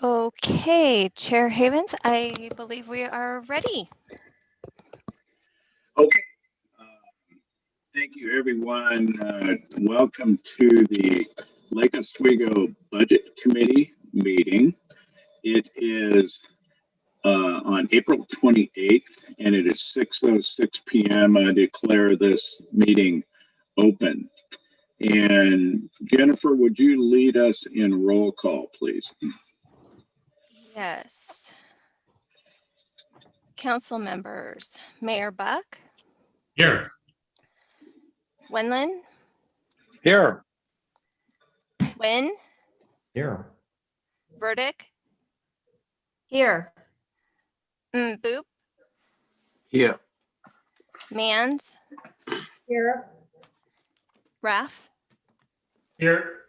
Okay, Chair Havens, I believe we are ready. Okay. Thank you, everyone. Welcome to the Lake Oswego Budget Committee meeting. It is on April 28th, and it is 6:06 p.m. I declare this meeting open. And Jennifer, would you lead us in roll call, please? Yes. Council members, Mayor Buck, Here. Wenlin, Here. Wynn, Here. Burdick, Here. Boop, Here. Mans, Here. Raff, Here.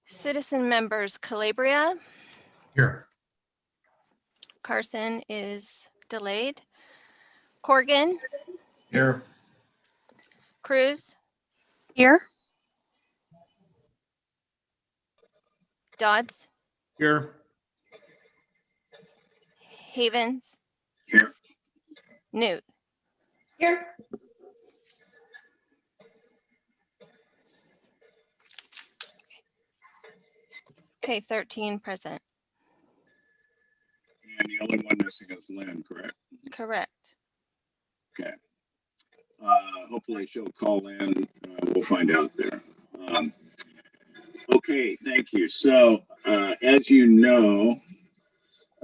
citizen members, Calabria, Here. Carson is delayed, Corrigan, Here. Cruz, Here. Dodds, Here. Havens, Here. Newt. Here. Okay, 13 present. And the only one missing is Lynn, correct? Correct. Okay. Hopefully she'll call in. We'll find out there. Okay, thank you. So, as you know,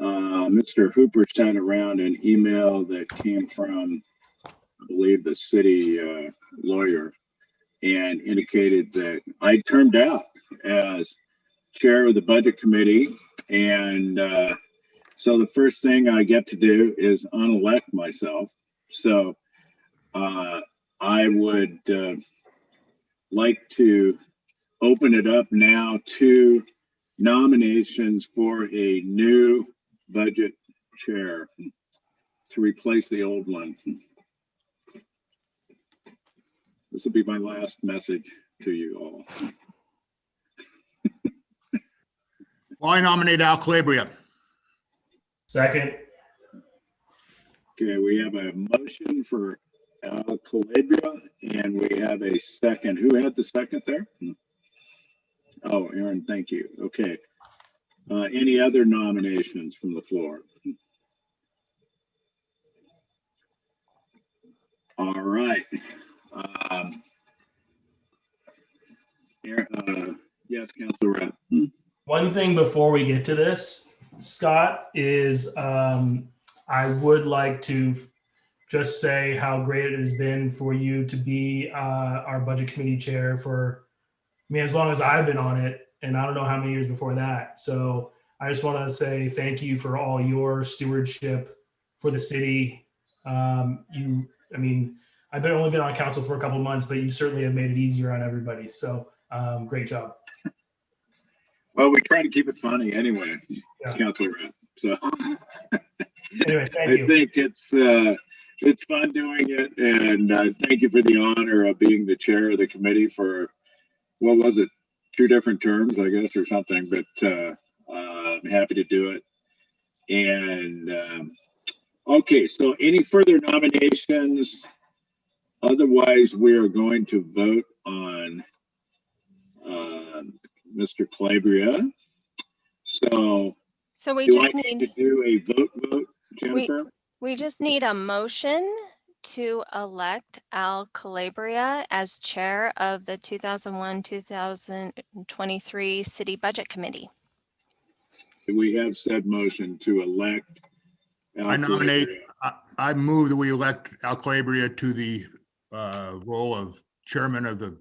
Mr. Hooper sent around an email that came from, I believe, the city lawyer, and indicated that I turned out as chair of the budget committee. And so the first thing I get to do is unelect myself. So I would like to open it up now to nominations for a new budget chair to replace the old one. This will be my last message to you all. Well, I nominate Al Calabria. Second. Okay, we have a motion for Al Calabria, and we have a second. Who had the second there? Oh, Aaron, thank you. Okay. Any other nominations from the floor? All right. Yes, Councilor Rapp. One thing before we get to this, Scott, is I would like to just say how great it has been for you to be our budget committee chair for, I mean, as long as I've been on it, and I don't know how many years before that. So I just want to say thank you for all your stewardship for the city. I mean, I've only been on council for a couple of months, but you certainly have made it easier on everybody. So great job. Well, we try to keep it funny anyway, Yeah. Councilor Rapp. So Anyway, thank I you. think it's fun doing it, and thank you for the honor of being the chair of the committee for, what was it, 2 different terms, I guess, or something. But I'm happy to do it. And okay, so any further nominations? Otherwise, we are going to vote on Mr. Calabria. So we do just I need to need, do a vote, Jennifer? we just need a motion to elect Al Calabria as chair of the 2001-2023 City Budget Committee. Do we have said motion to elect Al I nominate, Calabria? I move that we elect Al Calabria to the role of chairman of the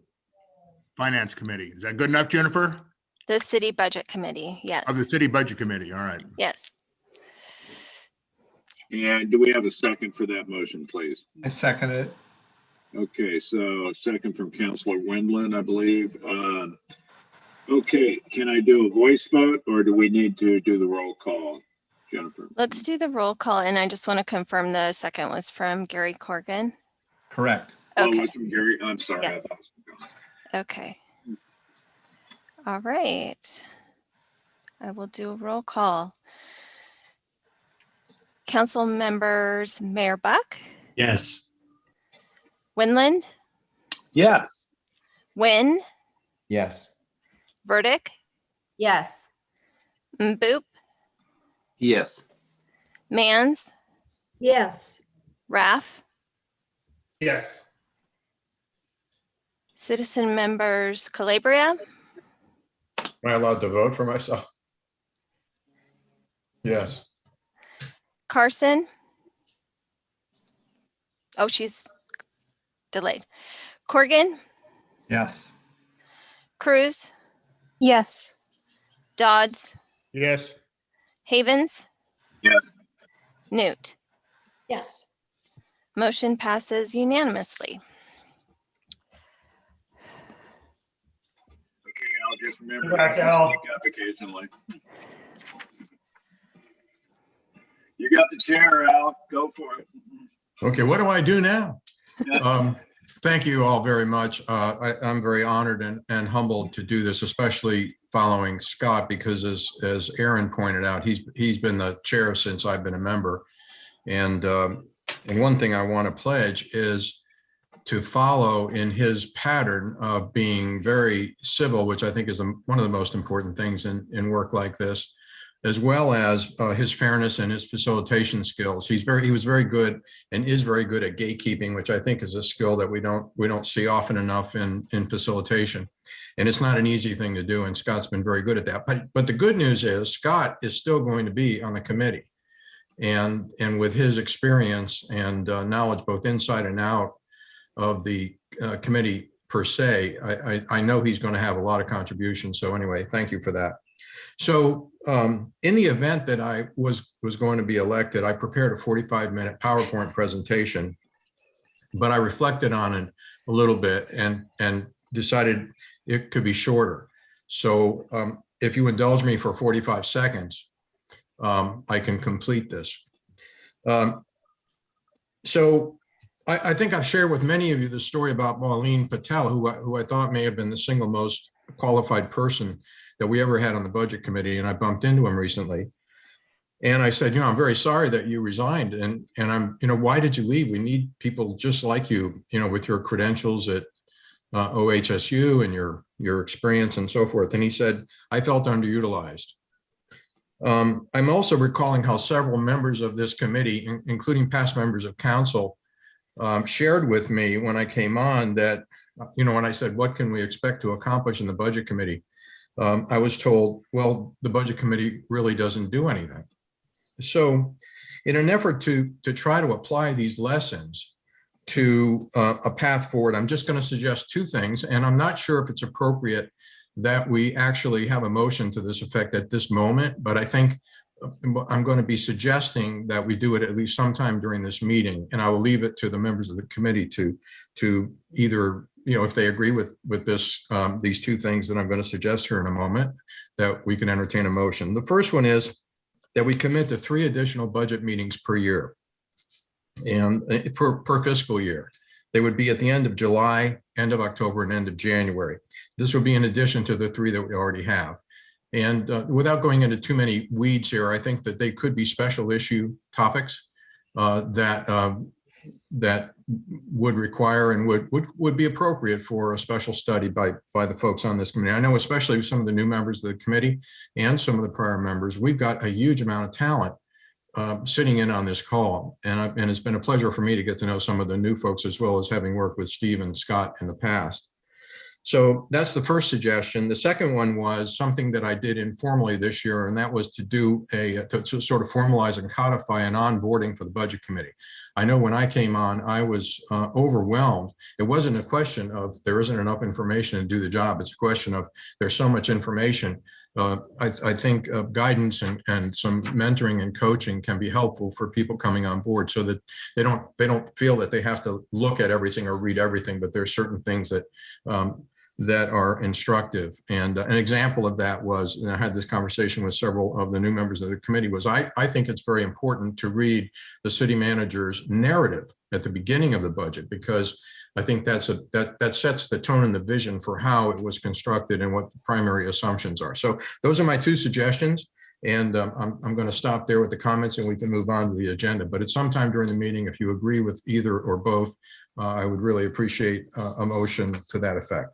finance committee. Is that good enough, Jennifer? The City Budget Committee, yes. Of the city budget committee. All right. Yes. And do we have a second for that motion, please? I second it. Okay, so second from Councilor Wendland, I believe. Okay, can I do a voice vote, or do we need to do the roll call, Jennifer? Let's do the roll call, and I just want to confirm the second was from Gary Corrigan. Correct. Oh, Okay. it was from Gary. I'm sorry. Yeah. I thought it was from Gary. Okay. All right. I will do a roll call. Council members, Mayor Buck, Yes. Winland, Yes. Wynn, Yes. Burdick, Yes. Boop, Yes. Mans, Yes. Raff, Yes. citizen members, Calabria, Am I allowed to vote for myself? Yes. Carson. Oh, she's delayed. Corrigan, Yes. Cruz, Yes. Dodds, Yes. Havens, Yes. Newt. Yes. Motion passes unanimously. Okay, I'll just remember. Congrats, to Al. speak up occasionally. You got the chair, Al. Go for it. Okay, what do I do now? Yeah. Thank you all very much. I'm very honored and humbled to do this, especially following Scott, because as Aaron pointed out, he's been the chair since I've been a member. And one thing I want to pledge is to follow in his pattern of being very civil, which I think is one of the most important things in work like this, as well as his fairness and his facilitation skills. He was very good and is very good at gatekeeping, which I think is a skill that we don't see often enough in facilitation. And it's not an easy thing to do, and Scott's been very good at that. But the good news is Scott is still going to be on the committee. And with his experience and knowledge, both inside and out of the committee per se, I know he's going to have a lot of contributions. So anyway, thank you for that. So in the event that I was going to be elected, I prepared a 45-minute PowerPoint presentation, but I reflected on it a little bit and decided it could be shorter. So if you indulge me for 45 seconds, I can complete this. So I think I've shared with many of you the story about Maureen Patel, who I thought may have been the single most qualified person that we ever had on the budget committee. And I bumped into him recently. And I said, I'm very sorry that you resigned. And I'm, why did you leave? We need people just like you, with your credentials at OHSU and your experience and so forth. And he said, I felt underutilized. I'm also recalling how several members of this committee, including past members of council, shared with me when I came on that, when I said, what can we expect to accomplish in the budget committee? I was told, well, the budget committee really doesn't do anything. So in an effort to try to apply these lessons to a path forward, I'm just going to suggest two things, and I'm not sure if it's appropriate that we actually have a motion to this effect at this moment, but I think I'm going to be suggesting that we do it at least sometime during this meeting, and I will leave it to the members of the committee to either, if they agree with this, these two things that I'm going to suggest here in a moment, that we can entertain a motion. The first one is that we commit to 3 additional budget meetings per year and per fiscal year. They would be at the end of July, end of October, and end of January. This would be in addition to the 3 that we already have. And without going into too many weeds here, I think that they could be special issue topics that would require and would be appropriate for a special study by the folks on this committee. I know especially some of the new members of the committee and some of the prior members, we've got a huge amount of talent sitting in on this call. And it's been a pleasure for me to get to know some of the new folks, as well as having worked with Steve and Scott in the past. So that's the first suggestion. The second one was something that I did informally this year, and that was to do to sort of formalize and codify an onboarding for the budget committee. I know when I came on, I was overwhelmed. It wasn't a question of there isn't enough information to do the job. It's a question of there's so much information. I think guidance and some mentoring and coaching can be helpful for people coming on board, so that they don't feel that they have to look at everything or read everything, but there's certain things that that are instructive. And an example of that was, and I had this conversation with several of the new members of the committee, was I think it's very important to read the city manager's narrative at the beginning of the budget, because I think that sets the tone and the vision for how it was constructed and what the primary assumptions are. So those are my two suggestions. And I'm going to stop there with the comments and we can move on to the agenda. But at some time during the meeting, if you agree with either or both, I would really appreciate a motion to that effect.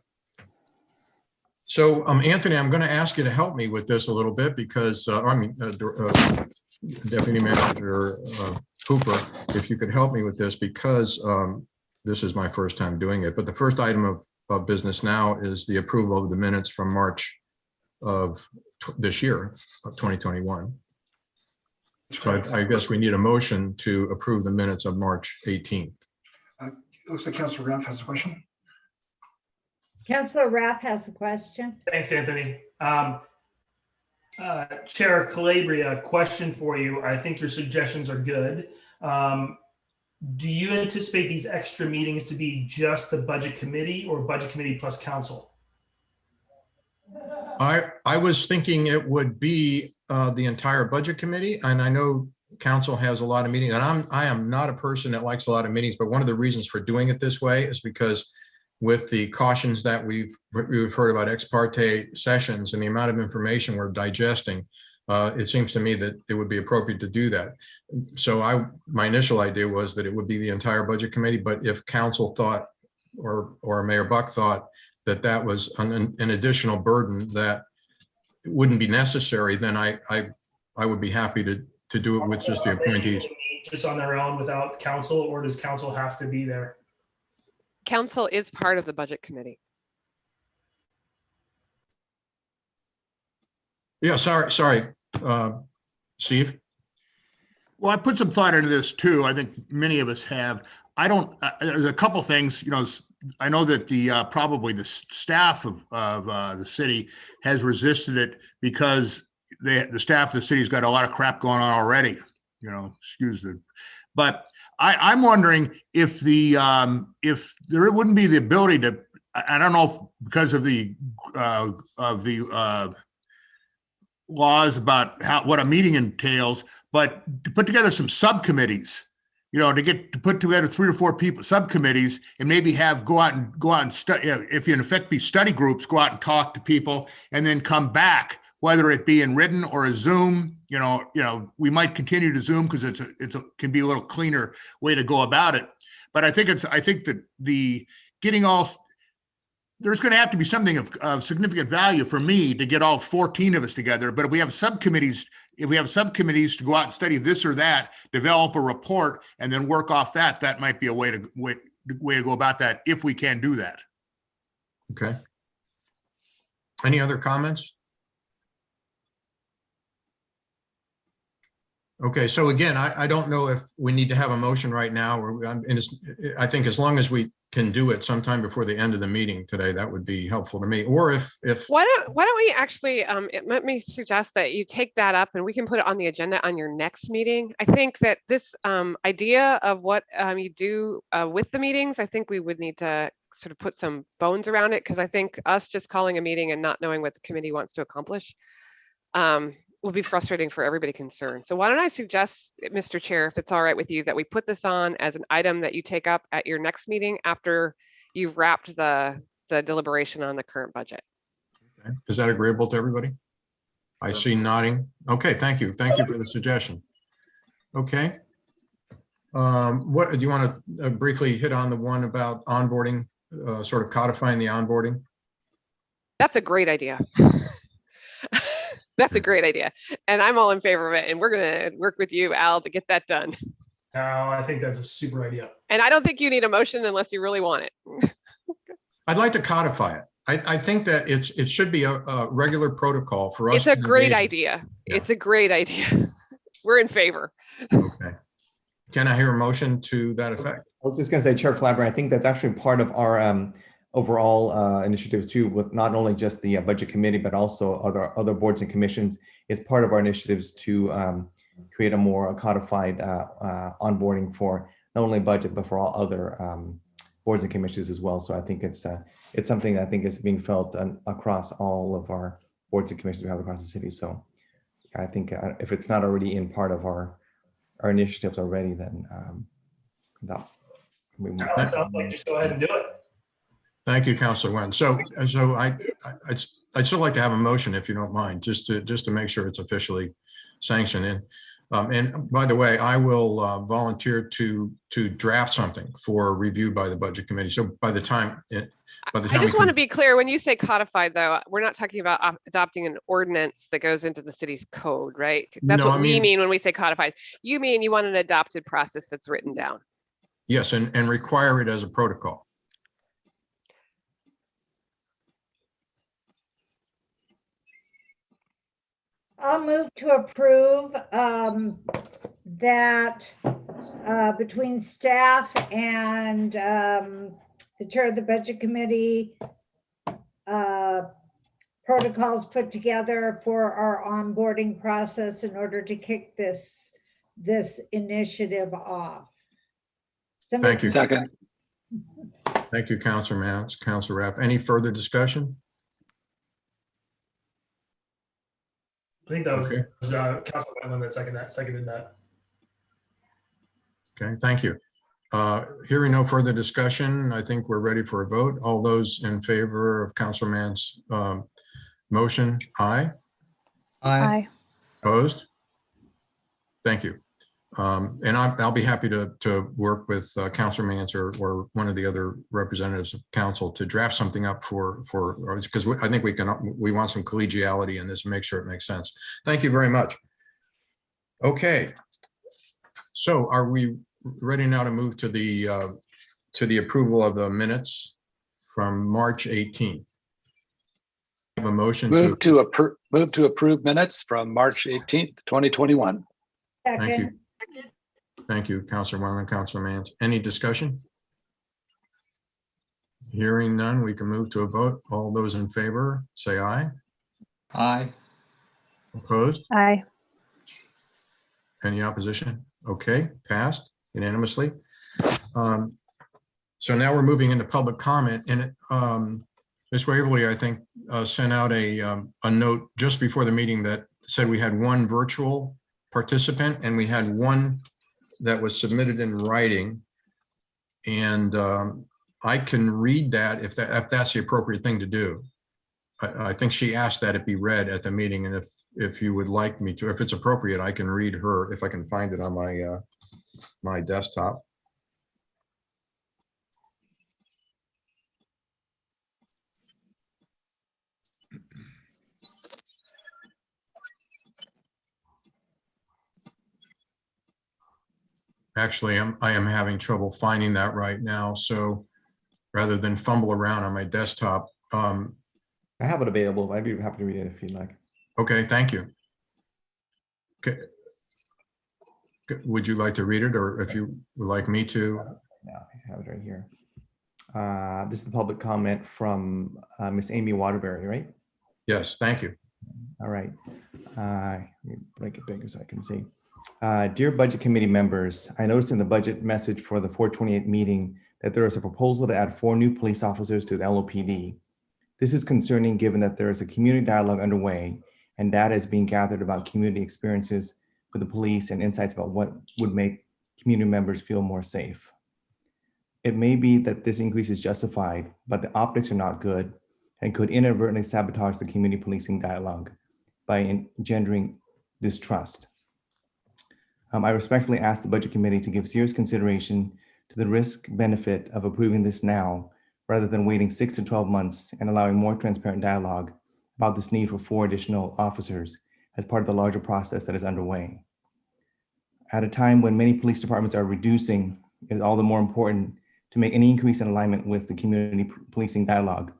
So Anthony, I'm going to ask you to help me with this a little bit because, Deputy Manager Hooper, if you could help me with this because this is my first time doing it. But the first item of business now is the approval of the minutes from March of this year of 2021. So I guess we need a motion to approve the minutes of March 18th. Looks like Councilor Raff has a question. Councilor Raff has a question. Thanks, Anthony. Chair Calabria, question for you. I think your suggestions are good. Do you anticipate these extra meetings to be just the budget committee or budget committee plus council? I was thinking it would be the entire budget committee, and I know council has a lot of meetings, and I am not a person that likes a lot of meetings, but one of the reasons for doing it this way is because with the cautions that we've heard about ex parte sessions and the amount of information we're digesting, it seems to me that it would be appropriate to do that. So my initial idea was that it would be the entire budget committee, but if council thought or Mayor Buck thought that that was an additional burden that wouldn't be necessary, then I would be happy to do it with just the appointees. Just on their own without council, or does council have to be there? Council is part of the budget committee. Yeah, sorry, Steve. Well, I put some thought into this too. I think many of us have. There's a couple things, I know that probably the staff of the city has resisted it because the staff of the city's got a lot of crap going on already, but I'm wondering if there wouldn't be the ability to, I don't know if because of the laws about what a meeting entails, but to put together some subcommittees, to put together 3 or 4 people, subcommittees, and maybe go out and study, if you in effect be study groups, go out and talk to people and then come back, whether it be in written or a Zoom, we might continue to Zoom because it can be a little cleaner way to go about it. But I think that there's going to have to be something of significant value for me to get all 14 of us together. But if we have subcommittees to go out and study this or that, develop a report, and then work off that, that might be a way to go about that if we can do that. Okay. Any other comments? Okay, so again, I don't know if we need to have a motion right now, or I think as long as we can do it sometime before the end of the meeting today, that would be helpful to me. Or if why don't we actually let me suggest that you take that up and we can put it on the agenda on your next meeting. I think that this idea of what you do with the meetings, I think we would need to sort of put some bones around it, because I think us just calling a meeting and not knowing what the committee wants to accomplish will be frustrating for everybody concerned. So why don't I suggest, Mr. Chair, if it's all right with you, that we put this on as an item that you take up at your next meeting after you've wrapped the deliberation on the current budget. Okay. Is that agreeable to everybody? I see nodding. Okay, thank you. Thank you for the suggestion. Okay. What do you want to briefly hit on the one about onboarding, sort of codifying the onboarding? That's a great idea. That's a great idea. And I'm all in favor of it. And we're going to work with you, Al, to get that done. No, I think that's a super idea. And I don't think you need a motion unless you really want it. I'd like to codify it. I think that it should be a regular protocol for us. It's a great engage. idea. Yeah. It's a great idea. We're in favor. Okay. Can I hear a motion to that effect? I was just going to say, Chair Calabria, I think that's actually part of our overall initiatives too, with not only just the budget committee, but also other boards and commissions. It's part of our initiatives to create a more codified onboarding for not only budget, but for all other boards and commissions as well. So I think it's something that I think is being felt across all of our boards and commissions we have across the city. So I think if it's not already in part of our initiatives already, then that That sounds like just go ahead and do it. Thank you, Councilor Wen. So I'd still like to have a motion, if you don't mind, just to make sure it's officially sanctioned in. And by the way, I will volunteer to draft something for review by the Budget Committee. So by the time I just want to be clear, when you say codified, though, we're not talking about adopting an ordinance that goes into the city's code, right? That's No, what I we mean- mean when we say codified. You mean you want an adopted process that's written down? Yes, and require it as a protocol. I'll move to approve that between staff and the chair of the budget committee, protocols put together for our onboarding process in order to kick this initiative off. Thank you. Second. Thank you, Councilor Mance, Councilor Rapp. Any further discussion? I think that was, Okay. Councilor Wendland that seconded that. Okay, thank you. Hearing no further discussion, I think we're ready for a vote. All those in favor of Councilor Mance's motion, aye. Aye. Opposed? Thank you. And I'll be happy to work with Councilor Mance or one of the other representatives of council to draft something up for because I think we want some collegiality in this and make sure it makes sense. Thank you very much. Okay. So are we ready now to move to the approval of the minutes from March 18th? Have a motion Move to approve minutes from March 18th, 2021. Thank you. Second. Thank you, Councilor Wendland, Councilor Mance. Any discussion? Hearing none, we can move to a vote. All those in favor, say aye. Aye. Opposed? Aye. Any opposition? Okay, passed unanimously. So now we're moving into public comment, and Ms. Waverly, I think, sent out a note just before the meeting that said we had one virtual participant and we had one that was submitted in writing. And I can read that if that's the appropriate thing to do. I think she asked that it be read at the meeting, and if you would like me to, if it's appropriate, I can read her if I can find it on my my desktop. Actually, I am having trouble finding that right now. So rather than fumble around on my desktop. I have it available. I'd be happy to read it if you'd like. Okay, thank you. Okay. Would you like to read it, or if you would like me to? Yeah, I have it right here. This is the public comment from Miss Amy Waterbury, right? Yes, thank you. All right. Let me make it bigger so I can see. Dear Budget Committee members, I noticed in the budget message for the 428 meeting that there is a proposal to add 4 new police officers to the LOPD. This is concerning given that there is a community dialogue underway and data is being gathered about community experiences with the police and insights about what would make community members feel more safe. It may be that this increase is justified, but the optics are not good and could inadvertently sabotage the community policing dialogue by engendering distrust. I respectfully ask the Budget Committee to give serious consideration to the risk benefit of approving this now, rather than waiting 6 to 12 months and allowing more transparent dialogue about this need for 4 additional officers as part of the larger process that is underway. At a time when many police departments are reducing, it is all the more important to make any increase in alignment with the community policing dialogue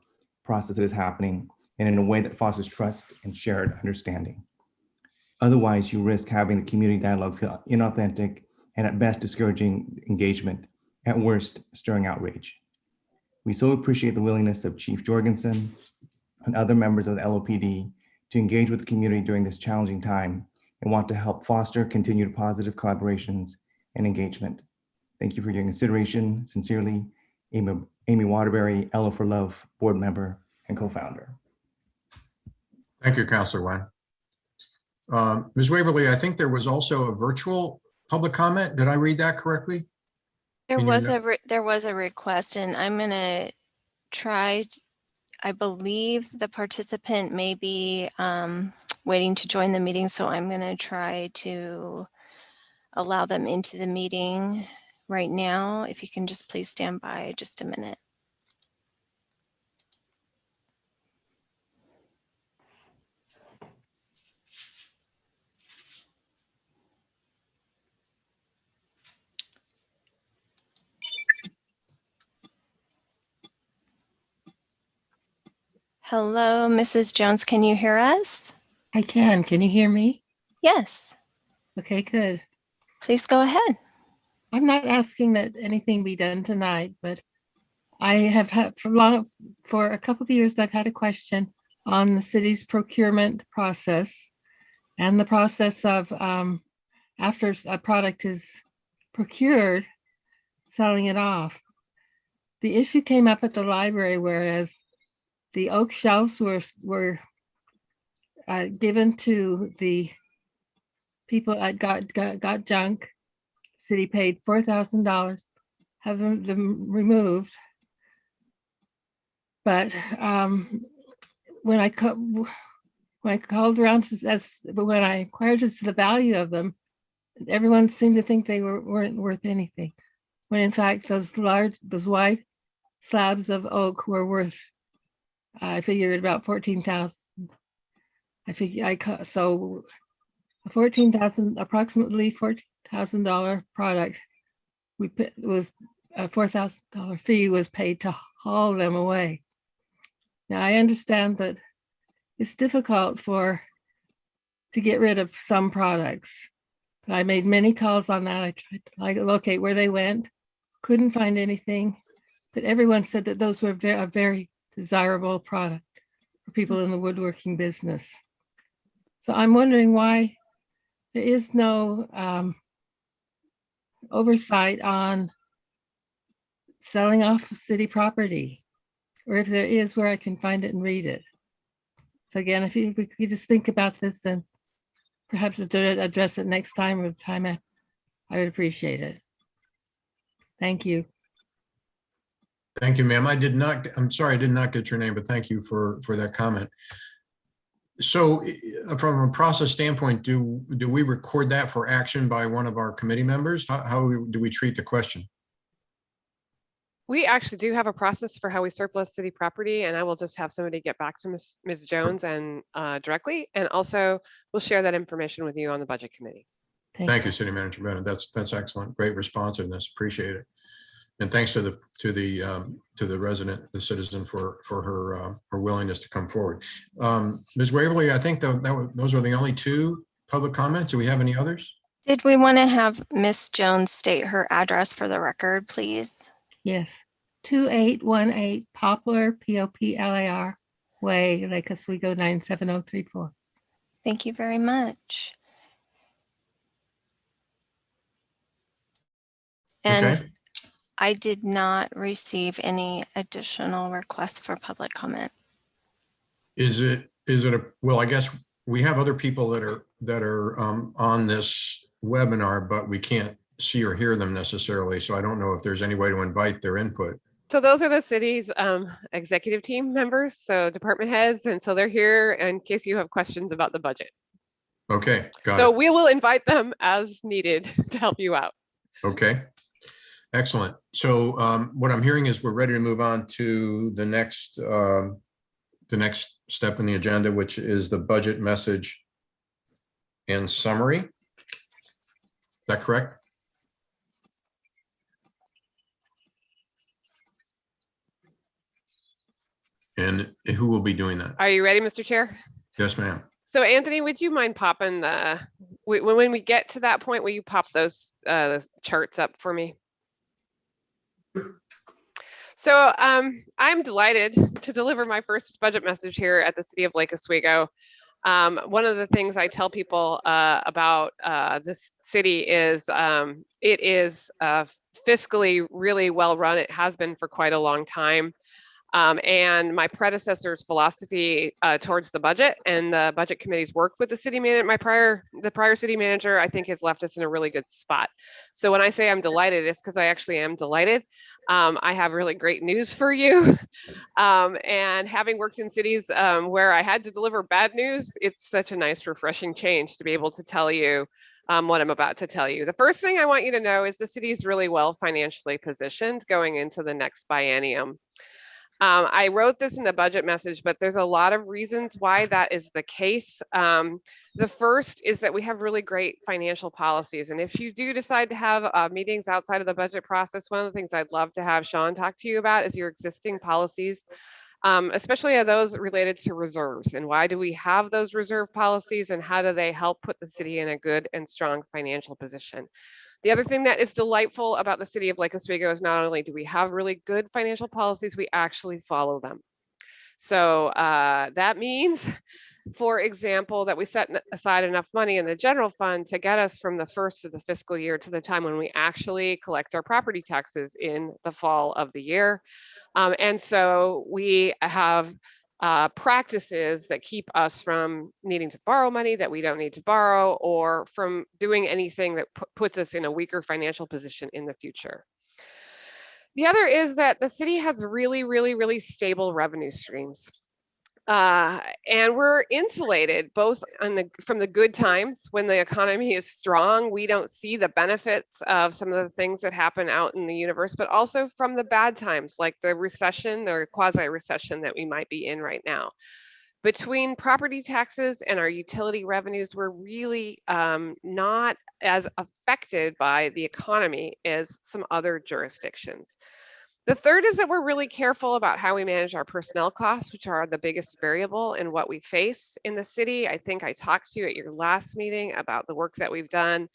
process that is happening and in a way that fosters trust and shared understanding. Otherwise, you risk having the community dialogue feel inauthentic and at best discouraging engagement, at worst stirring outrage. We so appreciate the willingness of Chief Jorgensen and other members of the LOPD to engage with the community during this challenging time and want to help foster continued positive collaborations and engagement. Thank you for your consideration. Sincerely, Amy Waterbury, LO for Love, board member and co-founder. Thank you, Councilor Wen. Ms. Waverly, I think there was also a virtual public comment. Did I read that correctly? There in your was no- there was a request, and I'm gonna try. I believe the participant may be waiting to join the meeting, so I'm gonna try to allow them into the meeting right now. If you can just please stand by just a minute. Hello, Mrs. Jones, can you hear us? I can. Can you hear me? Yes, Okay, good. please go ahead. I'm not asking that anything be done tonight, but I have had for a couple of years, I've had a question on the city's procurement process and the process of after a product is procured, selling it off. The issue came up at the library, whereas the oak shelves were given to the people that got junk. City paid $4,000, have them removed. But when I called around when I inquired as to the value of them, everyone seemed to think they weren't worth anything. When in fact those wide slabs of oak were worth, I figured about $14,000. So approximately $14,000 product. Was a $4,000 fee was paid to haul them away. Now I understand that it's difficult to get rid of some products. But I made many calls on that. I tried to locate where they went, couldn't find anything, but everyone said that those were a very desirable product for people in the woodworking business. So I'm wondering why there is no oversight on selling off city property, or if there is, where I can find it and read it. So again, if we could just think about this and perhaps address it next time or the time I would appreciate it. Thank you. Thank you, ma'am. I'm sorry, I did not get your name, but thank you for that comment. So from a process standpoint, do we record that for action by one of our committee members? How do we treat the question? We actually do have a process for how we surplus city property, and I will just have somebody get back to Ms. Jones and directly, and also we'll share that information with you on the budget committee. Thank you, City Manager Bennett. That's excellent. Great responsiveness. Appreciate it. And thanks to the resident, the citizen, for her willingness to come forward. Ms. Waverly, I think those were the only two public comments. Do we have any others? Did we want to have Miss Jones state her address for the record, please? Yes, 2818 Poplar, Poplar Way, Lake Oswego 97034. Thank you very much. And Okay. I did not receive any additional requests for public comment. Well, I guess we have other people that are on this webinar, but we can't see or hear them necessarily. So I don't know if there's any way to invite their input. So those are the city's executive team members, so department heads, and so they're here in case you have questions about the budget. Okay, got So it. we will invite them as needed to help you out. Okay, excellent. So what I'm hearing is we're ready to move on to the next step in the agenda, which is the budget message and summary. Is that correct? And who will be doing that? Are you ready, Mr. Chair? Yes, ma'am. So Anthony, would you mind popping when we get to that point, will you pop those charts up for me? So I'm delighted to deliver my first budget message here at the City of Lake Oswego. One of the things I tell people about this city is it is fiscally really well run. It has been for quite a long time. And my predecessor's philosophy towards the budget and the budget committee's work with the city manager, the prior city manager, I think has left us in a really good spot. So when I say I'm delighted, it's because I actually am delighted. I have really great news for you. And having worked in cities where I had to deliver bad news, it's such a nice, refreshing change to be able to tell you what I'm about to tell you. The first thing I want you to know is the city is really well financially positioned going into the next biennium. I wrote this in the budget message, but there's a lot of reasons why that is the case. The first is that we have really great financial policies. And if you do decide to have meetings outside of the budget process, one of the things I'd love to have Sean talk to you about is your existing policies, especially those related to reserves. And why do we have those reserve policies and how do they help put the city in a good and strong financial position? The other thing that is delightful about the city of Lake Oswego is not only do we have really good financial policies, we actually follow them. So that means, for example, that we set aside enough money in the general fund to get us from the first of the fiscal year to the time when we actually collect our property taxes in the fall of the year. And so we have practices that keep us from needing to borrow money that we don't need to borrow, or from doing anything that puts us in a weaker financial position in the future. The other is that the city has really, really, really stable revenue streams. And we're insulated both from the good times when the economy is strong. We don't see the benefits of some of the things that happen out in the universe, but also from the bad times, like the recession or quasi-recession that we might be in right now. Between property taxes and our utility revenues, we're really not as affected by the economy as some other jurisdictions. The third is that we're really careful about how we manage our personnel costs, which are the biggest variable in what we face in the city. I think I talked to you at your last meeting about the work that we've done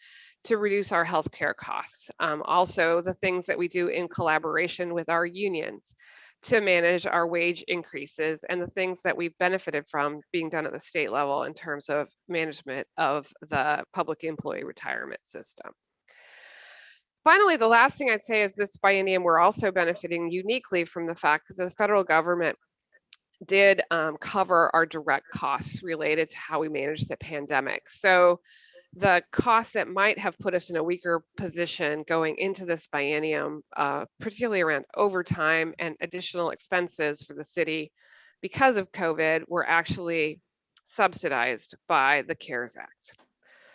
to reduce our healthcare costs. Also, the things that we do in collaboration with our unions to manage our wage increases, and the things that we've benefited from being done at the state level in terms of management of the public employee retirement system. Finally, the last thing I'd say is this biennium, we're also benefiting uniquely from the fact that the federal government did cover our direct costs related to how we manage the pandemic. So the costs that might have put us in a weaker position going into this biennium, particularly around overtime and additional expenses for the city because of COVID, were actually subsidized by the CARES Act.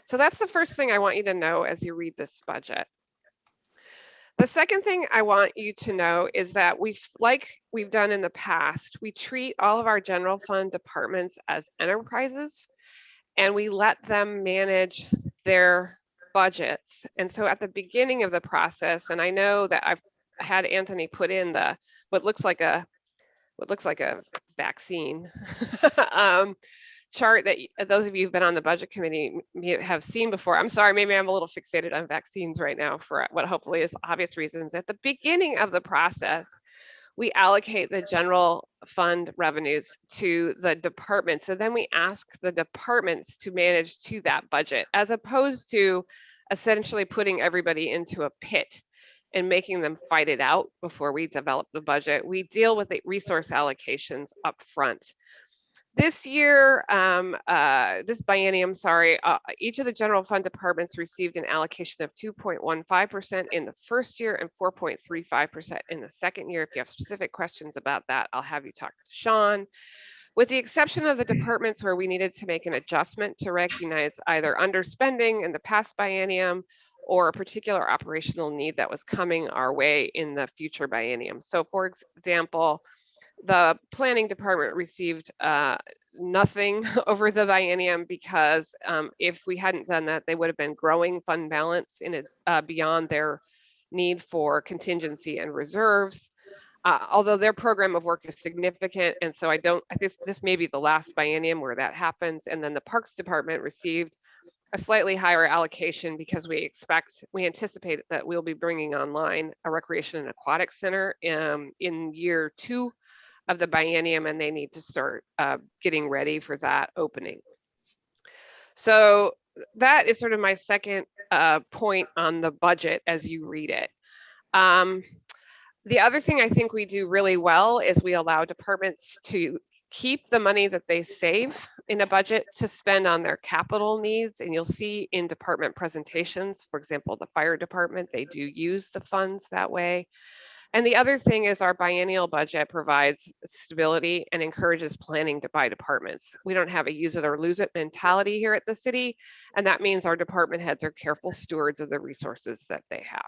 So that's the first thing I want you to know as you read this budget. The second thing I want you to know is that like we've done in the past, we treat all of our general fund departments as enterprises, and we let them manage their budgets. And so at the beginning of the process, and I know that I've had Anthony put in what looks like a vaccine chart that those of you who've been on the budget committee have seen before. I'm sorry, maybe I'm a little fixated on vaccines right now for what hopefully is obvious reasons. At the beginning of the process, we allocate the general fund revenues to the departments, and then we ask the departments to manage to that budget, as opposed to essentially putting everybody into a pit and making them fight it out before we develop the budget. We deal with the resource allocations up front. This year, this biennium, each of the general fund departments received an allocation of 2.15% in the first year and 4.35% in the second year. If you have specific questions about that, I'll have you talk to Sean. With the exception of the departments where we needed to make an adjustment to recognize either underspending in the past biennium or a particular operational need that was coming our way in the future biennium. So for example, the planning department received nothing over the biennium because if we hadn't done that, they would have been growing fund balance in it beyond their need for contingency and reserves. Although their program of work is significant, and so I think this may be the last biennium where that happens. And then the Parks Department received a slightly higher allocation because we anticipate that we'll be bringing online a recreation and aquatic center in year 2 of the biennium, and they need to start getting ready for that opening. So that is sort of my second point on the budget as you read it. The other thing I think we do really well is we allow departments to keep the money that they save in a budget to spend on their capital needs. And you'll see in department presentations, for example, the fire department, they do use the funds that way. And the other thing is our biennial budget provides stability and encourages planning by departments. We don't have a use it or lose it mentality here at the city. And that means our department heads are careful stewards of the resources that they have.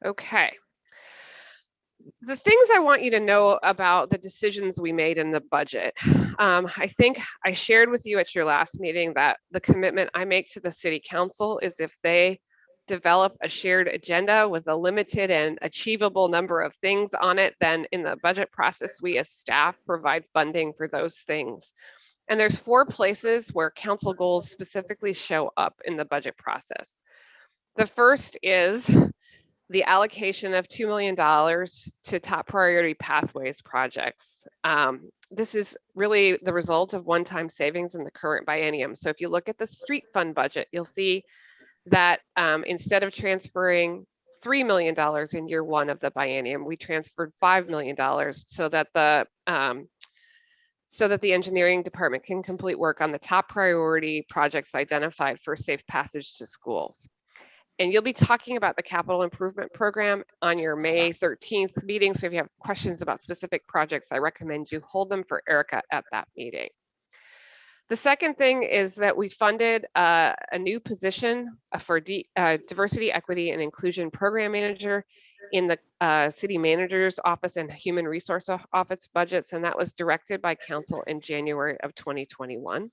Okay. The things I want you to know about the decisions we made in the budget. I think I shared with you at your last meeting that the commitment I make to the city council is if they develop a shared agenda with a limited and achievable number of things on it, then in the budget process, we as staff provide funding for those things. And there's 4 places where council goals specifically show up in the budget process. The first is the allocation of $2 million to top priority pathways projects. This is really the result of one-time savings in the current biennium. So if you look at the street fund budget, you'll see that instead of transferring $3 million in year 1 of the biennium, we transferred $5 million so that the engineering department can complete work on the top priority projects identified for safe passage to schools. And you'll be talking about the capital improvement program on your May 13th meeting. So if you have questions about specific projects, I recommend you hold them for Erica at that meeting. The second thing is that we funded a new position for diversity, equity, and inclusion program manager in the city manager's office and human resource office budgets. And that was directed by council in January of 2021.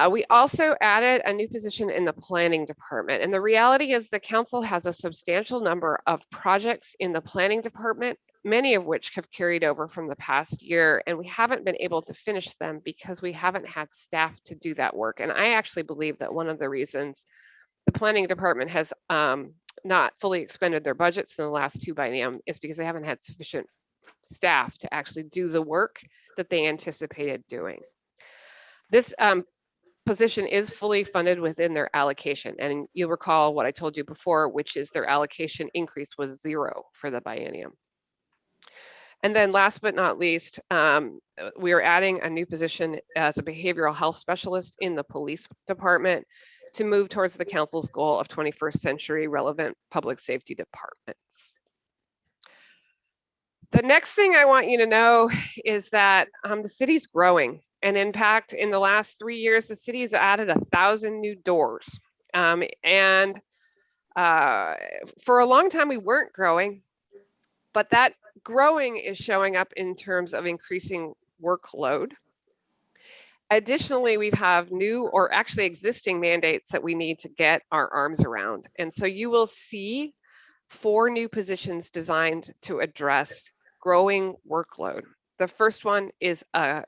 We also added a new position in the planning department. And the reality is the council has a substantial number of projects in the planning department, many of which have carried over from the past year, and we haven't been able to finish them because we haven't had staff to do that work. And I actually believe that one of the reasons the planning department has not fully expended their budgets in the last 2 biennium is because they haven't had sufficient staff to actually do the work that they anticipated doing. This position is fully funded within their allocation. And you'll recall what I told you before, which is their allocation increase was 0 for the biennium. And then last but not least, we are adding a new position as a behavioral health specialist in the police department to move towards the council's goal of 21st century relevant public safety departments. The next thing I want you to know is that the city's growing. And in fact, in the last 3 years, the city has added 1,000 new doors. For a long time, we weren't growing, but that growing is showing up in terms of increasing workload. Additionally, we have new or actually existing mandates that we need to get our arms around. And so you will see 4 new positions designed to address growing workload. The first one is a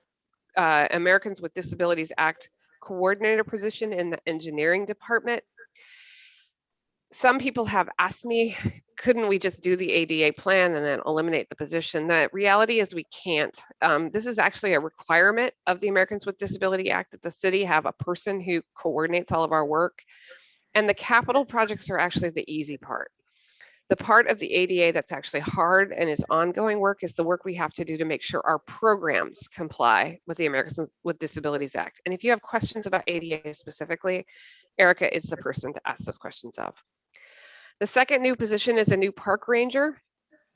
Americans with Disabilities Act coordinator position in the engineering department. Some people have asked me, couldn't we just do the ADA plan and then eliminate the position? The reality is we can't. This is actually a requirement of the Americans with Disability Act that the city have a person who coordinates all of our work. And the capital projects are actually the easy part. The part of the ADA that's actually hard and is ongoing work is the work we have to do to make sure our programs comply with the Americans with Disabilities Act. And if you have questions about ADA specifically, Erica is the person to ask those questions of. The second new position is a new park ranger.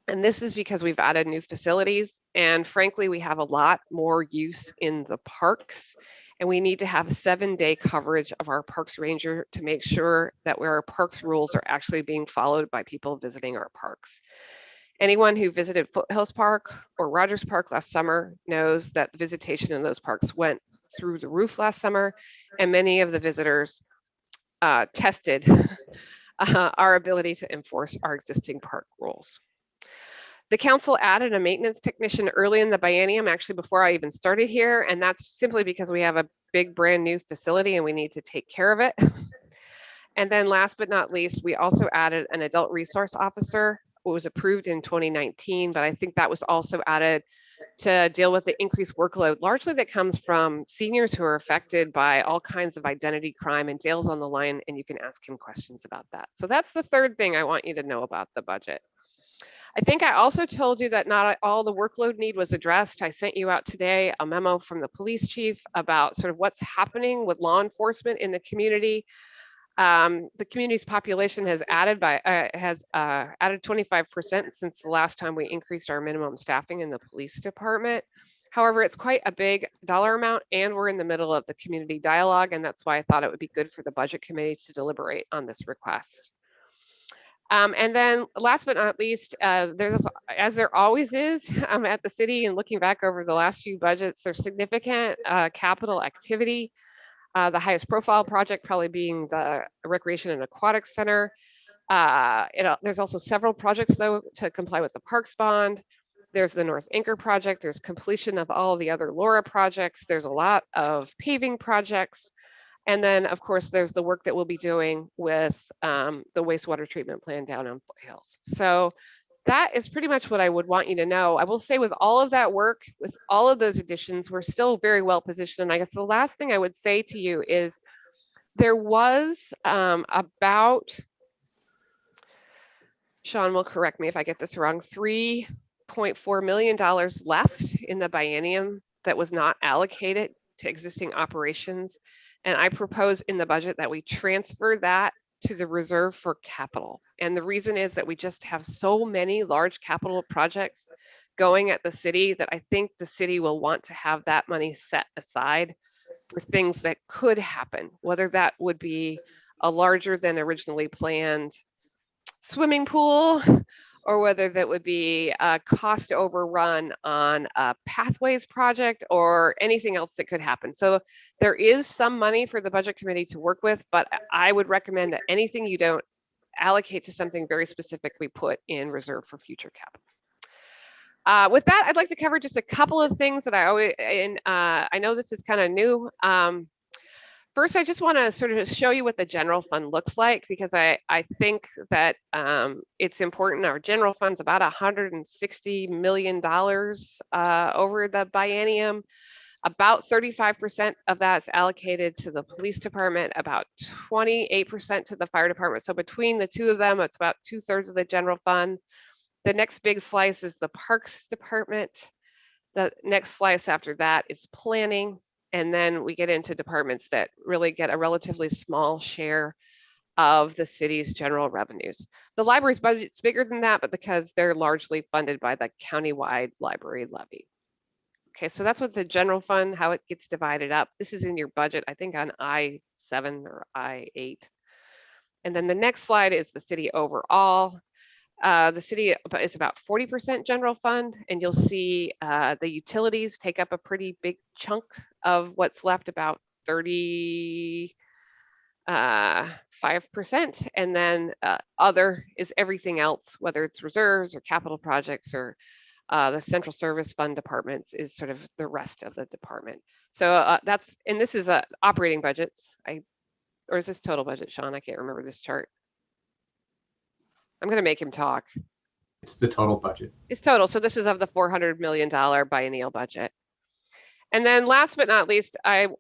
And this is because we've added new facilities. And frankly, we have a lot more use in the parks. And we need to have a 7-day coverage of our parks ranger to make sure that our parks rules are actually being followed by people visiting our parks. Anyone who visited Foothills Park or Rogers Park last summer knows that visitation in those parks went through the roof last summer, and many of the visitors tested our ability to enforce our existing park rules. The council added a maintenance technician early in the biennium, actually before I even started here, and that's simply because we have a big brand new facility and we need to take care of it. And then last but not least, we also added an adult resource officer, who was approved in 2019, but I think that was also added to deal with the increased workload, largely that comes from seniors who are affected by all kinds of identity crime, and Dale's on the line and you can ask him questions about that. So that's the third thing I want you to know about the budget. I think I also told you that not all the workload need was addressed. I sent you out today a memo from the police chief about sort of what's happening with law enforcement in the community. The community's population has added 25% since the last time we increased our minimum staffing in the police department. However, it's quite a big dollar amount, and we're in the middle of the community dialogue, and that's why I thought it would be good for the budget committee to deliberate on this request. And then last but not least, there's, as there always is at the city, and looking back over the last few budgets, there's significant capital activity. The highest profile project probably being the Recreation and Aquatics Center. There's also several projects though to comply with the Parks bond. There's the North Anchor project. There's completion of all the other LORA projects. There's a lot of paving projects. And then, of course, there's the work that we'll be doing with the wastewater treatment plant down on Foothills. So that is pretty much what I would want you to know. I will say with all of that work, with all of those additions, we're still very well positioned. And I guess the last thing I would say to you is there was about, Sean will correct me if I get this wrong, $3.4 million left in the biennium that was not allocated to existing operations. And I propose in the budget that we transfer that to the reserve for capital. And the reason is that we just have so many large capital projects going at the city that I think the city will want to have that money set aside for things that could happen, whether that would be a larger than originally planned swimming pool, or whether that would be a cost overrun on a pathways project or anything else that could happen. So there is some money for the budget committee to work with, but I would recommend that anything you don't allocate to something very specifically put in reserve for future capital. With that, I'd like to cover just a couple of things that I always, and I know this is kind of new. First, I just want to sort of show you what the general fund looks like, because I think that it's important. Our general fund's about $160 million over the biennium. About 35% of that's allocated to the police department, about 28% to the fire department. So between the two of them, it's about 2/3 of the general fund. The next big slice is the parks department. The next slice after that is planning. And then we get into departments that really get a relatively small share of the city's general revenues. The library's budget's bigger than that, but because they're largely funded by the countywide library levy. Okay, so that's what the general fund, how it gets divided up. This is in your budget, I think on I-7 or I-8. And then the next slide is the city overall. The city is about 40% general fund, and you'll see the utilities take up a pretty big chunk of what's left, about 35%. And then other is everything else, whether it's reserves or capital projects or the central service fund departments is sort of the rest of the department. So that's, and this is operating budgets. Or is this total budget, Sean? I can't remember this chart. I'm going to make him talk. It's the total budget. It's total. So this is of the $400 million biennial budget. And then last but not least, so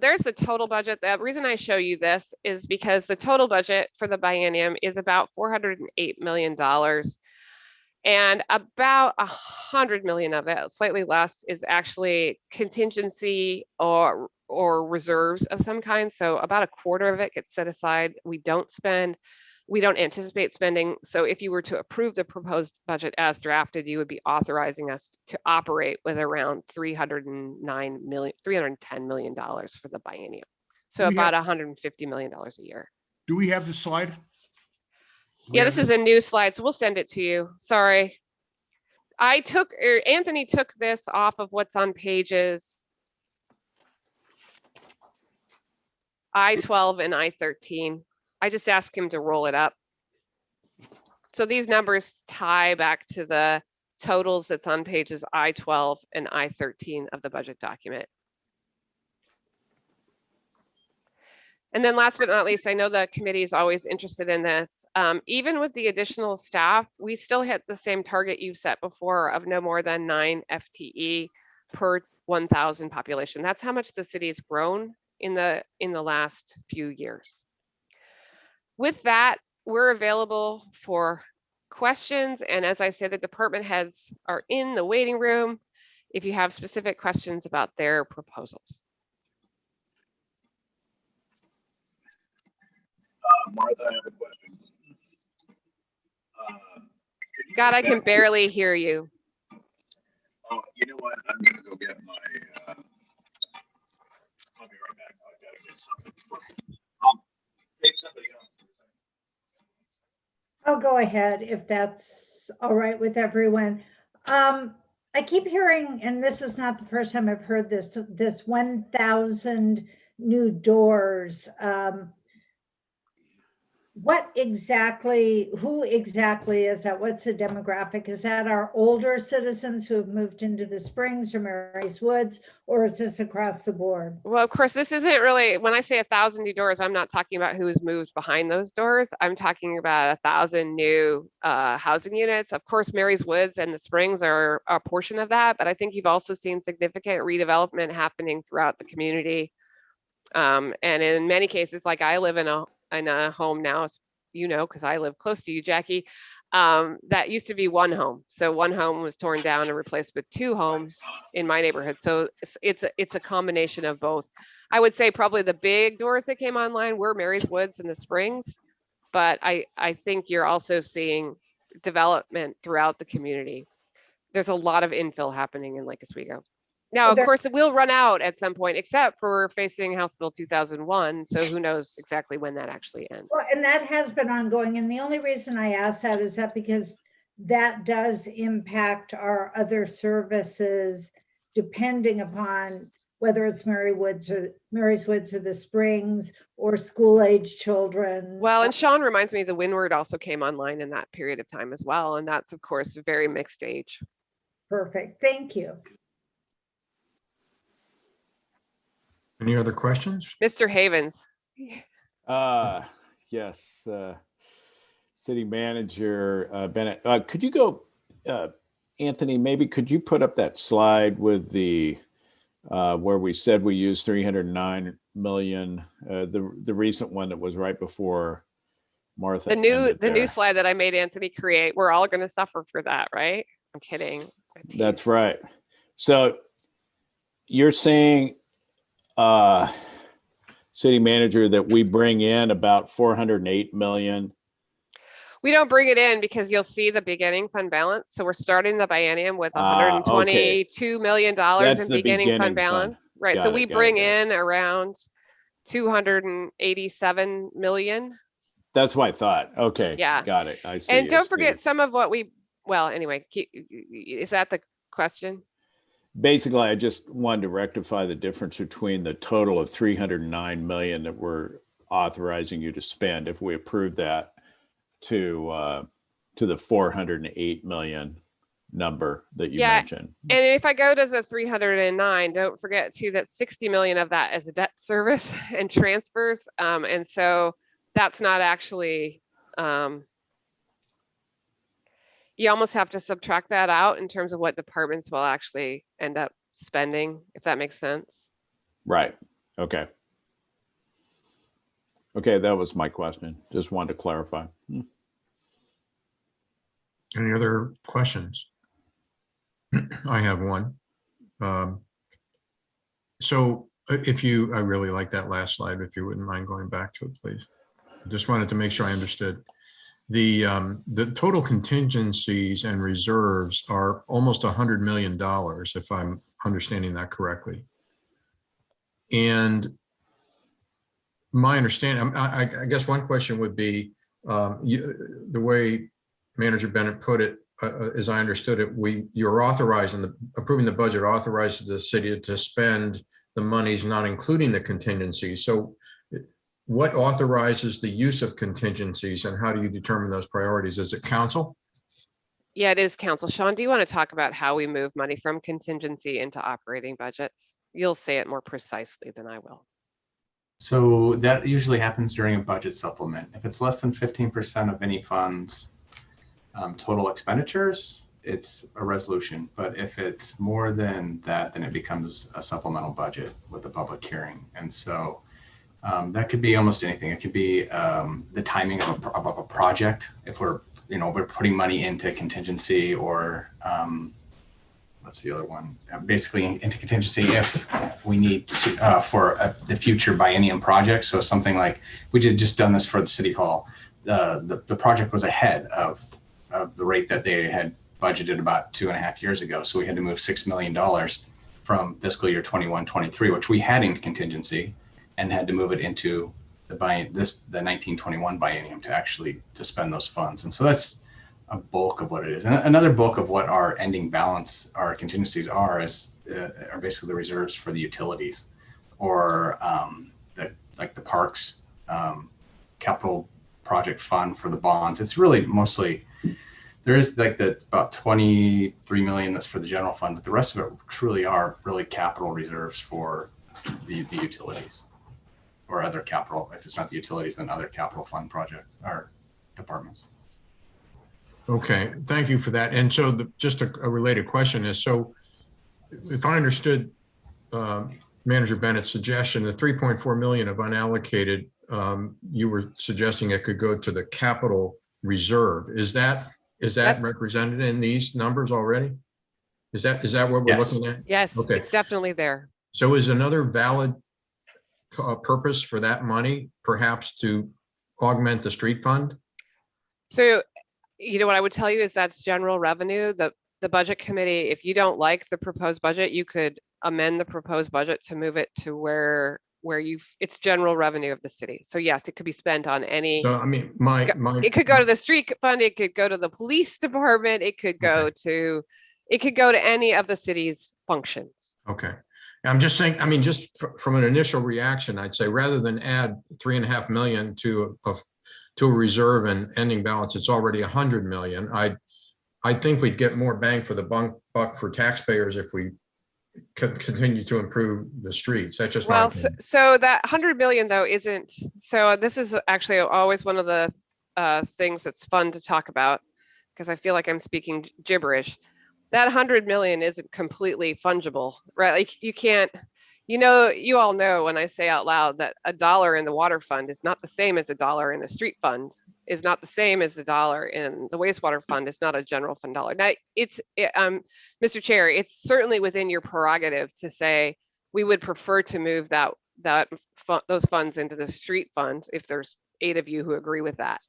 there's the total budget. The reason I show you this is because the total budget for the biennium is about $408 million. And about 100 million of it, slightly less, is actually contingency or reserves of some kind. So about a quarter of it gets set aside. We don't anticipate spending. So if you were to approve the proposed budget as drafted, you would be authorizing us to operate with around $310 million for the biennium. So about $150 million a year. Do we have the slide? Yeah, this is a new slide, so we'll send it to you. Sorry. Anthony took this off of what's on pages I-12 and I-13. I just asked him to roll it up. So these numbers tie back to the totals that's on pages I-12 and I-13 of the budget document. And then last but not least, I know the committee is always interested in this. Even with the additional staff, we still hit the same target you set before of no more than 9 FTE per 1,000 population. That's how much the city has grown in the last few years. With that, we're available for questions. And as I said, the department heads are in the waiting room if you have specific questions about their proposals. Martha, I have a question. Could you God, I get can back- barely hear you. Oh, you know what? I'm gonna go get my. I'll be right back. I gotta get something. Take somebody else. I'll go ahead if that's all right with everyone. I keep hearing, and this is not the first time I've heard this 1,000 new doors. What exactly, who exactly is that? What's the demographic? Is that our older citizens who have moved into the Springs or Mary's Woods, or is this across the board? Well, of course, this isn't really, when I say 1,000 new doors, I'm not talking about who's moved behind those doors. I'm talking about 1,000 new housing units. Of course, Mary's Woods and the Springs are a portion of that, but I think you've also seen significant redevelopment happening throughout the community. And in many cases, like I live in a home now, you know, because I live close to you, Jackie, that used to be one home. So one home was torn down and replaced with two homes in my neighborhood. So it's a combination of both. I would say probably the big doors that came online were Mary's Woods and the Springs, but I think you're also seeing development throughout the community. There's a lot of infill happening in Lake Oswego. Now, of course, it will run out at some point, except for facing House Bill 2001. So who knows exactly when that actually ends. Well, and that has been ongoing. And the only reason I ask that is that because that does impact our other services, depending upon whether it's Mary's Woods or the Springs or school-age children. Well, and Sean reminds me the Windward also came online in that period of time as well. And that's, of course, a very mixed age. Perfect. Thank you. Any other questions? Mr. Havens. Yes, City Manager Bennett. Could you go, Anthony, maybe could you put up that slide with the where we said we used 309 million, the recent one that was right before Martha. The new slide that I made Anthony create. We're all going to suffer for that, right? I'm kidding. That's right. So you're saying, City Manager, that we bring in about 408 million. We don't bring it in because you'll see the beginning fund balance. So we're starting the biennium with $122 million in beginning fund balance. Right. So we bring in around 287 million. That's what I thought. Okay. Yeah. Got it. I see. And don't forget some of what well, anyway, is that the question? Basically, I just wanted to rectify the difference between the total of 309 million that we're authorizing you to spend, if we approve that, to the 408 million number that you mentioned. And if I go to the 309, don't forget too that 60 million of that is a debt service and transfers. And so that's not actually, you almost have to subtract that out in terms of what departments will actually end up spending, if that makes sense. Right. Okay. Okay, that was my question. Just wanted to clarify. Any other questions? I have one. So I really like that last slide, if you wouldn't mind going back to it, please. I just wanted to make sure I understood. The total contingencies and reserves are almost $100 million, if I'm understanding that correctly. And my understanding, I guess one question would be, the way Manager Bennett put it, as I understood it, you're authorizing, approving the budget authorizes the city to spend the monies, not including the contingencies. So what authorizes the use of contingencies, and how do you determine those priorities? Is it council? Yeah, it is council. Sean, do you want to talk about how we move money from contingency into operating budgets? You'll say it more precisely than I will. So that usually happens during a budget supplement. If it's less than 15% of any fund's total expenditures, it's a resolution. But if it's more than that, then it becomes a supplemental budget with a public hearing. And so That could be almost anything. It could be the timing of a project. If we're putting money into contingency, or what's the other one? Basically into contingency if we need to for the future biennium project. So something like we just done this for the city hall. The project was ahead of the rate that they had budgeted about 2.5 years ago. So we had to move $6 million from fiscal year 21-23, which we had in contingency, and had to move it into the 1921 biennium to spend those funds. And so that's a bulk of what it is. And another bulk of what our ending balance, our contingencies are basically the reserves for the utilities, or like the parks capital project fund for the bonds. It's really mostly, there is like about 23 million that's for the general fund, but the rest of it truly are really capital reserves for the utilities, or other capital. If it's not the utilities, then other capital fund projects or departments. Okay, thank you for that. And so just a related question is, so if I understood Manager Bennett's suggestion, the 3.4 million of unallocated, you were suggesting it could go to the capital reserve. Is that represented in these numbers already? Is that what we're looking at? Yes, okay. It's definitely there. So is another valid purpose for that money perhaps to augment the street fund? So, what I would tell you is that's general revenue. The budget committee, if you don't like the proposed budget, you could amend the proposed budget to move it to where it's general revenue of the city. So yes, it could be spent on any. No, I mean, it could go to the street fund. It could go to the police department. It could go to any of the city's functions. Okay. I'm just saying, I mean, just from an initial reaction, I'd say rather than add 3.5 million to a reserve and ending balance, it's already 100 million. I think we'd get more bang for the buck for taxpayers if we continue to improve the streets. That's just so that 100 million though isn't. So this is actually always one of the things that's fun to talk about, because I feel like I'm speaking gibberish. That 100 million isn't completely fungible, right? Like you can't, you all know when I say out loud that $1 in the water fund is not the same as $1 in the street fund, is not the same as the $1 in the wastewater fund. It's not a general fund dollar. Now, Mr. Chair, it's certainly within your prerogative to say we would prefer to move those funds into the street fund if there's 8 of you who agree with that.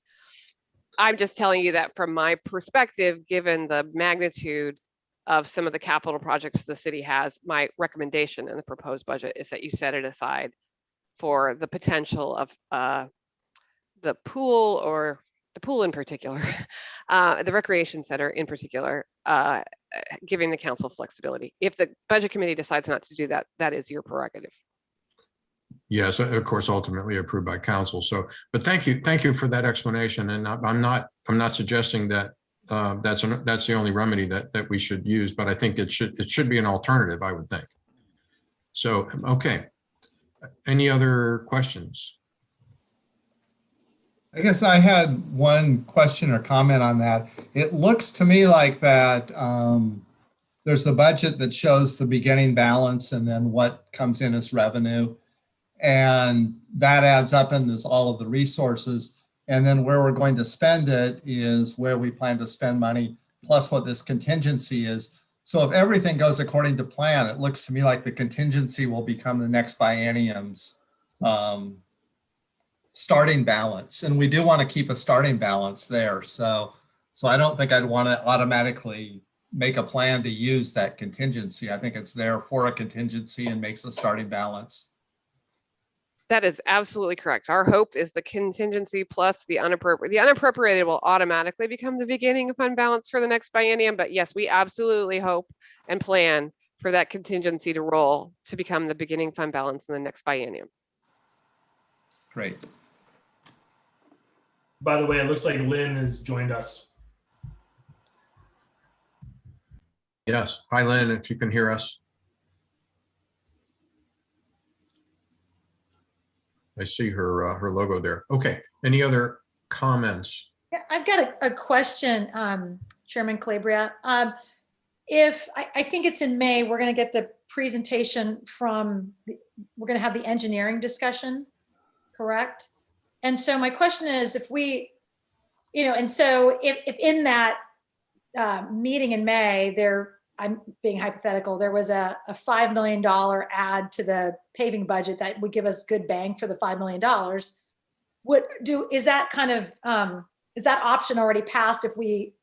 I'm just telling you that from my perspective, given the magnitude of some of the capital projects the city has, my recommendation in the proposed budget is that you set it aside for the potential of the pool, or the pool in particular, the recreation center in particular, giving the council flexibility. If the budget committee decides not to do that, that is your prerogative. Yes, of course, ultimately approved by council. So, but thank you for that explanation. And I'm not suggesting that that's the only remedy that we should use, but I think it should be an alternative, I would think. So, okay. Any other questions? I guess I had one question or comment on that. It looks to me like that there's the budget that shows the beginning balance and then what comes in as revenue. And that adds up and is all of the resources. And then where we're going to spend it is where we plan to spend money, plus what this contingency is. So if everything goes according to plan, it looks to me like the contingency will become the next biennium's starting balance. And we do want to keep a starting balance there. So I don't think I'd want to automatically make a plan to use that contingency. I think it's there for a contingency and makes a starting balance. That is absolutely correct. Our hope is the contingency plus the unappropriated. The unappropriated will automatically become the beginning of fund balance for the next biennium. But yes, we absolutely hope and plan for that contingency to roll to become the beginning fund balance in the next biennium. Great. By the way, it looks like Lynn has joined us. Yes. Hi, Lynn, if you can hear us. I see her logo there. Okay. Any other comments? Yeah, I've got a question, Chairman Calabria. If I think it's in May, we're going to get the presentation from, we're going to have the engineering discussion correct? And so my question is, if we, and so if in that meeting in May, I'm being hypothetical, there was a $5 million add to the paving budget that would give us good bang for the $5 million. Is that kind of, is that option already passed if we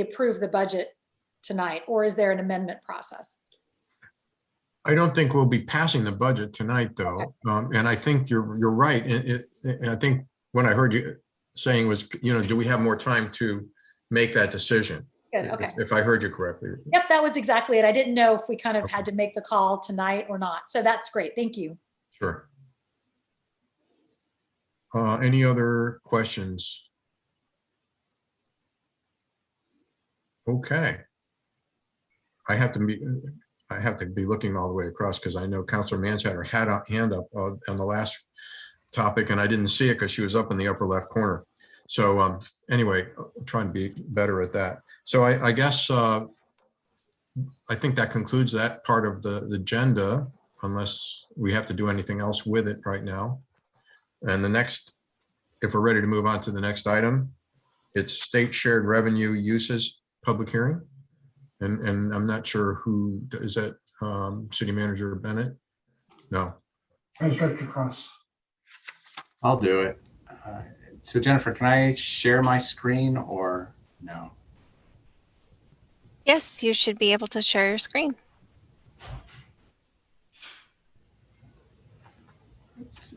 approve the budget tonight, or is there an amendment process? I don't think we'll be passing the budget tonight, though. And I think you're right. And I think what I heard you saying was, do we have more time to make that decision? Good, okay. If I heard you correctly. Yep, that was exactly it. I didn't know if we kind of had to make the call tonight or not. So that's great. Thank you. Sure. Any other questions? Okay. I have to be looking all the way across because I know Councilor Mansheimer had a hand up on the last topic and I didn't see it because she was up in the upper left corner. So anyway, I'm trying to be better at that. So I guess I think that concludes that part of the agenda, unless we have to do anything else with it right now. And the next, if we're ready to move on to the next item, it's state shared revenue uses public hearing. And I'm not sure who, is that City Manager Bennett? No. Director Cross. I'll do it. So Jennifer, can I share my screen or no? Yes, you should be able to share your screen. Let's see.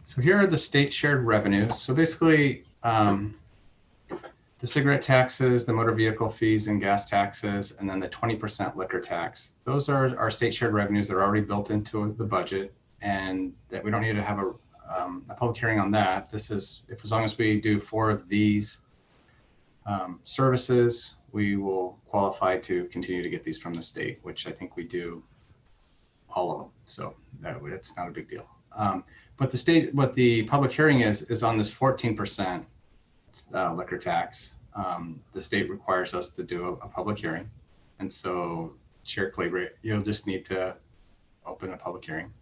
So here are the state shared revenues. So basically, the cigarette taxes, the motor vehicle fees and gas taxes, and then the 20% liquor tax. Those are our state shared revenues that are already built into the budget, and that we don't need to have a public hearing on that. This is, as long as we do 4 of these services, we will qualify to continue to get these from the state, which I think we do all of them. So it's not a big deal. But what the public hearing is on this 14% liquor tax. The state requires us to do a public hearing. And so Chair Claybray, you'll just need to open a public hearing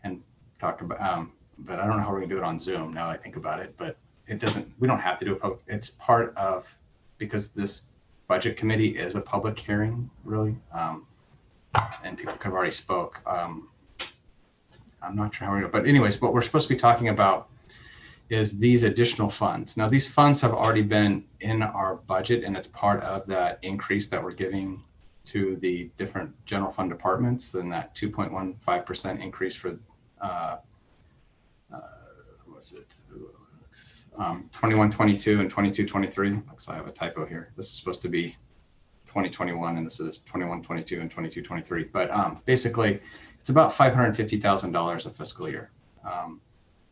and talk about, but I don't know how we're gonna do it on Zoom now I think about it, but we don't have to do a public, it's part of, because this budget committee is a public hearing, really. And people have already spoke. I'm not sure how we're gonna, but anyways, what we're supposed to be talking about is these additional funds. Now, these funds have already been in our budget, and it's part of that increase that we're giving to the different general fund departments, and that 2.15% increase for, what's it? 21-22 and 22-23. Looks like I have a typo here. This is supposed to be 2021, and this is 21-22 and 22-23. But basically, it's about $550,000 a fiscal year.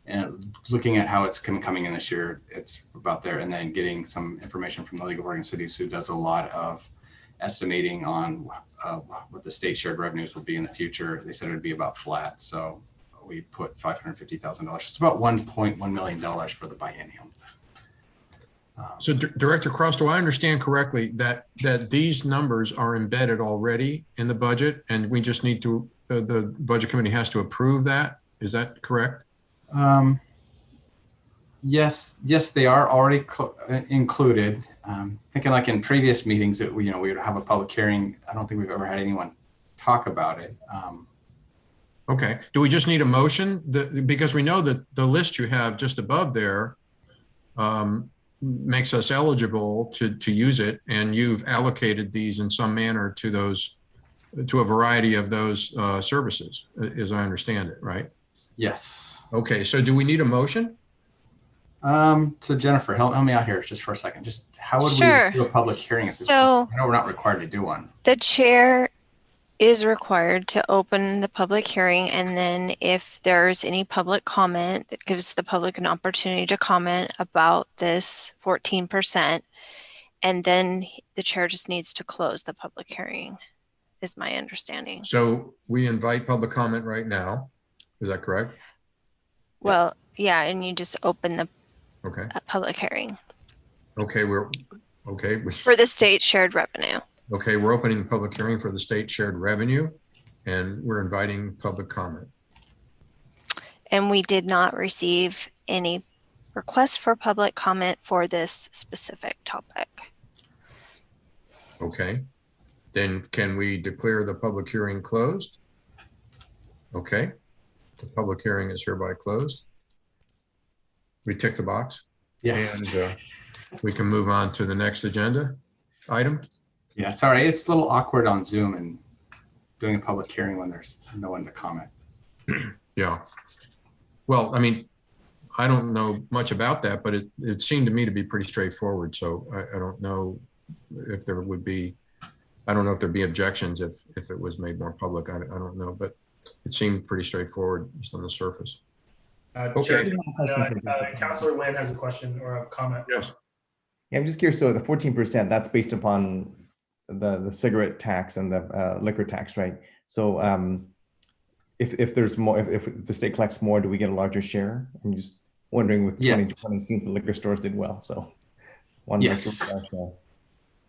And looking at how it's coming in this year, it's about there. And then getting some information from the League of Oregon Cities, who does a lot of estimating on what the state shared revenues will be in the future. They said it would be about flat. So we put $550,000. It's about $1.1 million for the biennium. So Director Cross, do I understand correctly that these numbers are embedded already in the budget and we just need to, the budget committee has to approve that? Is that correct? Yes, they are already included. Thinking like in previous meetings that we would have a public hearing. I don't think we've ever had anyone talk about it. Okay. Do we just need a motion? Because we know that the list you have just above there makes us eligible to use it, and you've allocated these in some manner to a variety of those services, as I understand it, right? Yes. Okay, so do we need a motion? So Jennifer, help me out here just for a second. Just how would Sure. we do a public hearing at this So point? I know we're not required to do one. the chair is required to open the public hearing, and then if there's any public comment, that gives the public an opportunity to comment about this 14%, and then the chair just needs to close the public hearing, is my understanding. So we invite public comment right now. Is that correct? Well, yeah, and you just open the Okay. public hearing Okay, okay. for the state shared revenue. Okay, we're opening the public hearing for the state shared revenue, and we're inviting public comment. And we did not receive any requests for public comment for this specific topic. Okay. Then can we declare the public hearing closed? Okay. The public hearing is hereby closed. We tick the box. Yes. And we can move on to the next agenda item. Yeah, sorry, it's a little awkward on Zoom and doing a public hearing when there's no one to comment. Yeah. Well, I mean, I don't know much about that, but it seemed to me to be pretty straightforward. So I don't know if there would be, I don't know if there'd be objections if it was made more public. I don't know, but it seemed pretty straightforward just on the surface. Chair, Councilor Wynn has a question or a comment. Yes. Yeah, I'm just curious. So the 14%, that's based upon the cigarette tax and the liquor tax, right? So if there's more, if the state collects more, do we get a larger share? I'm just wondering with 2020, the liquor stores did well. So one yes. liquor.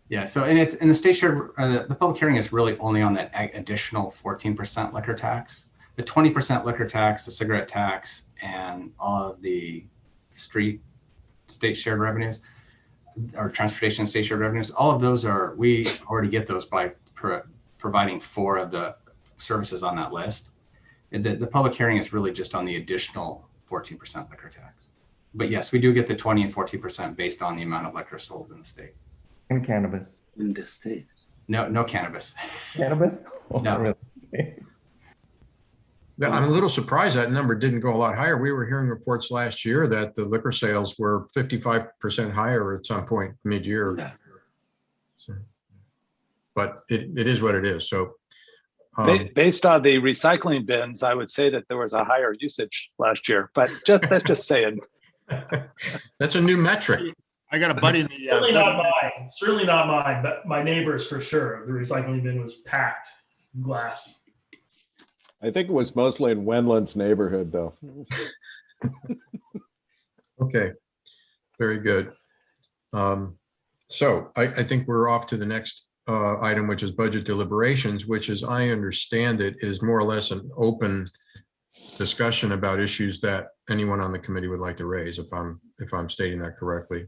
Yeah, so and it's in the state share, the public hearing is really only on that additional 14% liquor tax. The 20% liquor tax, the cigarette tax, and all of the street state shared revenues or transportation state shared revenues, all of those are, we already get those by providing 4 of the services on that list. The public hearing is really just on the additional 14% liquor tax. But yes, we do get the 20 and 14% based on the amount of liquor sold in the state. And cannabis. In the state. No cannabis. Cannabis? Oh, no. Really? I'm a little surprised that number didn't go a lot higher. We were hearing reports last year that the liquor sales were 55% higher at some point mid-year. Yeah. So, but it is what it is. So based on the recycling bins, I would say that there was a higher usage last year, but that's just saying. That's a new metric. I got a buddy in the Certainly not mine. Certainly not mine, but my neighbors for sure. The recycling bin was packed glass. I think it was mostly in Wendland's neighborhood, though. Okay, very good. So I think we're off to the next item, which is budget deliberations, which, as I understand it, is more or less an open discussion about issues that anyone on the committee would like to raise, if I'm stating that correctly.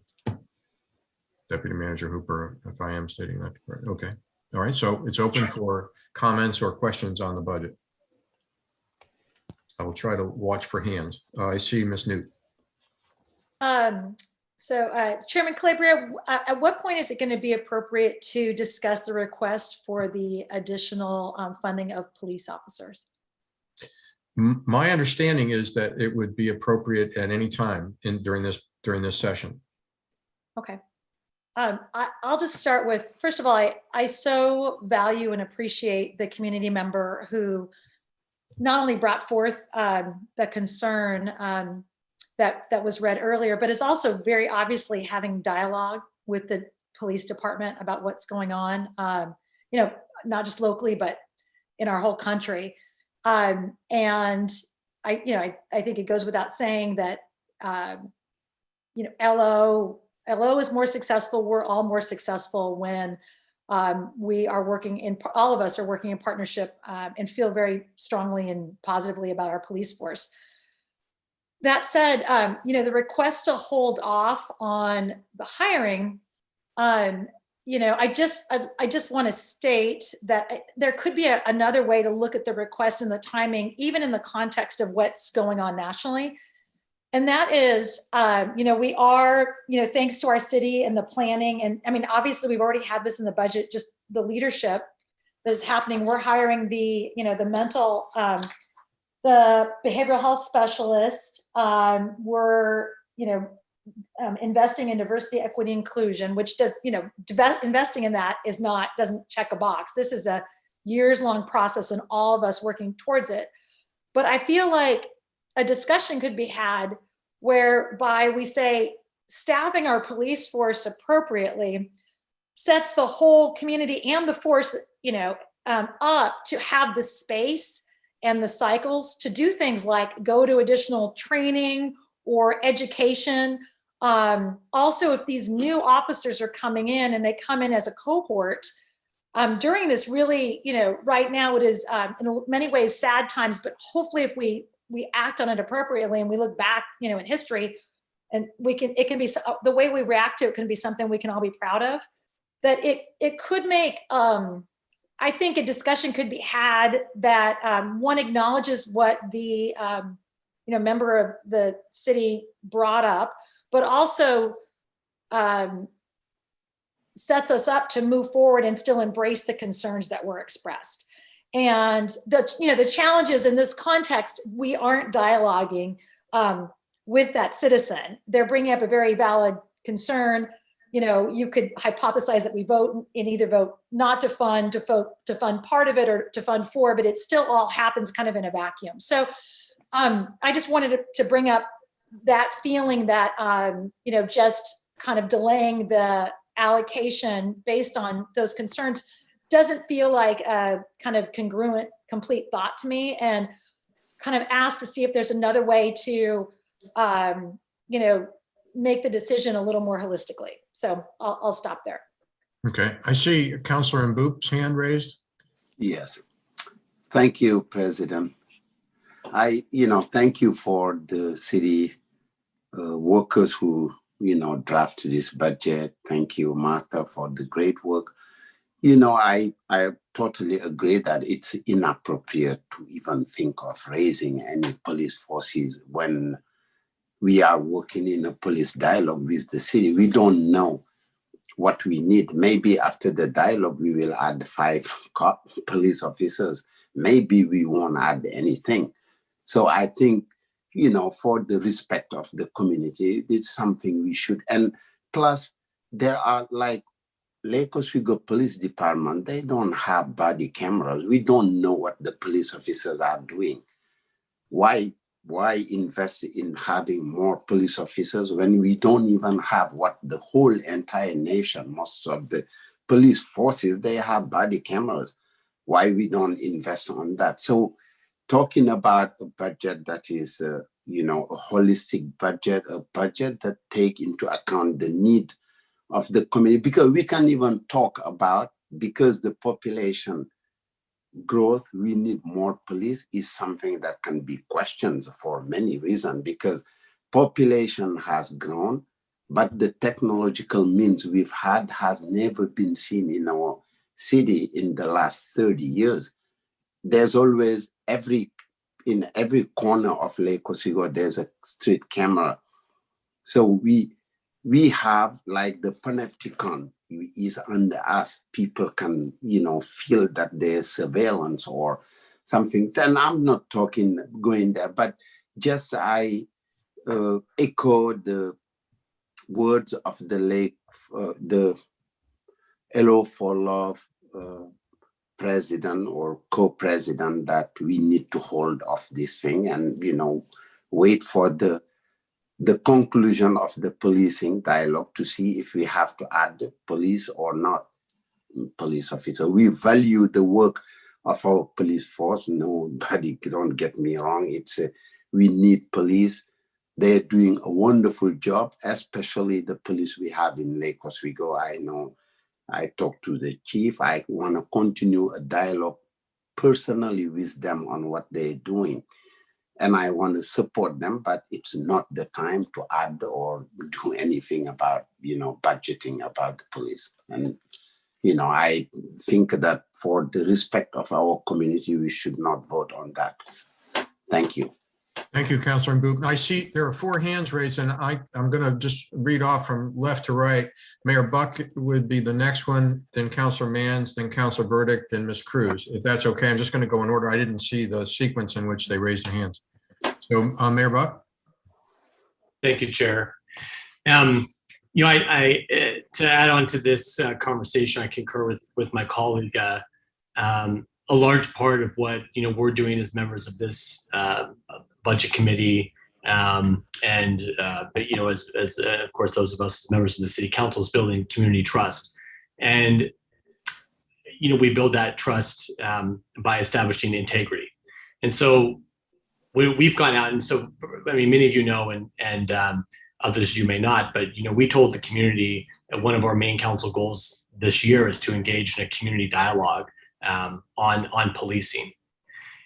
Deputy Manager Hooper, if I am stating that correctly. Okay. All right. So it's open for comments or questions on the budget. I will try to watch for hands. I see Ms. Newt. Chairman Calabria, at what point is it going to be appropriate to discuss the request for the additional funding of police officers? My understanding is that it would be appropriate at any time during this session. Okay. I'll just start with, first of all, I so value and appreciate the community member who not only brought forth the concern that was read earlier, but is also very obviously having dialogue with the police department about what's going on, not just locally, but in our whole country. And I think it goes without saying that, LO is more successful. We're all more successful when we are all of us are working in partnership and feel very strongly and positively about our police force. That said, the request to hold off on the hiring, I just want to state that there could be another way to look at the request and the timing, even in the context of what's going on nationally. And that is, we are, thanks to our city and the planning, and I mean, obviously we've already had this in the budget, just the leadership that is happening. We're hiring the behavioral health specialist. We're, investing in diversity, equity, inclusion, which does, investing in that doesn't check a box. This is a years-long process and all of us working towards it. But I feel like a discussion could be had whereby we say staffing our police force appropriately sets the whole community and the force, up to have the space and the cycles to do things like go to additional training or education. Also, if these new officers are coming in and they come in as a cohort, during this really, right now it is in many ways sad times, but hopefully if we we act on it appropriately and we look back, in history, and it can be, the way we react to it can be something we can all be proud of, that it could make, I think a discussion could be had that one acknowledges what the member of the city brought up, but also sets us up to move forward and still embrace the concerns that were expressed. And the challenges in this context, we aren't dialoguing with that citizen. They're bringing up a very valid concern. You could hypothesize that we vote and either vote not to fund, to fund part of it, or to fund for, but it still all happens kind of in a vacuum. So I just wanted to bring up that feeling that, just kind of delaying the allocation based on those concerns doesn't feel like a kind of congruent, complete thought to me, and kind of ask to see if there's another way to, make the decision a little more holistically. So I'll stop there. Okay, I see Councilor Mboup's hand raised. Yes. Thank you, President. Thank you for the city workers who, drafted this budget. Thank you, Martha, for the great work. I totally agree that it's inappropriate to even think of raising any police forces when we are working in a police dialogue with the city. We don't know what we need. Maybe after the dialogue, we will add 5 police officers. Maybe we won't add anything. So I think, for the respect of the community, it's something we should. And plus, there are like Lake Oswego Police Department, they don't have body cameras. We don't know what the police officers are doing. Why invest in having more police officers when we don't even have what the whole entire nation, most of the police forces, they have body cameras. Why we don't invest on that? So talking about a budget that is, a holistic budget, a budget that take into account the need of the community, because we can even talk about, because the population growth, we need more police, is something that can be questioned for many reasons, because population has grown, but the technological means we've had has never been seen in our city in the last 30 years. There's always in every corner of Lake Oswego, there's a street camera. So we have, like, the panopticon is under us. People can, feel that there's surveillance or something. Then I'm not going there, but just I echo the words of the the LO for Love president or co-president, that we need to hold off this thing and, wait for the conclusion of the policing dialogue to see if we have to add police or not police officer. We value the work of our police force. Nobody, don't get me wrong. We need police. They're doing a wonderful job, especially the police we have in Lake Oswego. I know I talked to the chief. I want to continue a dialogue personally with them on what they're doing. And I want to support them, but it's not the time to add or do anything about, budgeting about the police. And, I think that for the respect of our community, we should not vote on that. Thank you. Thank you, Councilor Mboup. I see there are 4 hands raised, and I'm going to just read off from left to right. Mayor Buck would be the next one, then Councilor Mans, then Councilor Burdick, then Ms. Cruz. If that's okay, I'm just going to go in order. I didn't see the sequence in which they raised their hands. So, Mayor Buck. Thank you, Chair. I to add on to this conversation, I concur with my colleague. A large part of what we're doing as members of this budget committee, as of course those of us as members of the city council, is building community trust, and we build that trust by establishing integrity. And so we've gone out, and so many of you know, and others you may not, but we told the community that one of our main council goals this year is to engage in a community dialogue on policing.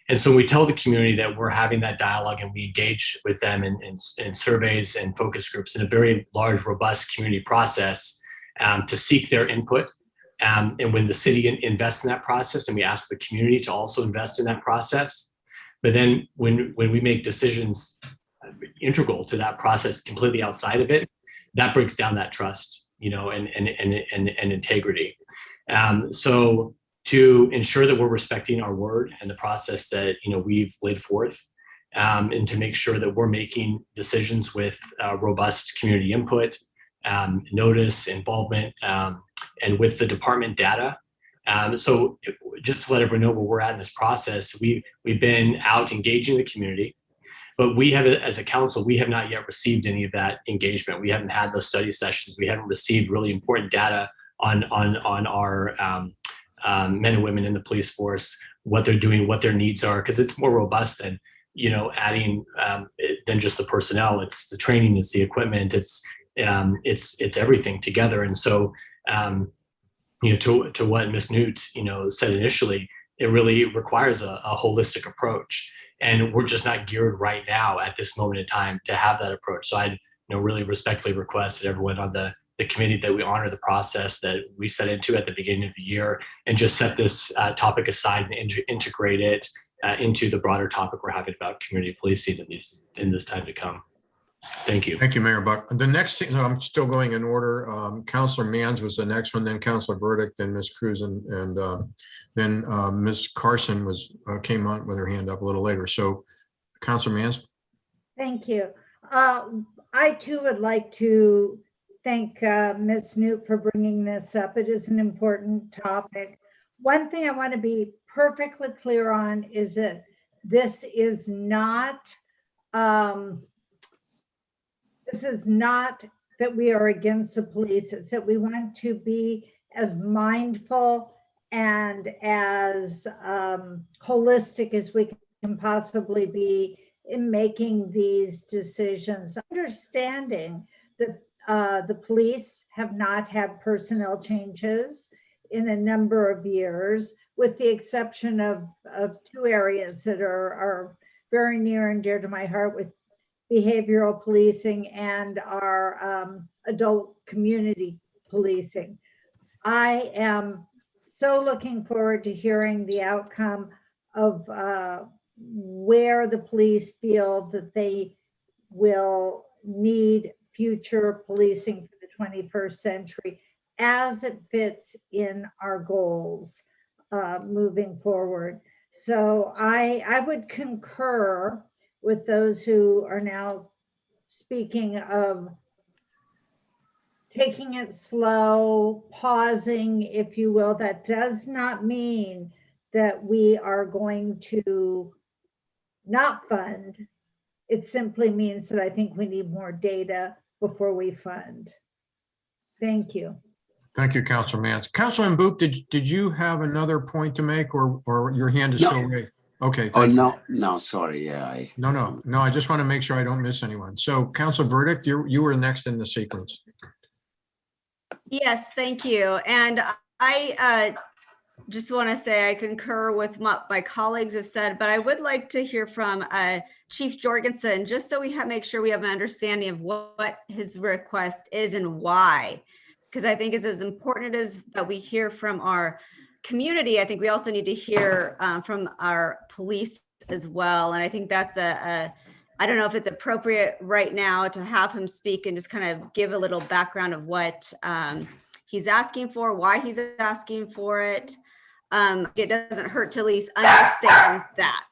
And so we tell the community that we're having that dialogue and we engage with them in surveys and focus groups in a very large, robust community process to seek their input. And when the city invests in that process, and we ask the community to also invest in that process, but then when we make decisions integral to that process, completely outside of it, that breaks down that trust, and integrity. So to ensure that we're respecting our word and the process that we've laid forth, and to make sure that we're making decisions with robust community input, notice, involvement, and with the department data. So just to let everyone know where we're at in this process, we've been out engaging the community, but we have, as a council, we have not yet received any of that engagement. We haven't had those study sessions. We haven't received really important data on our men and women in the police force, what they're doing, what their needs are, because it's more robust than adding than just the personnel. It's the training, it's the equipment, it's everything together. And so to what Ms. Newt said initially, it really requires a holistic approach, and we're just not geared right now at this moment in time to have that approach. So I'd really respectfully request that everyone on the committee that we honor the process that we set into at the beginning of the year, and just set this topic aside and integrate it into the broader topic we're having about community policing in this time to come. Thank you. Thank you, Mayor Buck. The next thing, I'm still going in order. Councilor Manns was the next one, then Councilor Burdick, then Ms. Cruz, and then Ms. Carson came on with her hand up a little later. So Councilor Manns. Thank you. I too would like to thank Ms. Newt for bringing this up. It is an important topic. One thing I want to be perfectly clear on is that this is not that we are against the police. It's that we want to be as mindful and as holistic as we can possibly be in making these decisions, understanding that the police have not had personnel changes in a number of years, with the exception of two areas that are very near and dear to my heart, with behavioral policing and our adult community policing. I am so looking forward to hearing the outcome of where the police feel that they will need future policing for the 21st century as it fits in our goals moving forward. So I would concur with those who are now speaking of taking it slow, pausing, if you will. That does not mean that we are going to not fund. It simply means that I think we need more data before we fund. Thank you. Thank you, Councilor Manns. Councilor Mboop, did you have another point to make, or your hand is still raised? Okay. Oh, no, sorry. Yeah. No. I just want to make sure I don't miss anyone. So Councilor Burdick, you were next in the sequence. Yes, thank you. And I just want to say I concur with what my colleagues have said, but I would like to hear from Chief Jorgensen, just so we make sure we have an understanding of what his request is and why. Because I think it's as important as that we hear from our community. I think we also need to hear from our police as well. And I think that's I don't know if it's appropriate right now to have him speak and just kind of give a little background of what he's asking for, why he's asking for it. It doesn't hurt to at least understand that.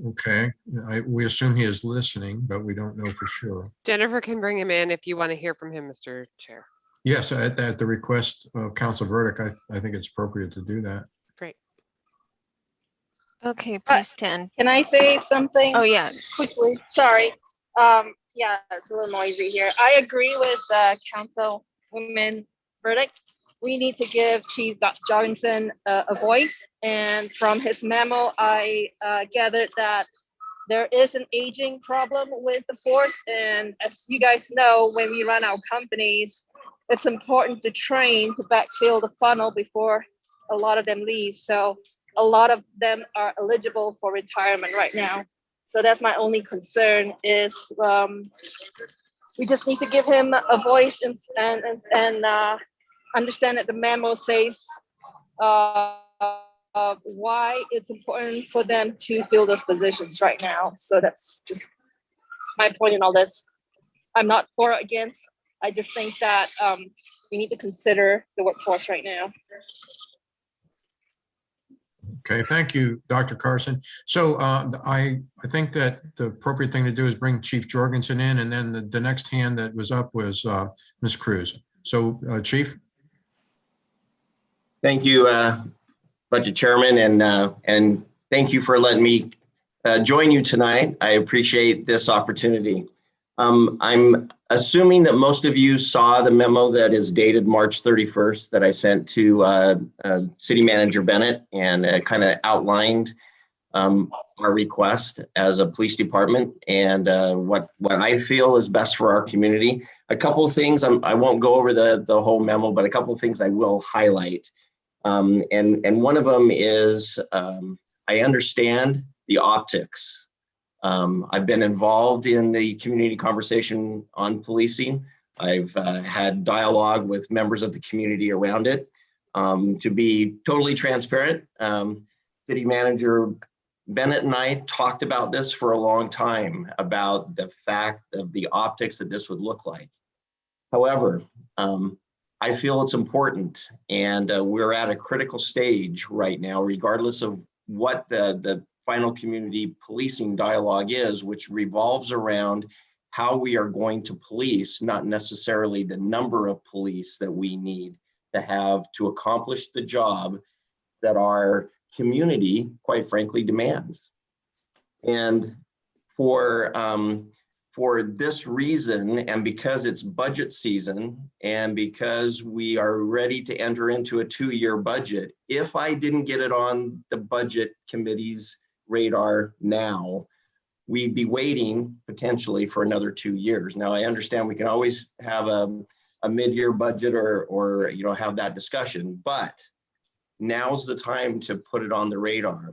Okay, we assume he is listening, but we don't know for sure. Jennifer can bring him in if you want to hear from him, Mr. Chair. Yes, at the request of Council Burdick, I think it's appropriate to do that. Great. Okay, please stand. Can I say something? Oh, yeah. Quickly, sorry. Yeah, it's a little noisy here. I agree with Councilwoman Burdick. We need to give Chief Jorgensen a voice. And from his memo, I gathered that there is an aging problem with the force. And as you guys know, when we run our companies, it's important to train to backfill the funnel before a lot of them leave. So a lot of them are eligible for retirement right now. So that's my only concern is we just need to give him a voice and understand that the memo says why it's important for them to fill those positions right now. So that's just my point in all this. I'm not for or against. I just think that we need to consider the workforce right now. Okay, thank you, Dr. Carson. So I think that the appropriate thing to do is bring Chief Jorgensen in, and then the next hand that was up was Ms. Cruz. So Chief. Thank you, Budget Chairman, and thank you for letting me join you tonight. I appreciate this opportunity. I'm assuming that most of you saw the memo that is dated March 31st that I sent to City Manager Bennett, and kind of outlined our request as a police department and what I feel is best for our community. A couple of things, I won't go over the whole memo, but a couple of things I will highlight. And one of them is I understand the optics. I've been involved in the community conversation on policing. I've had dialogue with members of the community around it. To be totally transparent, City Manager Bennett and I talked about this for a long time, about the fact of the optics that this would look like. However, I feel it's important, and we're at a critical stage right now, regardless of what the final community policing dialogue is, which revolves around how we are going to police, not necessarily the number of police that we need to have to accomplish the job that our community, quite frankly, demands. And for this reason, and because it's budget season, and because we are ready to enter into a 2-year budget, if I didn't get it on the budget committee's radar now, we'd be waiting potentially for another 2 years. Now, I understand we can always have a mid-year budget or have that discussion, but now's the time to put it on the radar.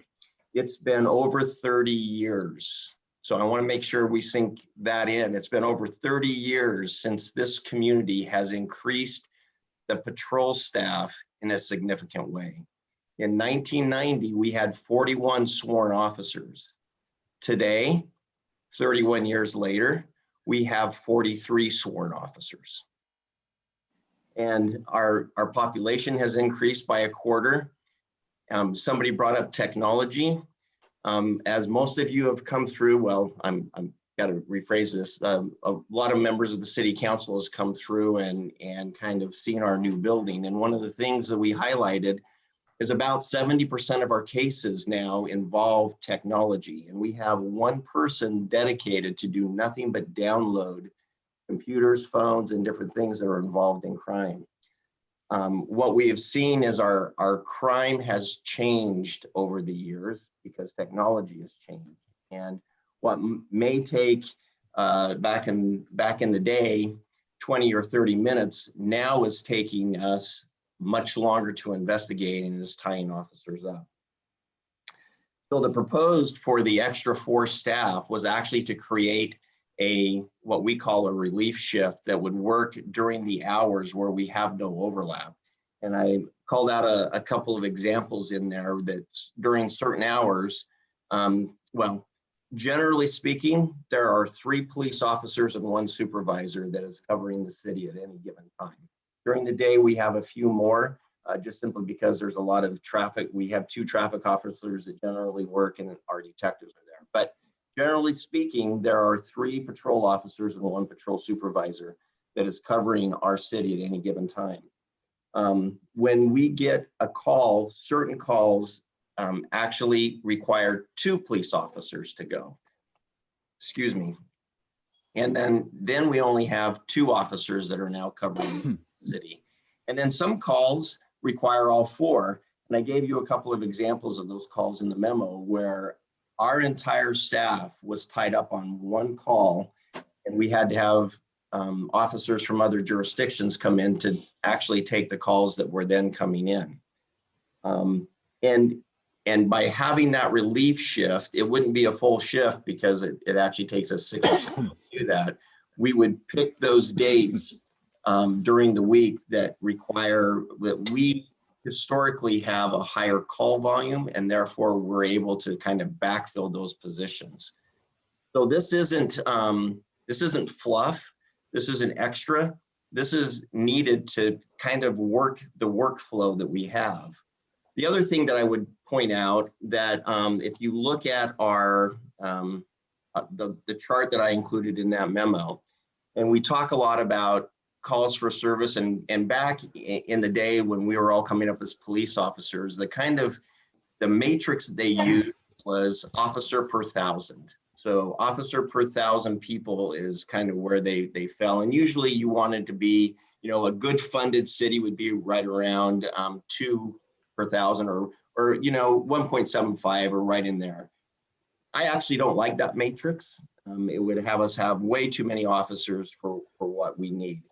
It's been over 30 years. So I want to make sure we sink that in. It's been over 30 years since this community has increased the patrol staff in a significant way. In 1990, we had 41 sworn officers. Today, 31 years later, we have 43 sworn officers. And our population has increased by a quarter. Somebody brought up technology. As most of you have come through, well, I'm got to rephrase this. A lot of members of the city council has come through and kind of seen our new building. And one of the things that we highlighted is about 70% of our cases now involve technology. And we have one person dedicated to do nothing but download computers, phones, and different things that are involved in crime. What we have seen is our crime has changed over the years because technology has changed. And what may take back in the day 20 or 30 minutes now is taking us much longer to investigate and is tying officers up. So the proposed for the extra 4 staff was actually to create what we call a relief shift that would work during the hours where we have no overlap. And I called out a couple of examples in there that during certain hours, well, generally speaking, there are 3 police officers and 1 supervisor that is covering the city at any given time. During the day, we have a few more, just simply because there's a lot of traffic. We have 2 traffic officers that generally work, and our detectives are there. But generally speaking, there are 3 patrol officers and 1 patrol supervisor that is covering our city at any given time. When we get a call, certain calls actually require 2 police officers to go. Excuse me. And then we only have 2 officers that are now covering the city. And then some calls require all 4. And I gave you a couple of examples of those calls in the memo where our entire staff was tied up on 1 call, and we had to have officers from other jurisdictions come in to actually take the calls that were then coming in. And by having that relief shift, it wouldn't be a full shift because it actually takes us 6 or 7 to do that. We would pick those dates during the week that require that we historically have a higher call volume, and therefore we're able to kind of backfill those positions. So this isn't fluff. This isn't extra. This is needed to kind of work the workflow that we have. The other thing that I would point out that if you look at our the chart that I included in that memo, and we talk a lot about calls for service, and back in the day when we were all coming up as police officers, the matrix that they used was officer per 1,000. So officer per 1,000 people is kind of where they fell. And usually you wanted to be, you know, a good funded city would be right around 2 per 1,000 or you know, 1.75 or right in there. I actually don't like that matrix. It would have us have way too many officers for what we need.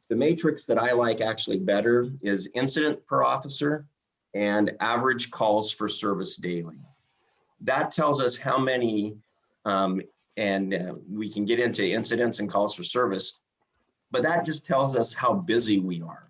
The matrix that I like actually better is incident per officer and average calls for service daily. That tells us how many, we can get into incidents and calls for service, but that just tells us how busy we are.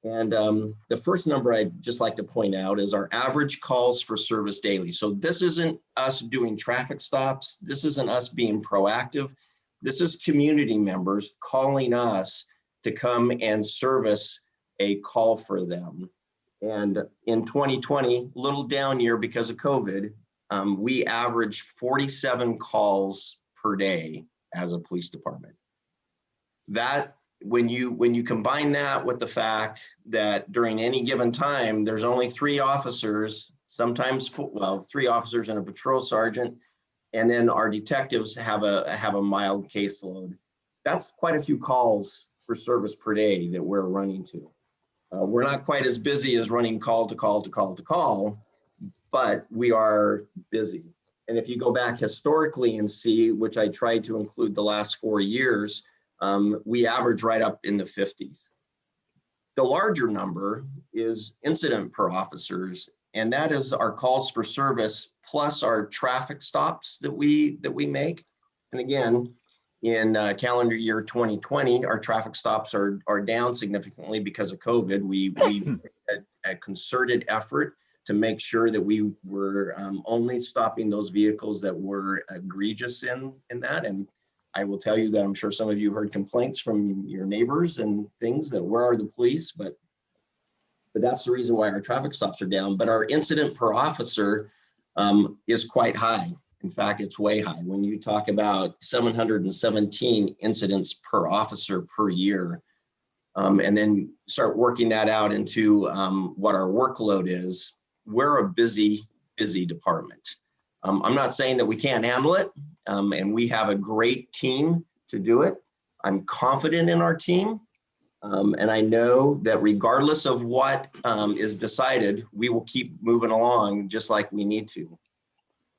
And the first number I'd just like to point out is our average calls for service daily. So this isn't us doing traffic stops. This isn't us being proactive. This is community members calling us to come and service a call for them. And in 2020, little down year because of COVID, we averaged 47 calls per day as a police department. That, when you combine that with the fact that during any given time, there's only 3 officers, sometimes, well, 3 officers and a patrol sergeant, and then our detectives have a mild caseload. That's quite a few calls for service per day that we're running to. We're not quite as busy as running call to call to call to call, but we are busy. And if you go back historically and see, which I tried to include the last 4 years, we average right up in the 50s. The larger number is incident per officers, and that is our calls for service plus our traffic stops that we make. And again, in calendar year 2020, our traffic stops are down significantly because of COVID. We made a concerted effort to make sure that we were only stopping those vehicles that were egregious in that. And I will tell you that I'm sure some of you heard complaints from your neighbors and things that where are the police, but that's the reason why our traffic stops are down. But our incident per officer is quite high. In fact, it's way high. When you talk about 717 incidents per officer per year, and then start working that out into what our workload is, we're a busy department. I'm not saying that we can't handle it, and we have a great team to do it. I'm confident in our team, and I know that regardless of what is decided, we will keep moving along just like we need to.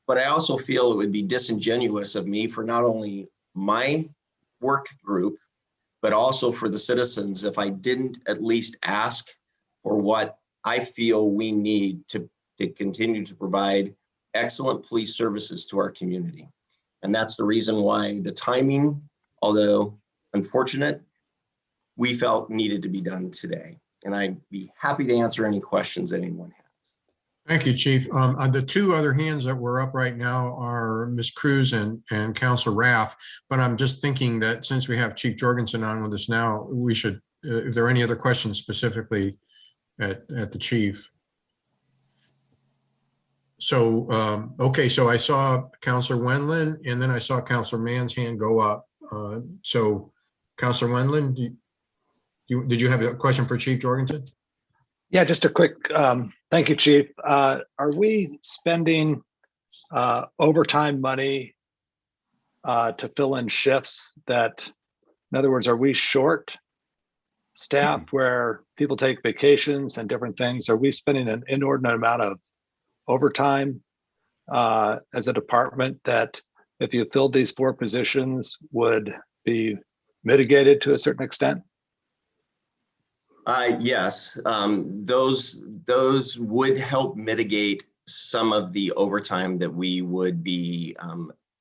But I also feel it would be disingenuous of me for not only my work group, but also for the citizens if I didn't at least ask for what I feel we need to continue to provide excellent police services to our community. And that's the reason why the timing, although unfortunate, we felt needed to be done today. And I'd be happy to answer any questions anyone has. Thank you, Chief. The 2 other hands that were up right now are Ms. Cruz and Councilor Raff. But I'm just thinking that since we have Chief Jorgensen on with us now, we should, if there are any other questions specifically at the chief. So, okay, so I saw Councilor Wendland and then I saw Councilor Mann's hand go up. So Councilor Wendland, did you have a question for Chief Jorgensen? Yeah, just a quick, thank you, Chief. Are we spending overtime money to fill in shifts that, in other words, are we short staffed where people take vacations and different things? Are we spending an inordinate amount of overtime as a department that if you filled these 4 positions would be mitigated to a certain extent? Yes, those would help mitigate some of the overtime that we would be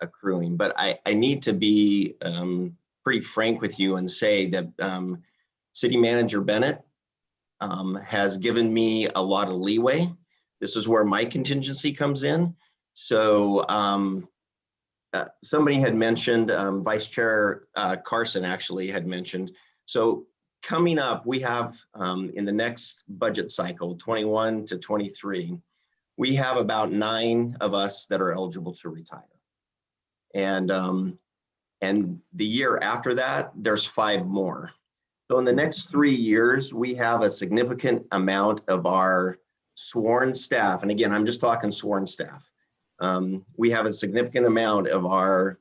accruing. But I need to be pretty frank with you and say that City Manager Bennett has given me a lot of leeway. This is where my contingency comes in. So somebody had mentioned, Vice Chair Carson actually had mentioned, so coming up, we have in the next budget cycle, 21 to 23, we have about 9 of us that are eligible to retire. And the year after that, there's 5 more. So in the next 3 years, we have a significant amount of our sworn staff. And again, I'm just talking sworn staff. We have a significant amount of our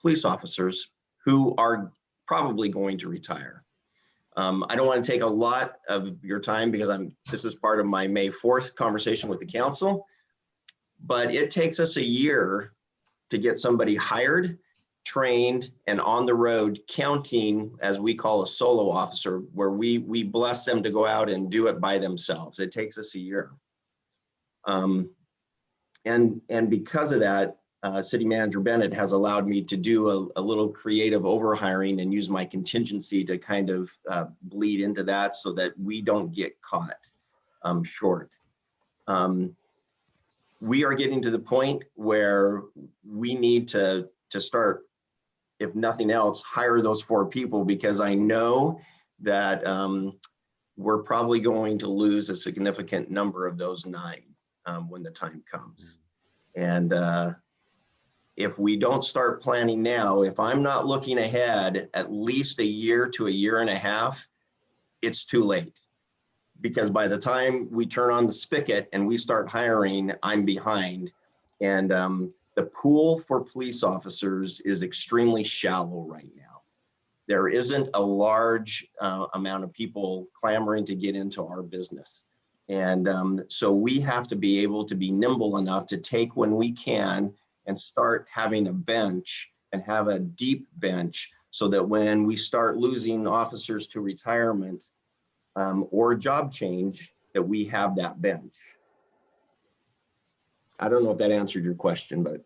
police officers who are probably going to retire. I don't want to take a lot of your time because this is part of my May 4th conversation with the council, but it takes us a year to get somebody hired, trained, and on the road counting, as we call a solo officer, where we bless them to go out and do it by themselves. It takes us a year. And because of that, City Manager Bennett has allowed me to do a little creative overhiring and use my contingency to kind of bleed into that so that we don't get caught short. We are getting to the point where we need to start, if nothing else, hire those 4 people, because I know that we're probably going to lose a significant number of those 9 when the time comes. And if we don't start planning now, if I'm not looking ahead at least a year to a year and a half, it's too late. Because by the time we turn on the spigot and we start hiring, I'm behind. And the pool for police officers is extremely shallow right now. There isn't a large amount of people clamoring to get into our business. And so we have to be able to be nimble enough to take when we can and start having a bench and have a deep bench so that when we start losing officers to retirement or job change, that we have that bench. I don't know if that answered your question, but.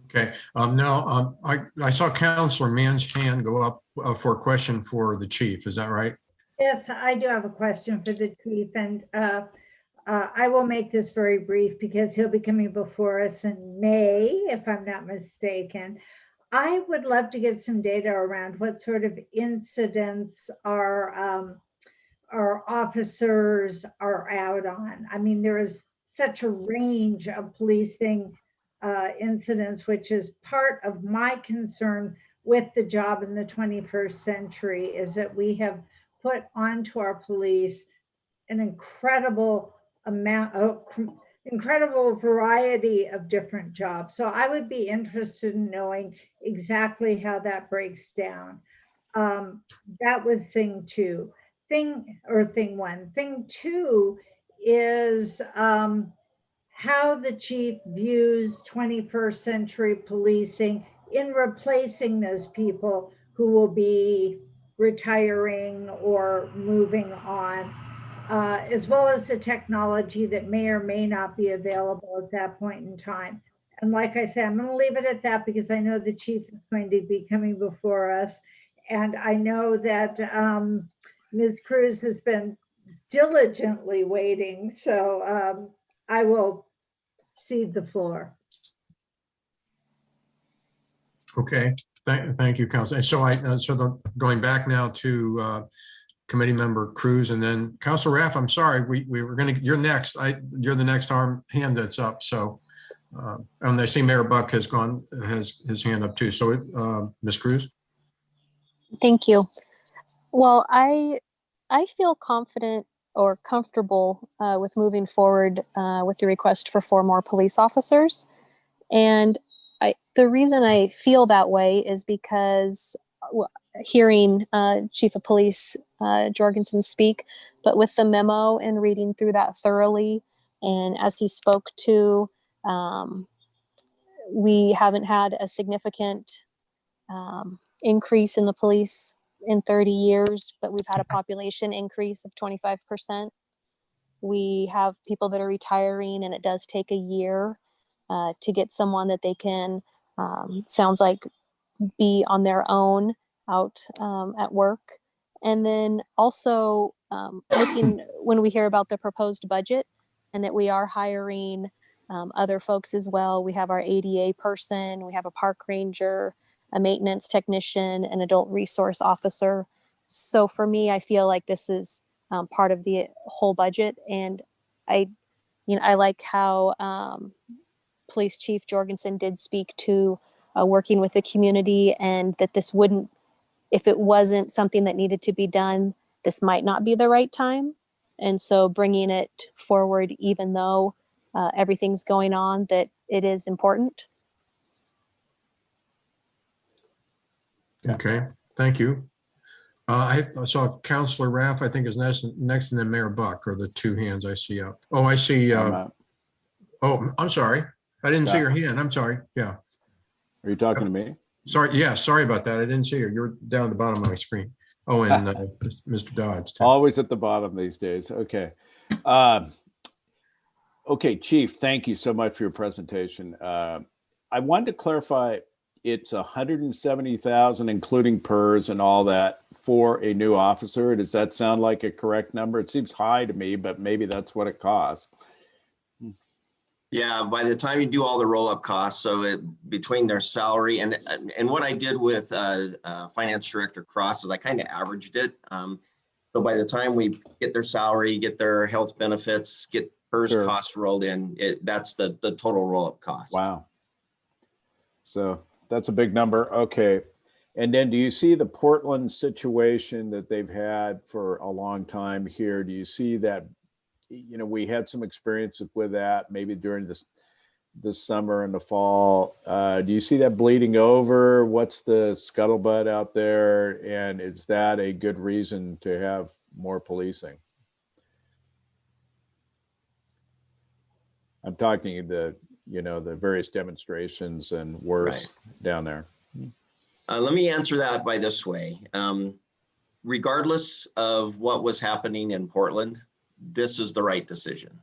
Okay, now I saw Councilor Mann's hand go up for a question for the chief. Is that right? Yes, I do have a question for the chief, and I will make this very brief because he'll be coming before us in May, if I'm not mistaken. I would love to get some data around what sort of incidents our officers are out on. I mean, there is such a range of policing incidents, which is part of my concern with the job in the 21st century, is that we have put onto our police an incredible amount of incredible variety of different jobs. So I would be interested in knowing exactly how that breaks down. That was thing 2. Thing 1. Thing 2 is how the chief views 21st century policing in replacing those people who will be retiring or moving on, as well as the technology that may or may not be available at that point in time. And like I said, I'm going to leave it at that because I know the chief is going to be coming before us. And I know that Ms. Cruz has been diligently waiting. So I will cede the floor. Okay, thank you, Council. So going back now to Committee Member Cruz, and then Councilor Raff. I'm sorry, we were going to. You're next. You're the next hand that's up. So, and I see Mayor Buck has his hand up too. So, Ms. Cruz. Thank you. Well, I feel confident or comfortable with moving forward with the request for 4 more police officers, and the reason I feel that way is because hearing Chief of Police Jorgensen speak, but with the memo and reading through that thoroughly, and as he spoke to, we haven't had a significant increase in the police in 30 years, but we've had a population increase of 25%. We have people that are retiring, and it does take a year to get someone that they can, sounds like, be on their own out at work. And then also looking when we hear about the proposed budget and that we are hiring other folks as well. We have our ADA person, we have a park ranger, a maintenance technician, an adult resource officer. So for me, I feel like this is part of the whole budget. And I like how Police Chief Jorgensen did speak to working with the community, and that this wouldn't, if it wasn't something that needed to be done, this might not be the right time. And so bringing it forward, even though everything's going on, that it is important. Okay, thank you. I saw Councilor Raff, I think is next, and then Mayor Buck are the two hands I see up. Oh, I see. Oh, I'm sorry. I didn't see your hand. I'm sorry. Yeah. Are you talking to me? Sorry. Yeah, sorry about that. I didn't see you. You're down at the bottom of my screen. Oh, and Mr. Dodds. Too. Always at the bottom these days. Okay. Okay, Chief, thank you so much for your presentation. I wanted to clarify, it's 170,000, including PERS and all that, for a new officer. Does that sound like a correct number? It seems high to me, but maybe that's what it costs. Yeah, by the time you do all the roll-up costs, so between their salary and what I did with Finance Director Cross is I kind of averaged it. So by the time we get their salary, get their health benefits, get PERS costs rolled in, that's the total roll-up cost. Wow. So that's a big number. Okay. And then do you see the Portland situation that they've had for a long time here? Do you see that? You know, we had some experience with that maybe during this summer and the fall. Do you see that bleeding over? What's the scuttlebutt out there? And is that a good reason to have more policing? I'm talking the various demonstrations and worse down there. Let me answer that by this way. Regardless of what was happening in Portland, this is the right decision.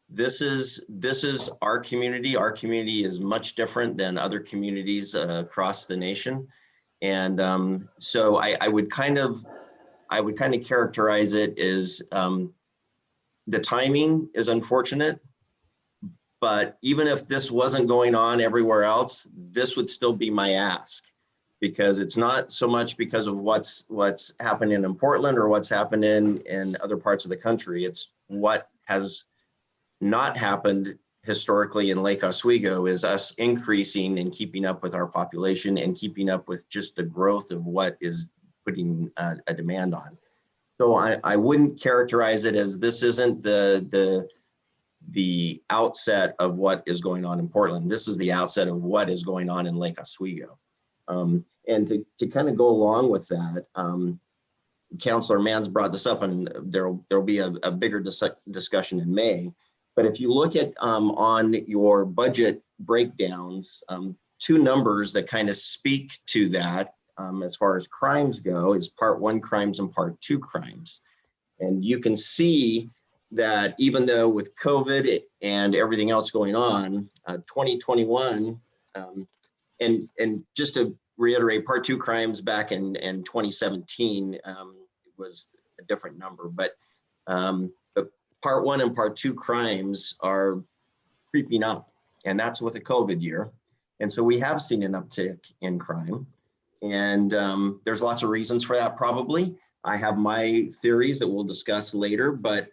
This is our community. Our community is much different than other communities across the nation. And so I would kind of characterize it as the timing is unfortunate, but even if this wasn't going on everywhere else, this would still be my ask. Because it's not so much because of what's happening in Portland or what's happening in other parts of the country. It's what has not happened historically in Lake Oswego is us increasing and keeping up with our population and keeping up with just the growth of what is putting a demand on. So I wouldn't characterize it as this isn't the outset of what is going on in Portland. This is the outset of what is going on in Lake Oswego. And to kind of go along with that, Councilor Mans brought this up, and there'll be a bigger discussion in May. But if you look at on your budget breakdowns, two numbers that kind of speak to that as far as crimes go is Part 1 crimes and Part 2 crimes. And you can see that even though with COVID and everything else going on, 2021, and just to reiterate, Part 2 crimes back in 2017 was a different number, but Part 1 and Part 2 crimes are creeping up, and that's with a COVID year. And so we have seen an uptick in crime, and there's lots of reasons for that probably. I have my theories that we'll discuss later, but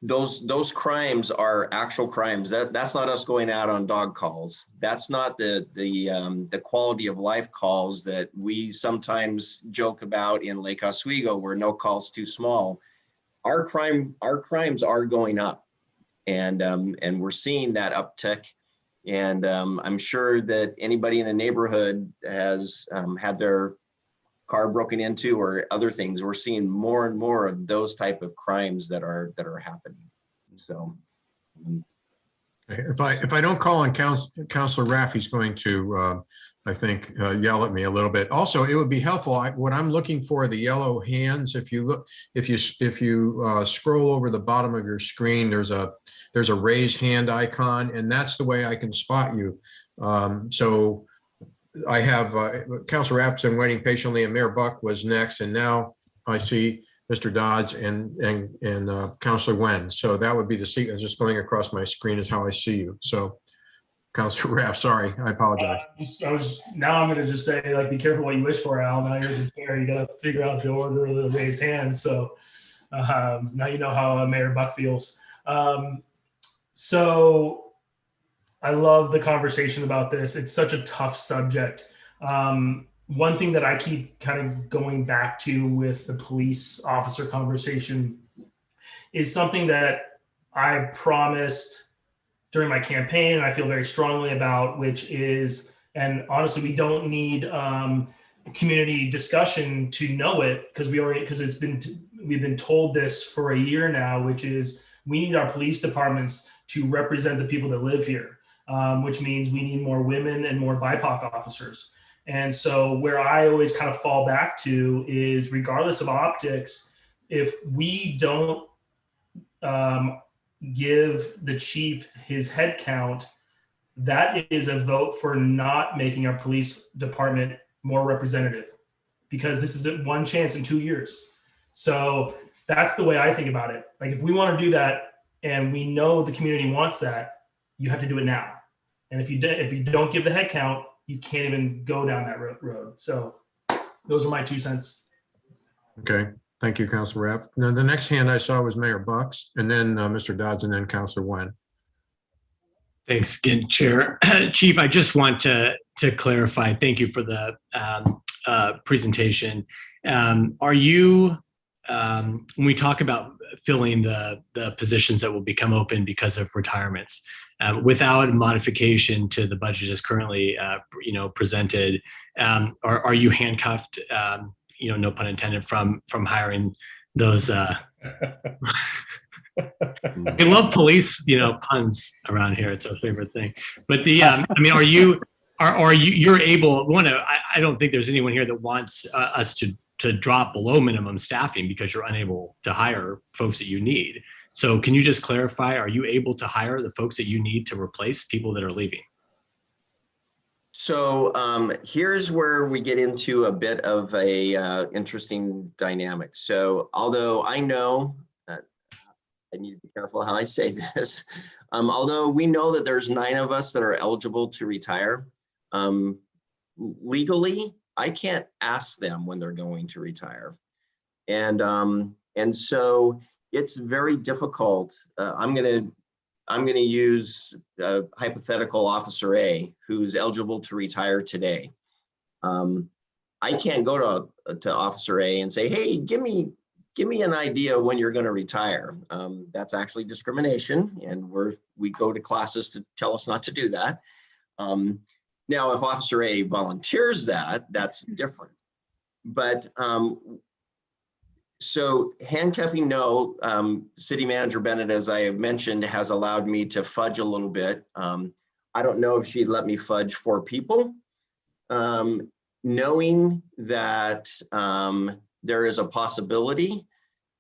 those crimes are actual crimes. That's not us going out on dog calls. That's not the quality of life calls that we sometimes joke about in Lake Oswego, where no call's too small. Our crimes are going up, and we're seeing that uptick. And I'm sure that anybody in the neighborhood has had their car broken into or other things. We're seeing more and more of those type of crimes that are happening. So If I don't call on Councilor Raff, he's going to, I think, yell at me a little bit. Also, it would be helpful. What I'm looking for are the yellow hands. If you scroll over the bottom of your screen, there's a raise hand icon, and that's the way I can spot you. So I have Councilor Rapp's been waiting patiently, and Mayor Buck was next, and now I see Mr. Dodds and Councilor Wen. So that would be the sequence just going across my screen is how I see you. So Councilor Raff, sorry, I apologize. Now I'm going to just say, like, be careful what you wish for, Al. Now you're the chair. You got to figure out the order of the raised hands. So now you know how Mayor Buck feels. So I love the conversation about this. It's such a tough subject. One thing that I keep kind of going back to with the police officer conversation is something that I promised during my campaign, and I feel very strongly about, which is, and honestly, we don't need community discussion to know it, because we've been told this for a year now, which is we need our police departments to represent the people that live here, which means we need more women and more BIPOC officers. And so where I always kind of fall back to is, regardless of optics, if we don't give the chief his head count, that is a vote for not making our police department more representative, because this is one chance in 2 years. So that's the way I think about it. Like, if we want to do that and we know the community wants that, you have to do it now. And if you don't give the head count, you can't even go down that road. So those are my 2 cents. Okay, thank you, Councilor Raff. Now, the next hand I saw was Mayor Bucks, and then Mr. Dodds, and then Councilor Wen. Thanks again, Chair. Chief, I just want to clarify, thank you for the presentation. Are you, when we talk about filling the positions that will become open because of retirements, without modification to the budget as currently presented, are you handcuffed, no pun intended, from hiring those we love police, puns around here. It's our favorite thing. But you're able, I don't think there's anyone here that wants us to drop below minimum staffing because you're unable to hire folks that you need. So can you just clarify, are you able to hire the folks that you need to replace people that are leaving? So here's where we get into a bit of a interesting dynamic. So although I know, I need to be careful how I say this, although we know that there's 9 of us that are eligible to retire, legally, I can't ask them when they're going to retire. And so it's very difficult. I'm gonna use hypothetical Officer A, who's eligible to retire today. I can't go to Officer A and say, hey, give me an idea when you're going to retire. That's actually discrimination, and we go to classes to tell us not to do that. Now, if Officer A volunteers that's different. But so handcuffing, no. City Manager Bennett, as I have mentioned, has allowed me to fudge a little bit. I don't know if she'd let me fudge 4 people. Knowing that there is a possibility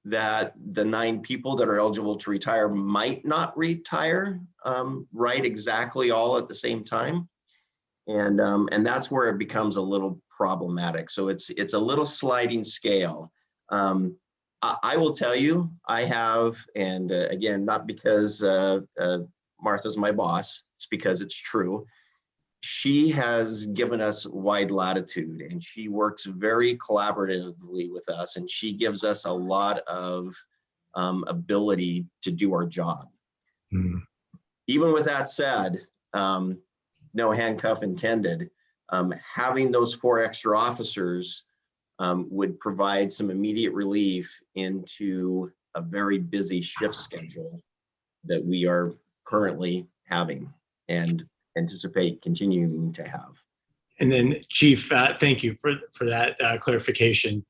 that the 9 people that are eligible to retire might not retire right exactly all at the same time. And that's where it becomes a little problematic. So it's a little sliding scale. I will tell you, I have, and again, not because Martha's my boss, it's because it's true. She has given us wide latitude, and she works very collaboratively with us, and she gives us a lot of ability to do our job. Mm. Even with that said, no handcuff intended, having those 4 extra officers would provide some immediate relief into a very busy shift schedule that we are currently having and anticipate continuing to have. And then, Chief, thank you for that clarification.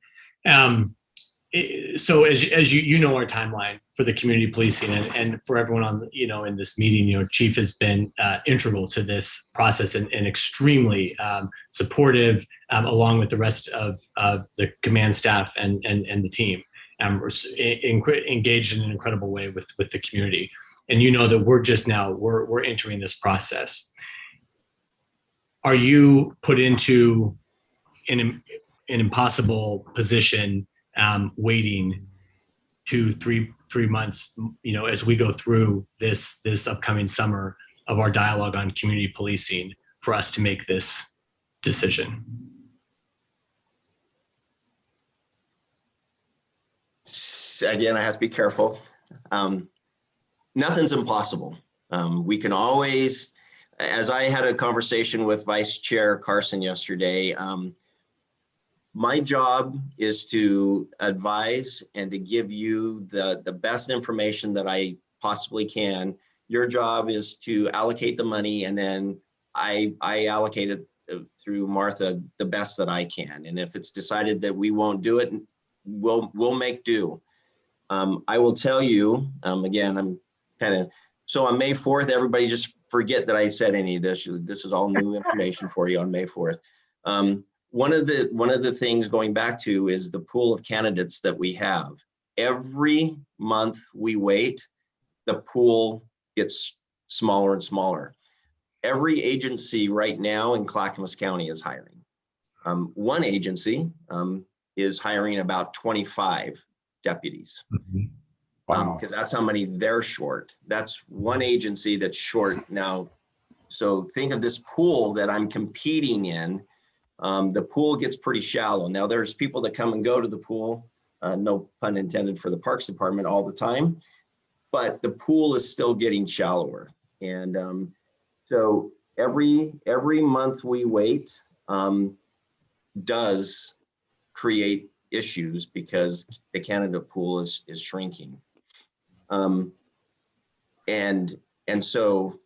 So as you know our timeline for the community policing, and for everyone on in this meeting, Chief has been integral to this process and extremely supportive, along with the rest of the command staff and the team. We're engaged in an incredible way with the community, and that we're entering this process. Are you put into an impossible position, waiting 2-3 months, as we go through this upcoming summer of our dialogue on community policing, for us to make this decision? Again, I have to be careful. Nothing's impossible. We can always, as I had a conversation with Vice Chair Carson yesterday, my job is to advise and to give you the best information that I possibly can. Your job is to allocate the money, and then I allocate it through Martha the best that I can. And if it's decided that we won't do it, we'll make do. I will tell you, again, I'm so on May 4th, everybody just forget that I said any of this. This is all new information for you on May 4th. One of the things going back to is the pool of candidates that we have. Every month we wait, the pool gets smaller and smaller. Every agency right now in Clackamas County is hiring. One agency is hiring about 25 deputies. Wow. Because that's how many they're short. That's one agency that's short now. So think of this pool that I'm competing in. The pool gets pretty shallow. Now there's people that come and go to the pool, no pun intended for the Parks Department, all the time, but the pool is still getting shallower. And so every month we wait does create issues because the candidate pool is shrinking. And so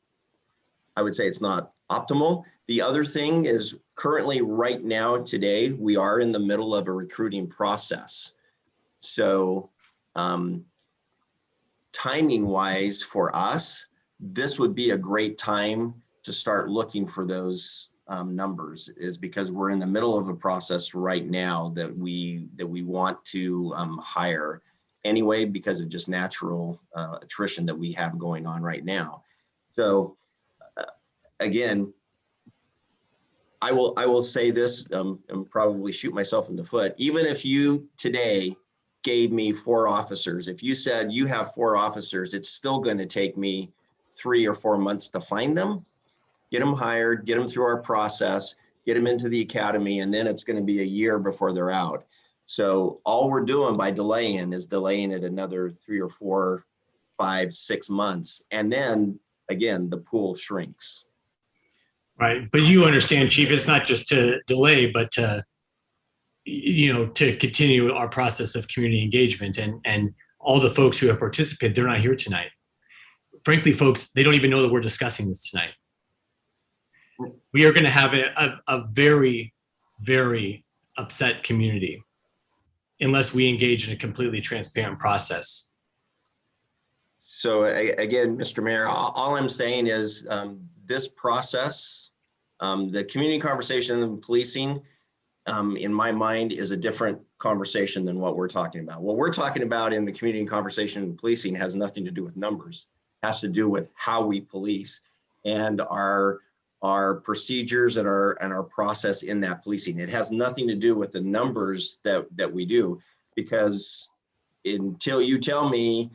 I would say it's not optimal. The other thing is currently right now today, we are in the middle of a recruiting process. So timing wise for us, this would be a great time to start looking for those numbers, is because we're in the middle of a process right now that we want to hire anyway, because of just natural attrition that we have going on right now. So again, I will say this and probably shoot myself in the foot. Even if you today gave me 4 officers, if you said you have 4 officers, it's still going to take me 3 or 4 months to find them, get them hired, get them through our process, get them into the academy, and then it's going to be a year before they're out. So all we're doing by delaying is delaying it another 3 or 4, 5, 6 months. And then again, the pool shrinks. Right. But you understand, Chief, it's not just to delay, but to continue our process of community engagement, and all the folks who have participated, they're not here tonight. Frankly, folks, they don't even know that we're discussing this tonight. We are going to have a very, very upset community unless we engage in a completely transparent process. So again, Mr. Mayor, all I'm saying is this process, the community conversation and policing, in my mind, is a different conversation than what we're talking about. What we're talking about in the community conversation and policing has nothing to do with numbers. It has to do with how we police and our procedures and our process in that policing. It has nothing to do with the numbers that we do, because until you tell me,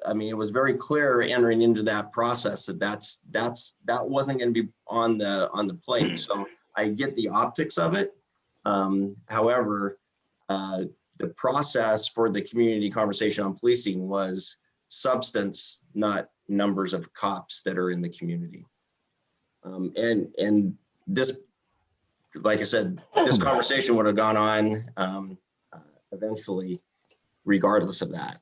I mean, it was very clear entering into that process that wasn't going to be on the plate. So I get the optics of it. However, the process for the community conversation on policing was substance, not numbers of cops that are in the community. And this, like I said, this conversation would have gone on eventually, regardless of that.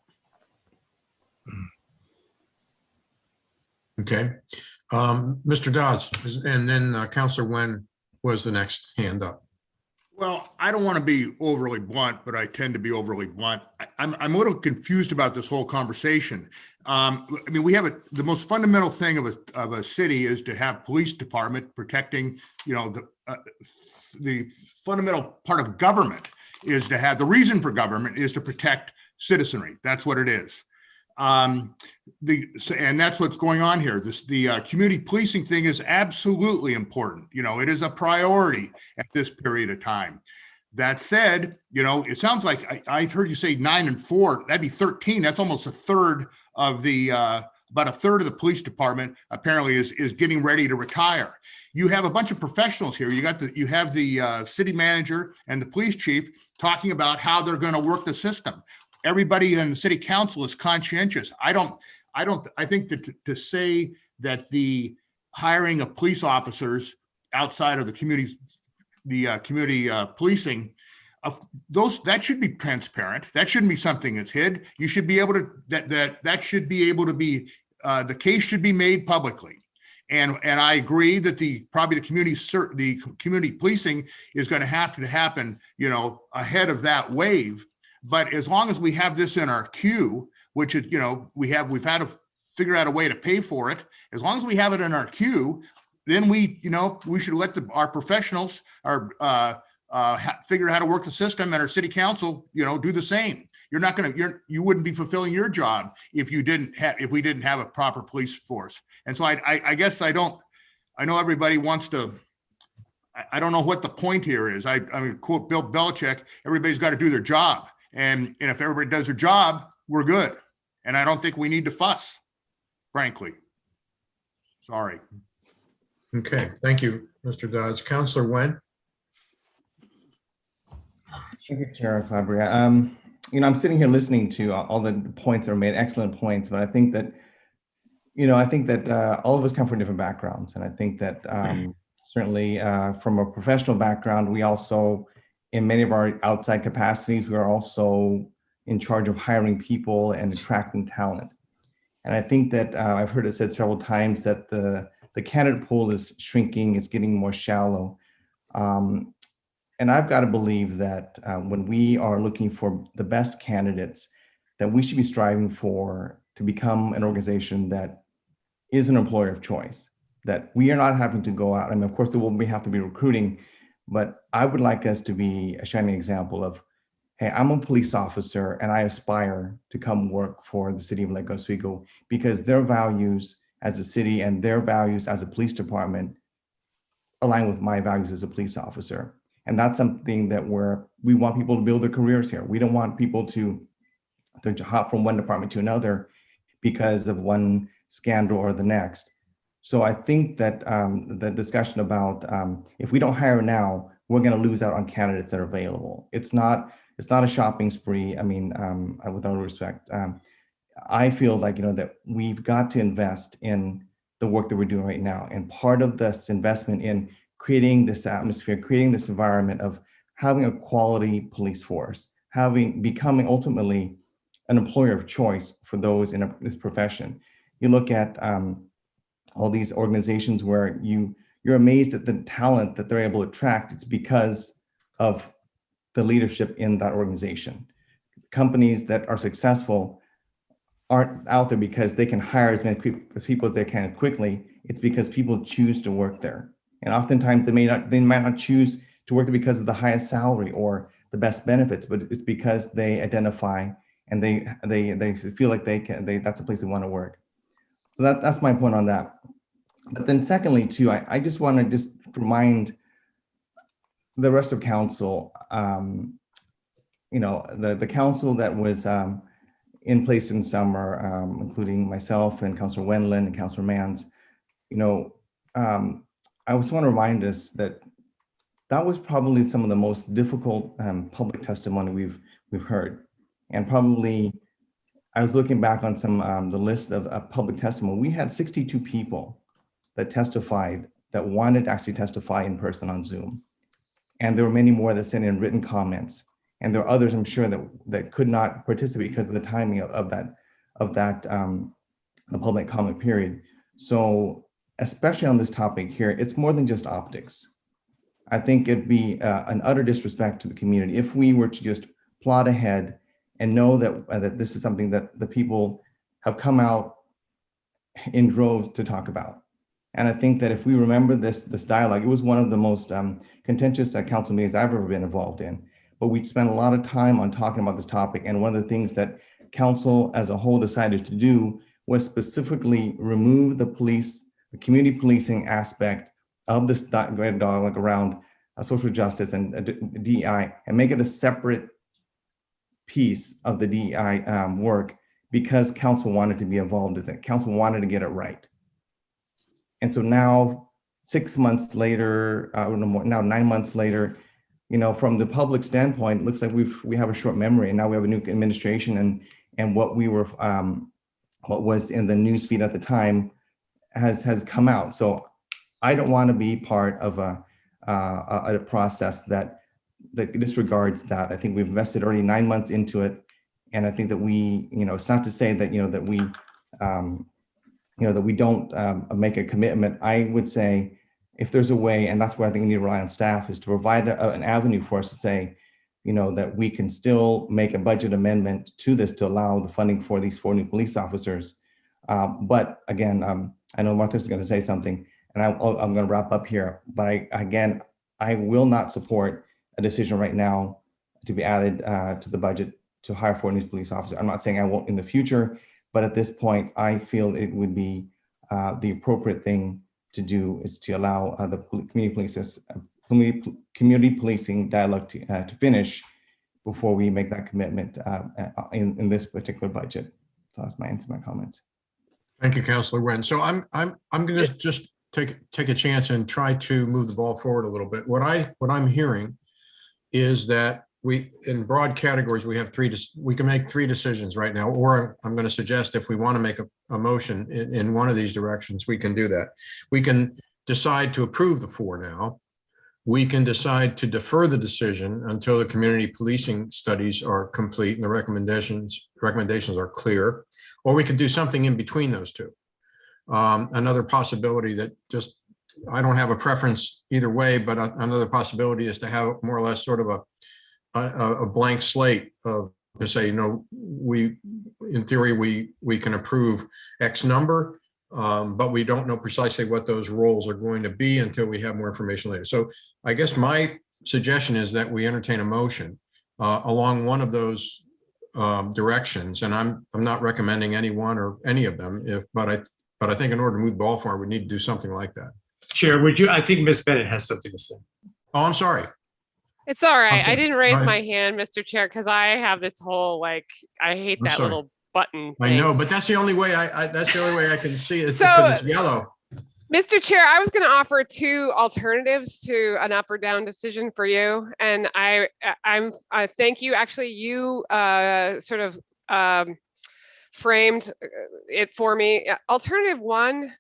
Okay. Mr. Dodds, and then Councilor Nguyen was the next hand up. Well, I don't want to be overly blunt, but I tend to be overly blunt. I'm a little confused about this whole conversation. I mean, we have the most fundamental thing of a city is to have police department protecting, the fundamental part of government is to have, the reason for government is to protect citizenry. That's what it is. And that's what's going on here. The community policing thing is absolutely important. It is a priority at this period of time. That said, it sounds like I heard you say 9 and 4. That'd be 13. That's almost a third of the about a third of the police department apparently is getting ready to retire. You have a bunch of professionals here. You have the city manager and the police chief talking about how they're going to work the system. Everybody in the city council is conscientious. I think that to say that the hiring of police officers outside of the community policing, that should be transparent. That shouldn't be something that's hid. You should be able to, that should be able to be, the case should be made publicly. And I agree that probably the community policing is going to have to happen, ahead of that wave. But as long as we have this in our queue, which is, we've had to figure out a way to pay for it. As long as we have it in our queue, then we should let our professionals figure out how to work the system, and our city council, do the same. You wouldn't be fulfilling your job if we didn't have a proper police force. And so I guess I know everybody wants to. I don't know what the point here is. I mean, quote Bill Belichick, everybody's got to do their job. And if everybody does their job, we're good. And I don't think we need to fuss, frankly. Sorry. Okay, thank you, Mr. Dodds. Councilor Wen? Thank you, Chair Fabria. I'm sitting here listening to all the points that are made, excellent points, but I think that, all of us come from different backgrounds. And I think that certainly from a professional background, we also, in many of our outside capacities, we are also in charge of hiring people and attracting talent. And I think that I've heard it said several times that the candidate pool is shrinking, it's getting more shallow. And I've got to believe that when we are looking for the best candidates, that we should be striving to become an organization that is an employer of choice, that we are not having to go out. I mean, of course, we have to be recruiting, but I would like us to be a shining example of, hey, I'm a police officer and I aspire to come work for the city of Lake Oswego because their values as a city and their values as a police department align with my values as a police officer. And that's something that we want people to build their careers here. We don't want people to hop from one department to another because of one scandal or the next. So I think that the discussion about if we don't hire now, we're going to lose out on candidates that are available. It's not a shopping spree. I mean, with all respect, I feel like that we've got to invest in the work that we're doing right now. And part of this investment in creating this atmosphere, creating this environment of having a quality police force, becoming ultimately an employer of choice for those in this profession. You look at all these organizations where you're amazed at the talent that they're able to attract. It's because of the leadership in that organization. Companies that are successful aren't out there because they can hire as many people as they can quickly. It's because people choose to work there. And oftentimes they might not choose to work there because of the highest salary or the best benefits, but it's because they identify and they feel like that's a place they want to work. So that's my point on that. But then secondly, too, I just want to just remind the rest of council, the council that was in place in summer, including myself and Councilor Wendland and Councilor Mans, I just want to remind us that was probably some of the most difficult public testimony we've heard. And probably, I was looking back on the list of public testimony. We had 62 people that testified that wanted to actually testify in person on Zoom. And there were many more that sent in written comments. And there are others, I'm sure, that could not participate because of the timing of that the public comment period. So especially on this topic here, it's more than just optics. I think it'd be an utter disrespect to the community if we were to just plot ahead and know that this is something that the people have come out in droves to talk about. And I think that if we remember this dialogue, it was one of the most contentious council meetings I've ever been involved in. But we spent a lot of time on talking about this topic. And one of the things that council as a whole decided to do was specifically remove the community policing aspect of this greater dialogue around social justice and DEI, and make it a separate piece of the DEI work, because council wanted to be involved with it. Council wanted to get it right. And so now, 6 months later, now 9 months later, from the public standpoint, it looks like we have a short memory, and now we have a new administration, and what was in the news feed at the time has come out. So I don't want to be part of a process that disregards that. I think we've invested already 9 months into it, and I think that it's not to say that that we don't make a commitment. I would say, if there's a way, and that's where I think we need to rely on staff, is to provide an avenue for us to say, that we can still make a budget amendment to this to allow the funding for these 4 new police officers. But again, I know Martha's going to say something, and I'm going to wrap up here. But I will not support a decision right now to be added to the budget to hire 4 new police officers. I'm not saying I won't in the future, but at this point, I feel it would be the appropriate thing to do is to allow the community policing dialogue to finish before we make that commitment in this particular budget. So that's my answer, my comments. Thank you, Councilor Wen. So I'm going to just take a chance and try to move the ball forward a little bit. What I'm hearing is that in broad categories, we can make 3 decisions right now, or I'm going to suggest if we want to make a motion in one of these directions, we can do that. We can decide to approve the 4 now. We can decide to defer the decision until the community policing studies are complete and the recommendations are clear, or we could do something in between those 2. Another possibility that I don't have a preference either way, but another possibility is to have more or less sort of a blank slate to say, in theory, we can approve X number, but we don't know precisely what those roles are going to be until we have more information later. So I guess my suggestion is that we entertain a motion along one of those directions, and I'm not recommending any one or any of them, but I think in order to move the ball forward, we need to do something like that. Chair, I think Ms. Bennett has something to say. Oh, I'm sorry. It's all right. Okay. I didn't raise my hand, Mr. Chair, because I have this whole I hate that little button thing. I know, but that's the only way I can see it, because it's yellow. Mr. Chair, I was going to offer 2 alternatives to an up or down decision for you, and I thank you. Actually, you sort of framed it for me. Alternative 1,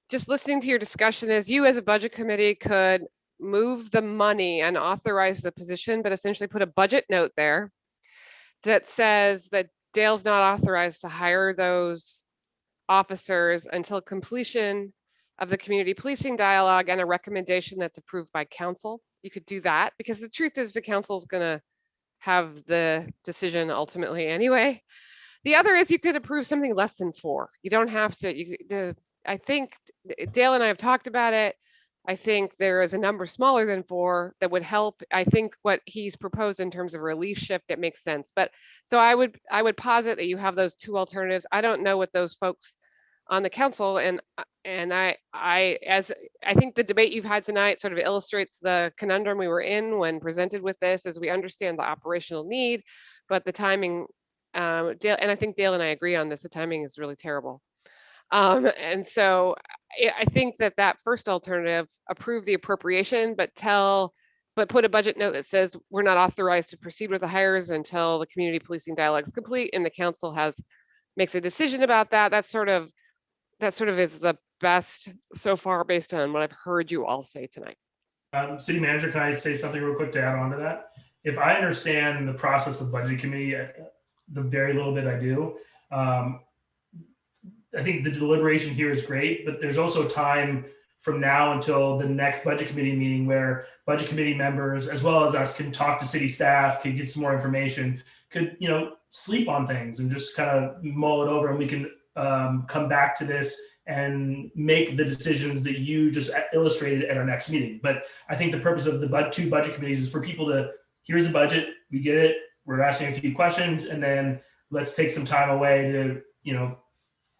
just listening to your discussion, is you as a budget committee could move the money and authorize the position, but essentially put a budget note there that says that Dale's not authorized to hire those officers until completion of the community policing dialogue and a recommendation that's approved by council. You could do that, because the truth is the council is going to have the decision ultimately anyway. The other is you could approve something less than 4. You don't have to. I think Dale and I have talked about it. I think there is a number smaller than 4 that would help. I think what he's proposed in terms of relief shift, it makes sense. But so I would posit that you have those 2 alternatives. I don't know what those folks on the council and I think the debate you've had tonight sort of illustrates the conundrum we were in when presented with this, as we understand the operational need, but the timing, Dale, and I think Dale and I agree on this, the timing is really terrible. And so I think that first alternative, approve the appropriation, but put a budget note that says we're not authorized to proceed with the hires until the community policing dialogue is complete and the council makes a decision about that. That sort of is the best so far based on what I've heard you all say tonight. City Manager, can I say something real quick to add on to that? If I understand the process of budget committee, the very little bit I do, I think the deliberation here is great, but there's also time from now until the next budget committee meeting, where budget committee members, as well as us, can talk to city staff, can get some more information, could, sleep on things and just kind of mull it over, and we can come back to this and make the decisions that you just illustrated at our next meeting. But I think the purpose of the two budget committees is for people to, here's the budget, we get it, we're asking a few questions, and then let's take some time away to,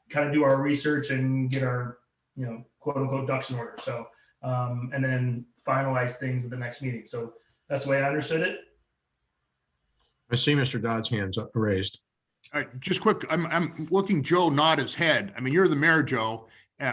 kind of do our research and get our, quote unquote ducks in order. So, and then finalize things at the next meeting. So that's the way I understood it. I see Mr. Dodd's hands up raised. Just quick, I'm looking Joe nod his head. I mean, you're the mayor, Joe.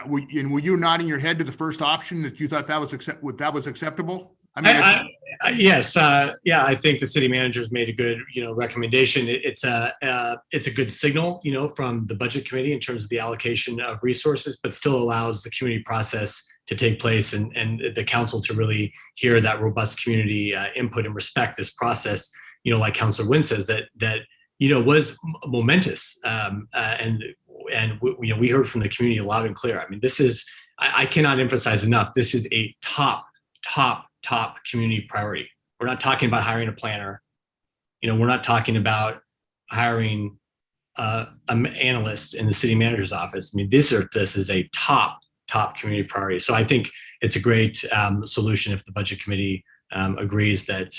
Were you nodding your head to the first option that you thought that was acceptable? I mean, yes, yeah, I think the city manager's made a good, recommendation. It's a good signal, from the budget committee in terms of the allocation of resources, but still allows the community process to take place and the council to really hear that robust community input and respect this process. Like Councilor Wynn says, that was momentous, and we heard from the community loud and clear. I mean, this is, I cannot emphasize enough, this is a top community priority. We're not talking about hiring a planner. We're not talking about hiring an analyst in the city manager's office. I mean, this is a top community priority. So I think it's a great solution if the budget committee agrees that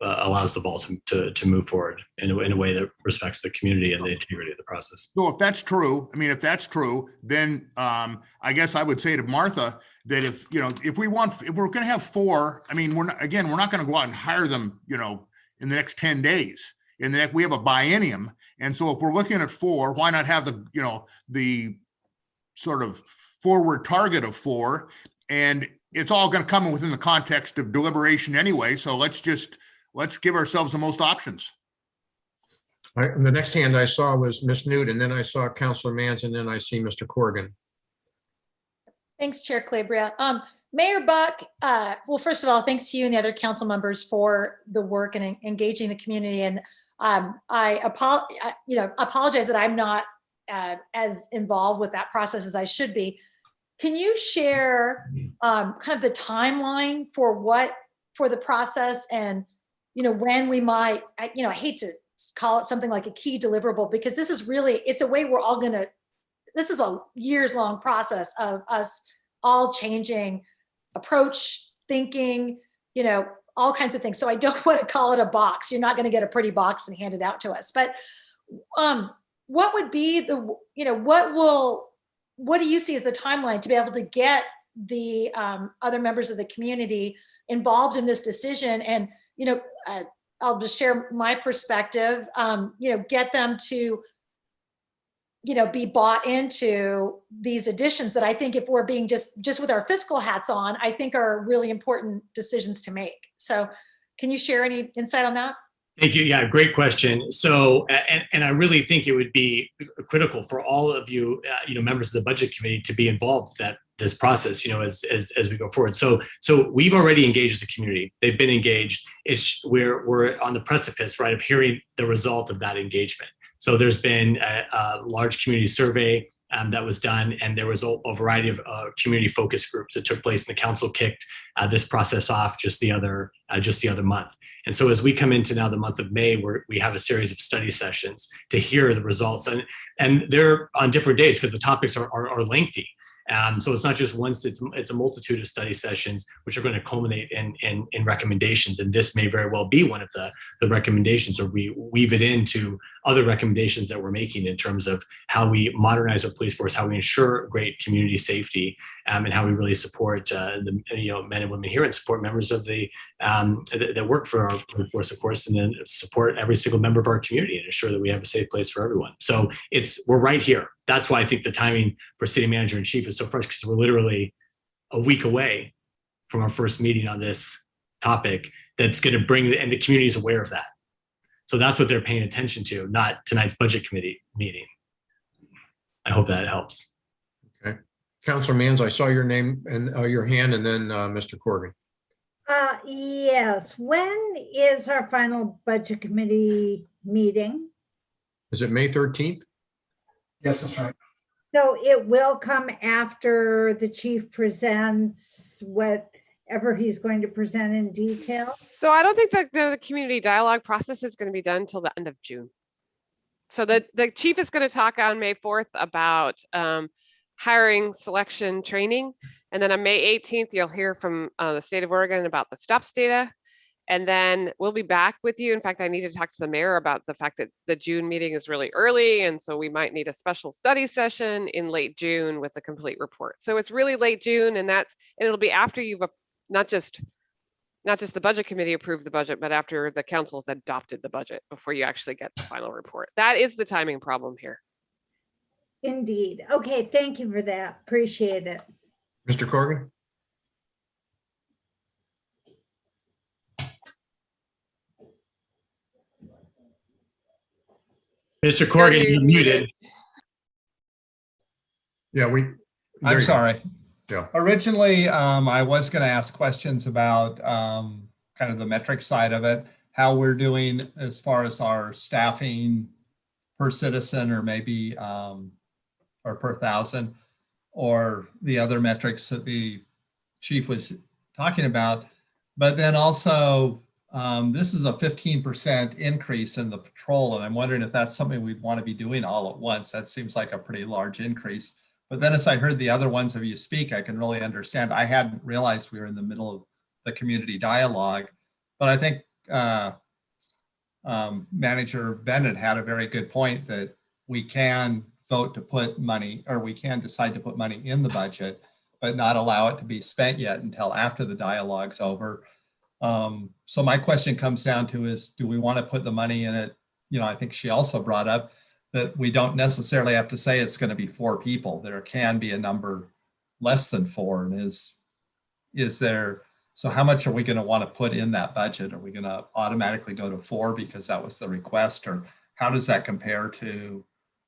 allows the ball to move forward in a way that respects the community and the integrity of the process. So if that's true, then I guess I would say to Martha that if we're going to have 4, I mean, we're not going to go out and hire them, in the next 10 days. We have a biennium. And so if we're looking at 4, why not have the sort of forward target of 4? And it's all going to come within the context of deliberation anyway. So let's give ourselves the most options. All right, and the next hand I saw was Ms. Newt, and then I saw Councilor Mans, and then I see Mr. Corrigan. Thanks, Chair Calabria. Mayor Buck, well, first of all, thanks to you and the other council members for the work and engaging the community. And I apologize that I'm not as involved with that process as I should be. Can you share kind of the timeline for the process, and when we might, I hate to call it something like a key deliverable, because this is really, it's a way we're all this is a years-long process of us all changing approach, thinking, all kinds of things. So I don't want to call it a box. You're not going to get a pretty box and hand it out to us. But what would be what do you see as the timeline to be able to get the other members of the community involved in this decision? And, I'll just share my perspective, get them to, be bought into these additions that I think, if we're being just with our fiscal hats on, I think are really important decisions to make. So can you share any insight on that? Thank you. Yeah, great question. So, and I really think it would be critical for all of you, members of the budget committee, to be involved in this process, as we go forward. So we've already engaged the community. They've been engaged. We're on the precipice, right, of hearing the result of that engagement. So there's been a large community survey that was done, and there was a variety of community focus groups that took place, and the council kicked this process off just the other month. And so as we come into now the month of May, we have a series of study sessions to hear the results, and they're on different days because the topics are lengthy. So it's not just once, it's a multitude of study sessions, which are going to culminate in recommendations. And this may very well be one of the recommendations, or we weave it into other recommendations that we're making in terms of how we modernize our police force, how we ensure great community safety, and how we really support the men and women here, and support members of that work for our police force, of course, and then support every single member of our community and ensure that we have a safe place for everyone. So we're right here. That's why I think the timing for city manager and chief is so fresh, because we're literally a week away from our first meeting on this topic. That's going to bring, and the community is aware of that. So that's what they're paying attention to, not tonight's budget committee meeting. I hope that helps. Okay. Councilor Mans, I saw your name and your hand, and then Mr. Corrigan. Yes. When is our final budget committee meeting? Is it May 13th? Yes, that's right. So it will come after the chief presents whatever he's going to present in detail? So I don't think that the community dialogue process is going to be done until the end of June. So the chief is going to talk on May 4th about hiring, selection, training. And then on May 18th, you'll hear from the state of Oregon about the STOPS data. And then we'll be back with you. In fact, I need to talk to the mayor about the fact that the June meeting is really early. And so we might need a special study session in late June with a complete report. So it's really late June, and it'll be after you've not just the budget committee approved the budget, but after the council's adopted the budget before you actually get the final report. That is the timing problem here. Indeed. Okay, thank you for that. Appreciate it. Mr. Corrigan? Mr. Corrigan, you're muted. Yeah, I'm sorry. Yeah. Originally, I was going to ask questions about kind of the metric side of it, how we're doing as far as our staffing per citizen, or maybe or per thousand, or the other metrics that the chief was talking about. But then also, this is a 15% increase in the patrol, and I'm wondering if that's something we'd want to be doing all at once. That seems like a pretty large increase. But then as I heard the other ones of you speak, I can really understand. I hadn't realized we were in the middle of the community dialogue, but I think Manager Bennett had a very good point that we can vote to put money, or we can decide to put money in the budget, but not allow it to be spent yet until after the dialogue's over. So my question comes down to is, do we want to put the money in it? You know, I think she also brought up that we don't necessarily have to say it's going to be 4 people. There can be a number less than 4. And is there, so how much are we going to want to put in that budget? Are we going to automatically go to 4 because that was the request? Or how does that compare to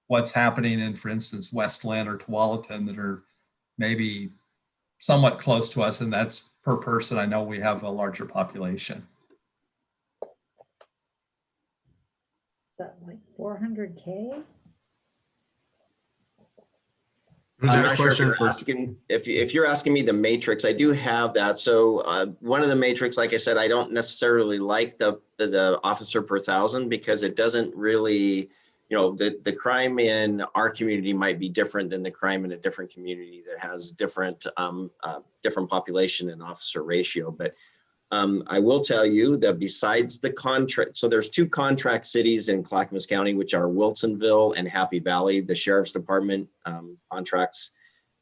what's happening in, for instance, Westland or Tualatin that are maybe somewhat close to us, and that's per person? I know we have a larger population. That like 400K? I'm not sure if you're asking, if you're asking me the matrix, I do have that. So one of the matrix, like I said, I don't necessarily like the officer per thousand, because it doesn't really, you know, the crime in our community might be different than the crime in a different community that has different population and officer ratio. But I will tell you that besides the contract, so there's 2 contract cities in Clackamas County, which are Wilsonville and Happy Valley. The sheriff's department contracts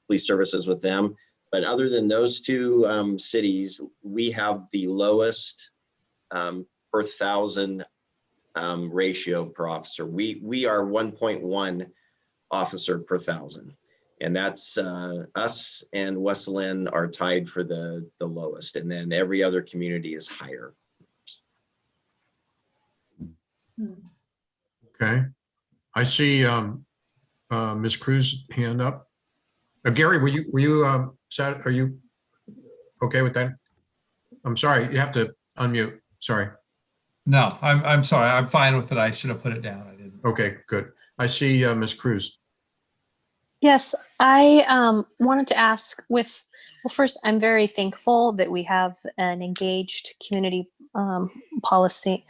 police services with them. But other than those 2 cities, we have the lowest per 1,000 ratio per officer. We are 1.1 officer per 1,000. And that's us and Westland are tied for the lowest. And then every other community is higher. Okay. I see Ms. Cruz hand up. Gary, are you okay with that? I'm sorry, you have to unmute. Sorry. No, I'm sorry. I'm fine with it. I should have put it down. I didn't. Okay, good. I see Ms. Cruz. Yes, I wanted to ask well, first, I'm very thankful that we have an engaged community policing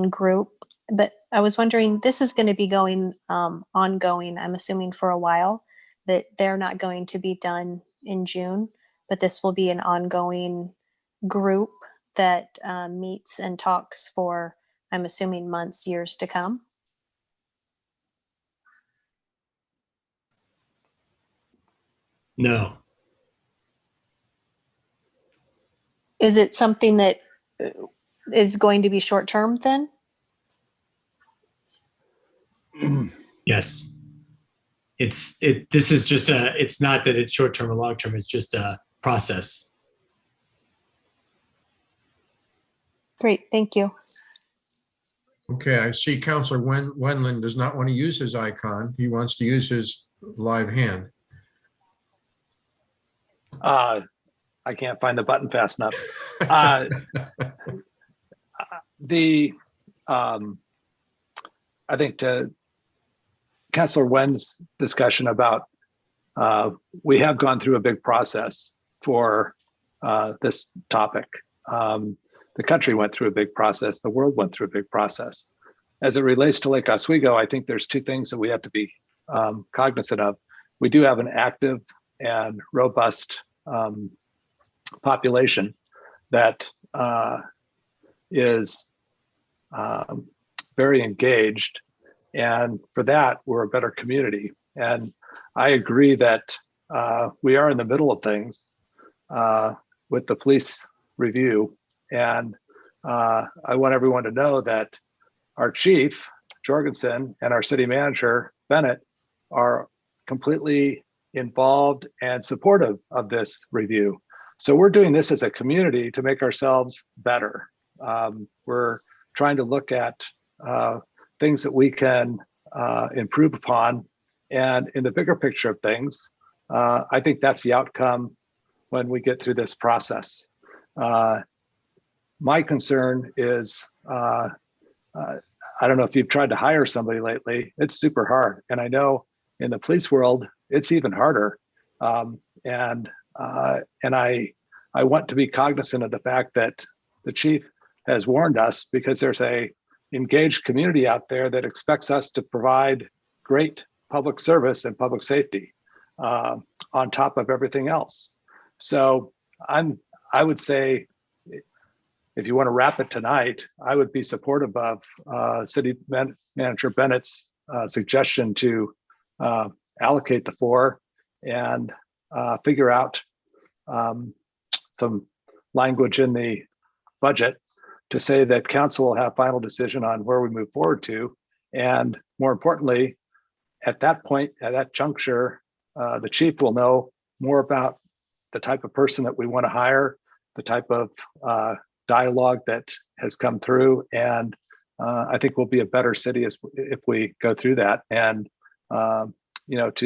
group, but I was wondering, this is going to be going ongoing, I'm assuming, for a while, that they're not going to be done in June, but this will be an ongoing group that meets and talks for, I'm assuming, months, years to come. No. Is it something that is going to be short term then? Yes. This is just it's not that it's short term or long term, it's just a process. Great, thank you. Okay, I see Councilor Wendland does not want to use his icon. He wants to use his live hand. I can't find the button fast enough. I think Councilor Wen's discussion about we have gone through a big process for this topic. The country went through a big process. The world went through a big process. As it relates to Lake Oswego, I think there's two things that we have to be cognizant of. We do have an active and robust population that is very engaged. And for that, we're a better community. And I agree that we are in the middle of things with the police review. And I want everyone to know that our chief, Jorgensen, and our city manager, Bennett, are completely involved and supportive of this review. So we're doing this as a community to make ourselves better. We're trying to look at things that we can improve upon. And in the bigger picture of things, I think that's the outcome when we get through this process. My concern is, I don't know if you've tried to hire somebody lately, it's super hard. And I know in the police world, it's even harder. And I want to be cognizant of the fact that the chief has warned us, because there's a engaged community out there that expects us to provide great public service and public safety on top of everything else. So I would say, if you want to wrap it tonight, I would be supportive of City Manager Bennett's suggestion to allocate the 4 and figure out some language in the budget to say that council will have final decision on where we move forward to. And more importantly, at that point, at that juncture, the chief will know more about the type of person that we want to hire, the type of dialogue that has come through. And I think we'll be a better city if we go through that. And, you know, if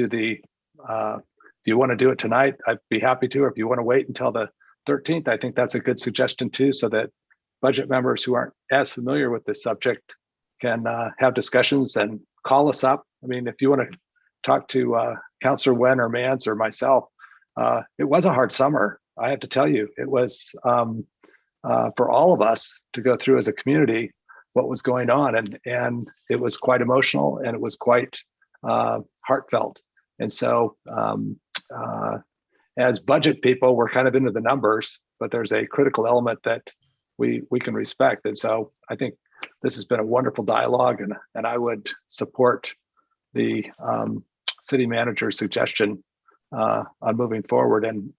you want to do it tonight, I'd be happy to. Or if you want to wait until the 13th, I think that's a good suggestion too, so that budget members who aren't as familiar with this subject can have discussions and call us up. I mean, if you want to talk to Councilor Wen or Mans or myself, it was a hard summer. I have to tell you, it was for all of us to go through as a community what was going on, and it was quite emotional and it was quite heartfelt. And so as budget people, we're kind of into the numbers, but there's a critical element that we can respect. And so I think this has been a wonderful dialogue, and I would support the city manager's suggestion on moving forward, and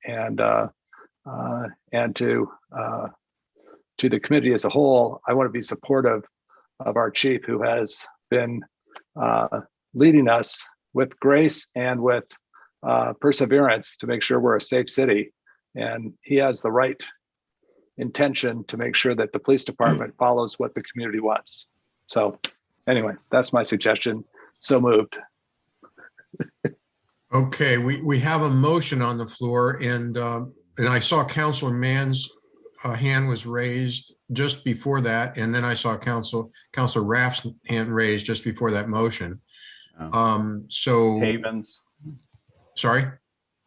to the committee as a whole. I want to be supportive of our chief, who has been leading us with grace and with perseverance to make sure we're a safe city. And he has the right intention to make sure that the police department follows what the community wants. So anyway, that's my suggestion. So moved. Okay, we have a motion on the floor, and I saw Councilor Mann's hand was raised just before that, and then I saw Councilor Raff's hand raised just before that motion. So Havens. Sorry?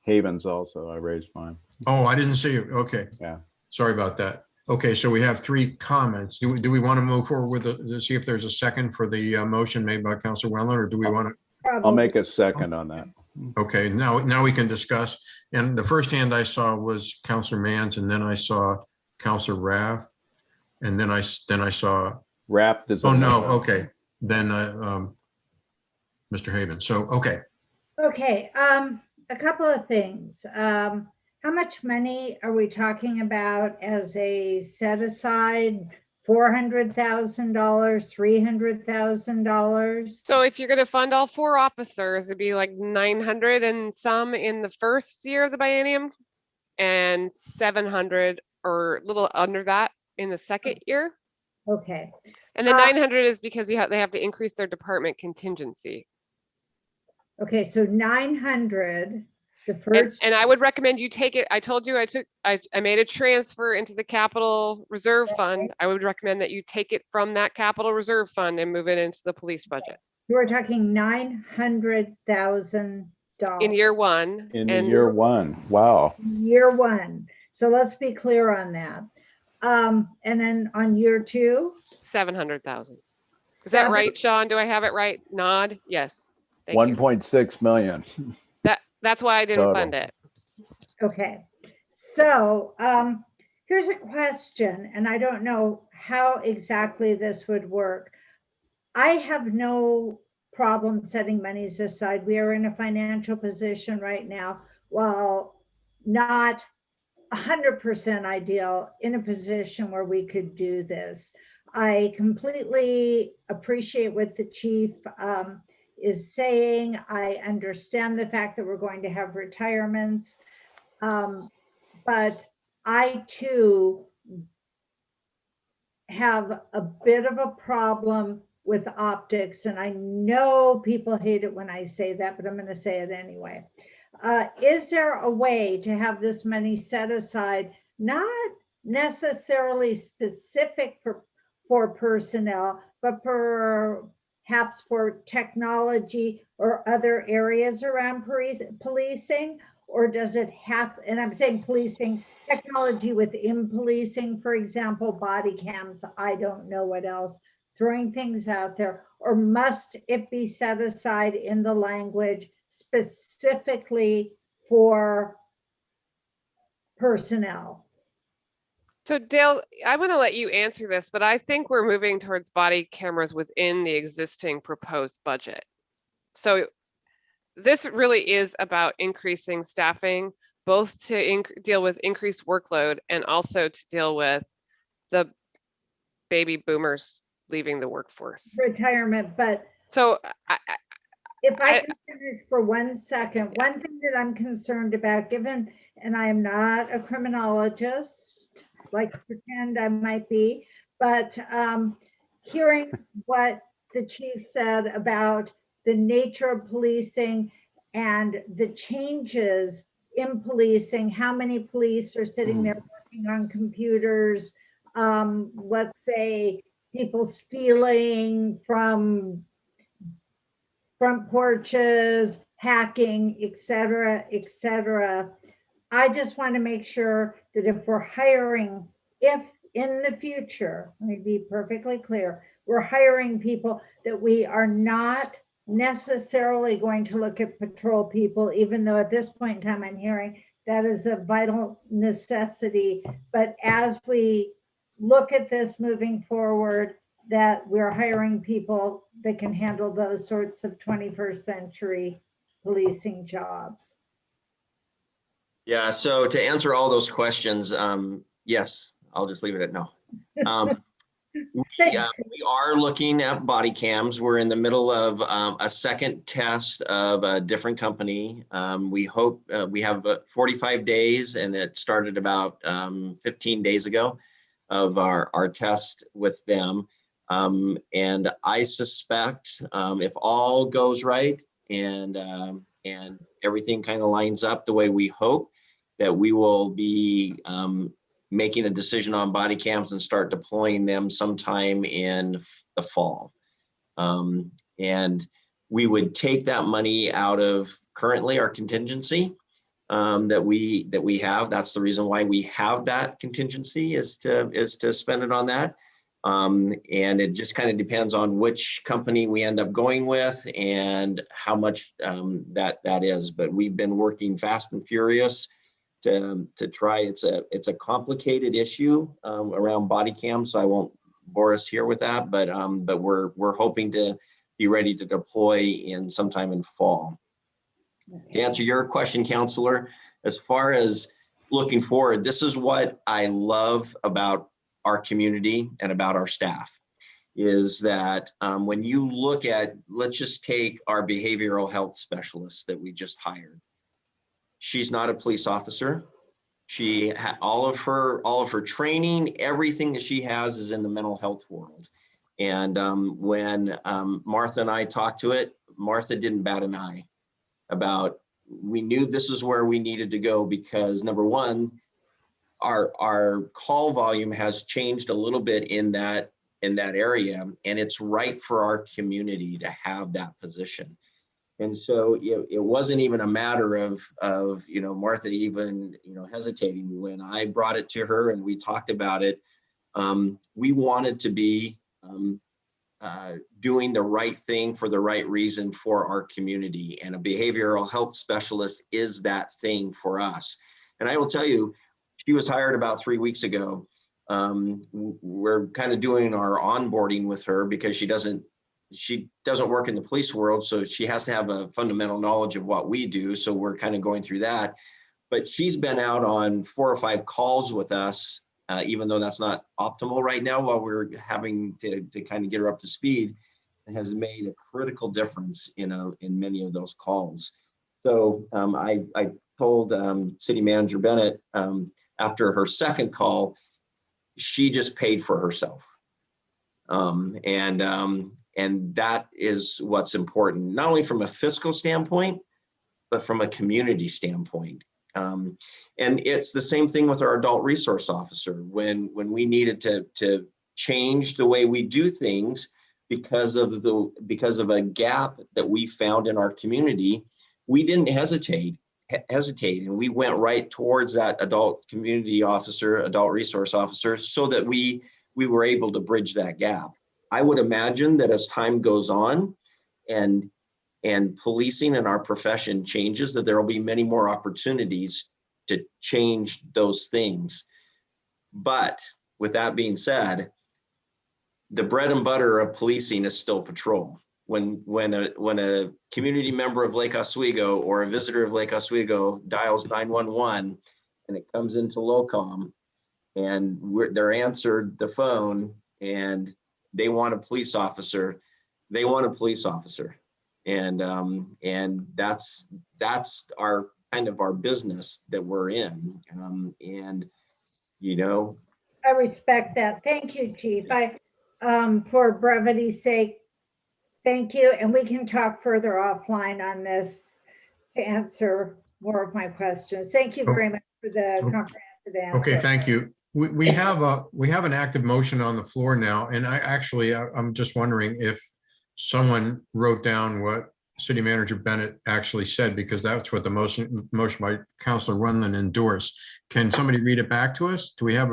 Havens also, I raised mine. Oh, I didn't see it. Okay. Yeah. Sorry about that. Okay, so we have 3 comments. Do we want to move forward with to see if there's a second for the motion made by Councilor Wendland, or do we want to? I'll make a second on that. Okay, now we can discuss. And the first hand I saw was Councilor Mans, and then I saw Councilor Raff, and then I saw Raff. Oh no, okay. Then Mr. Haven. So okay. Okay, a couple of things. How much money are we talking about as a set aside? $400,000, $300,000? So if you're going to fund all 4 officers, it'd be like 900 and some in the first year of the biennium, and 700 or a little under that in the second year. Okay. And the 900 is because they have to increase their department contingency. Okay, so 900 the first. And I would recommend you take it. I told you I made a transfer into the capital reserve fund. I would recommend that you take it from that capital reserve fund and move it into the police budget. We're talking $900,000 In year one. In and year one. Wow. year one. So let's be clear on that. And then on year two, 700,000. Is that right, Sean? Do I have it right? Nod. Yes. Thank you. 1.6 million. That's why I didn't Total. fund it. Okay. So here's a question, and I don't know how exactly this would work. I have no problem setting monies aside. We are in a financial position right now, while not 100% ideal, in a position where we could do this. I completely appreciate what the chief is saying. I understand the fact that we're going to have retirements, but I too have a bit of a problem with optics, and I know people hate it when I say that, but I'm going to say it anyway. Is there a way to have this money set aside, not necessarily specific for personnel, but perhaps for technology or other areas around policing? Or does it have, and I'm saying policing, technology within policing, for example, body cams, I don't know what else, throwing things out there, or must it be set aside in the language specifically for personnel? So Dale, I want to let you answer this, but I think we're moving towards body cameras within the existing proposed budget. So this really is about increasing staffing, both to deal with increased workload and also to deal with the baby boomers leaving the workforce. Retirement, but so if I can finish for 1 second, one thing that I'm concerned about, given, and I am not a criminologist, like to pretend I might be, but hearing what the chief said about the nature of policing and the changes in policing, how many police are sitting there working on computers, let's say people stealing from front porches, hacking, et cetera, et cetera. I just want to make sure that if we're hiring, if in the future, let me be perfectly clear, we're hiring people, that we are not necessarily going to look at patrol people, even though at this point in time I'm hearing that is a vital necessity. But as we look at this moving forward, that we're hiring people that can handle those sorts of 21st century policing jobs. Yeah, so to answer all those questions, yes, I'll just leave it at no. We are looking at body cams. We're in the middle of a second test of a different company. We hope we have 45 days, and it started about 15 days ago of our test with them. And I suspect if all goes right and everything kind of lines up the way we hope, that we will be making a decision on body cams and start deploying them sometime in the fall. And we would take that money out of currently our contingency that we have. That's the reason why we have that contingency, is to spend it on that. And it just kind of depends on which company we end up going with and how much that is. But we've been working fast and furious to try. It's a complicated issue around body cams, so I won't bore us here with that. But we're hoping to be ready to deploy in sometime in fall. To answer your question, Counselor, as far as looking forward, this is what I love about our community and about our staff, is that when you look at, let's just take our behavioral health specialist that we just hired. She's not a police officer. She had all of her training, everything that she has is in the mental health world. And when Martha and I talked to it, Martha didn't bat an eye about, we knew this is where we needed to go, because number one, our call volume has changed a little bit in that in that area, and it's right for our community to have that position. And so it wasn't even a matter of Martha even hesitating when I brought it to her and we talked about it. We wanted to be doing the right thing for the right reason for our community, and a behavioral health specialist is that thing for us. And I will tell you, she was hired about 3 weeks ago. We're kind of doing our onboarding with her because she doesn't work in the police world, so she has to have a fundamental knowledge of what we do. So we're kind of going through that. But she's been out on 4 or 5 calls with us, even though that's not optimal right now, while we're having to kind of get her up to speed, and has made a critical difference in many of those calls. So I told City Manager Bennett after her second call, she just paid for herself. And that is what's important, not only from a fiscal standpoint, but from a community standpoint. And it's the same thing with our adult resource officer. When we needed to change the way we do things because of a gap that we found in our community, we didn't hesitate, and we went right towards that adult resource officer, so that we were able to bridge that gap. I would imagine that as time goes on and policing in our profession changes, that there will be many more opportunities to change those things. But with that being said, the bread and butter of policing is still patrol. When a community member of Lake Oswego or a visitor of Lake Oswego dials 911 and it comes into LOCOM and they're answered the phone and they want a police officer, they want a police officer. And that's our kind of our business that we're in. I respect that. Thank you, Chief. For brevity's sake, thank you. And we can talk further offline on this to answer more of my questions. Thank you very much for the comprehensive answer. Okay, thank you. We have an active motion on the floor now, and I'm just wondering if someone wrote down what City Manager Bennett actually said, because that's what the motion by Councilor Runland endorsed. Can somebody read it back to us? Do we have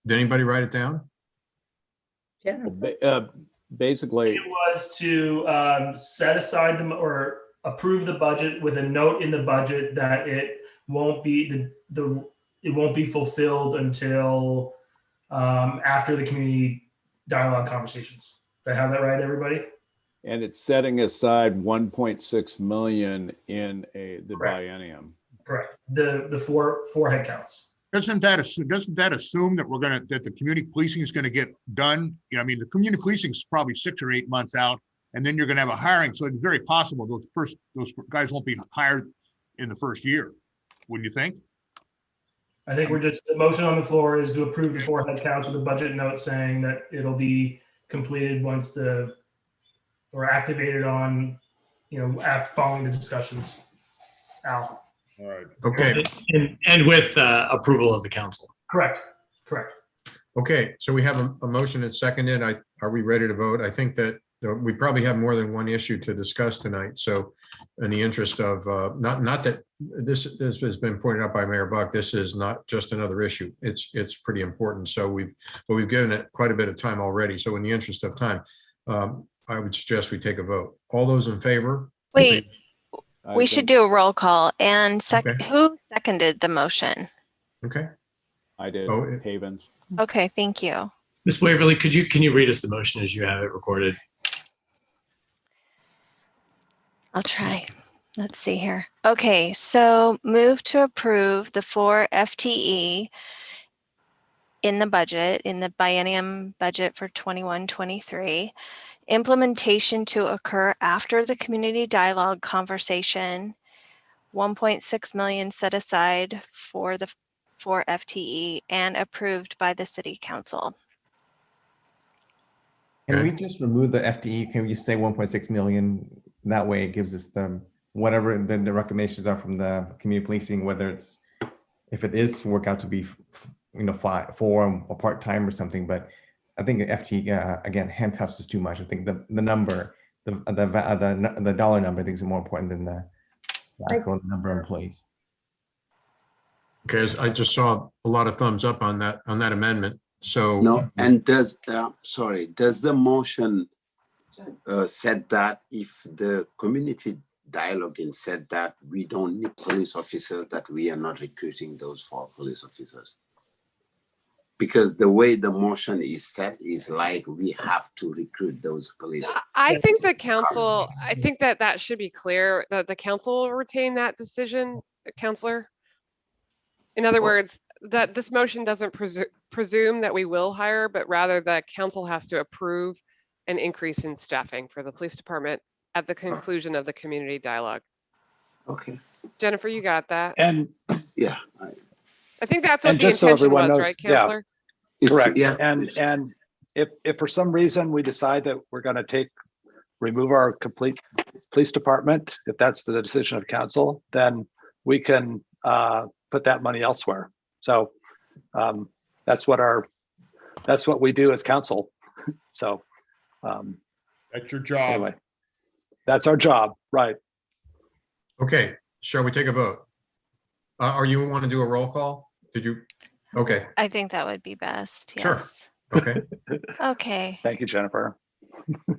did anybody write it down? Basically, it was to set aside or approve the budget with a note in the budget that it won't be it won't be fulfilled until after the community dialogue conversations. Did I have that right, everybody? And it's setting aside 1.6 million in the biennium. Correct. The four head counts. Doesn't that assume that that the community policing is going to get done? I mean, the community policing is probably 6 or 8 months out, and then you're going to have a hiring. So it's very possible those guys won't be hired in the first year. Wouldn't you think? I think the motion on the floor is to approve the 4 head counts with a budget note saying that it'll be completed once or activated on, after following the discussions. Al. All right. Okay. And with approval of the council. Correct. Okay, so we have a motion and seconded. Are we ready to vote? I think that we probably have more than one issue to discuss tonight. So in the interest of, not that this has been pointed out by Mayor Buck, this is not just another issue. It's pretty important. So we've given it quite a bit of time already. So in the interest of time, I would suggest we take a vote. All those in favor? Wait, we should do a roll call. And Okay. Who seconded the motion? Okay. I did. Havens. Okay, thank you. Ms. Waverly, can you read us the motion as you have it recorded? I'll try. Let's see here. Okay, so move to approve the 4 FTE in the budget, in the biennium budget for 21-23. Implementation to occur after the community dialogue conversation. 1.6 million set aside for the 4 FTE and approved by the City Council. Can we just remove the FTE? Can we just say 1.6 million? That way it gives us whatever the recommendations are from the community policing, whether if it is work out to be four or part-time or something, but I think FTE, again, handcuffs is too much. I think the number, the dollar number I think is more important than the actual number of employees. Okay, I just saw a lot of thumbs up on that amendment. So No, and does the motion said that if the community dialoguing said that we don't need police officers, that we are not recruiting those 4 police officers? Because the way the motion is set is like we have to recruit those police. I think the council, I think that should be clear that the council will retain that decision, Counselor. In other words, that this motion doesn't presume that we will hire, but rather the council has to approve an increase in staffing for the police department at the conclusion of the community dialogue. Okay. Jennifer, you got that? And yeah, I think that's what and the just so intention everyone was, knows, right, Counselor? It's- correct. yeah, And if for some reason we decide that we're going to remove our complete police department, if that's the decision of council, then we can put that money elsewhere. So that's what we do as council. So that's your job. Anyway, that's our job, right? okay, shall we take a vote? Or you want to do a roll call? Did you? Okay, I think that would be best. sure. Yes. Okay. Okay. Thank you, Jennifer.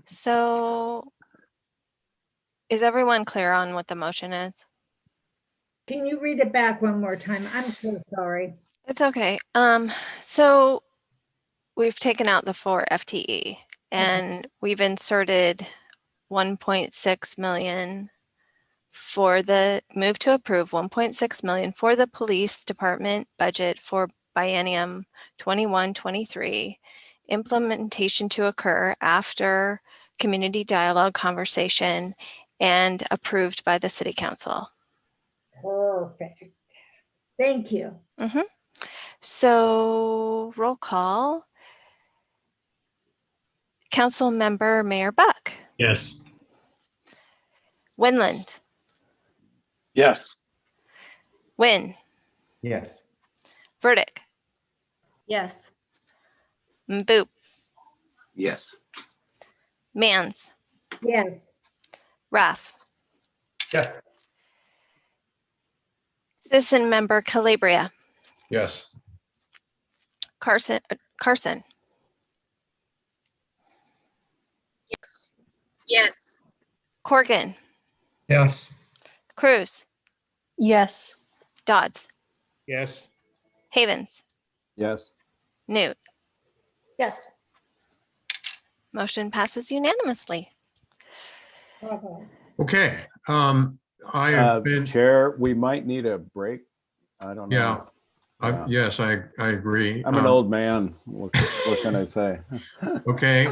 So is everyone clear on what the motion is? Can you read it back one more time? I'm so sorry. It's okay. So we've taken out the 4 FTE and we've inserted 1.6 million for the move to approve 1.6 million for the police department budget for biennium 21-23, implementation to occur after community dialogue conversation and approved by the city council. Perfect. Thank you. Mm-hmm. So roll call. Council member Mayor Buck. Yes. Winland. Yes. Wynn. Yes. Verdict. Yes. Boop. yes. Mans. Yes. Raff. Yes. Citizen member Calabria. Yes. Carson. Yes. Yes. Corrigan. Yes. Cruz. Yes. Dodds. Yes. Havens. Yes. Newt. Yes. Motion passes unanimously. Okay. I have been. Chair, we might need a break. I don't know. Yeah. Yes, I agree. I'm an old man. What can I say? Okay.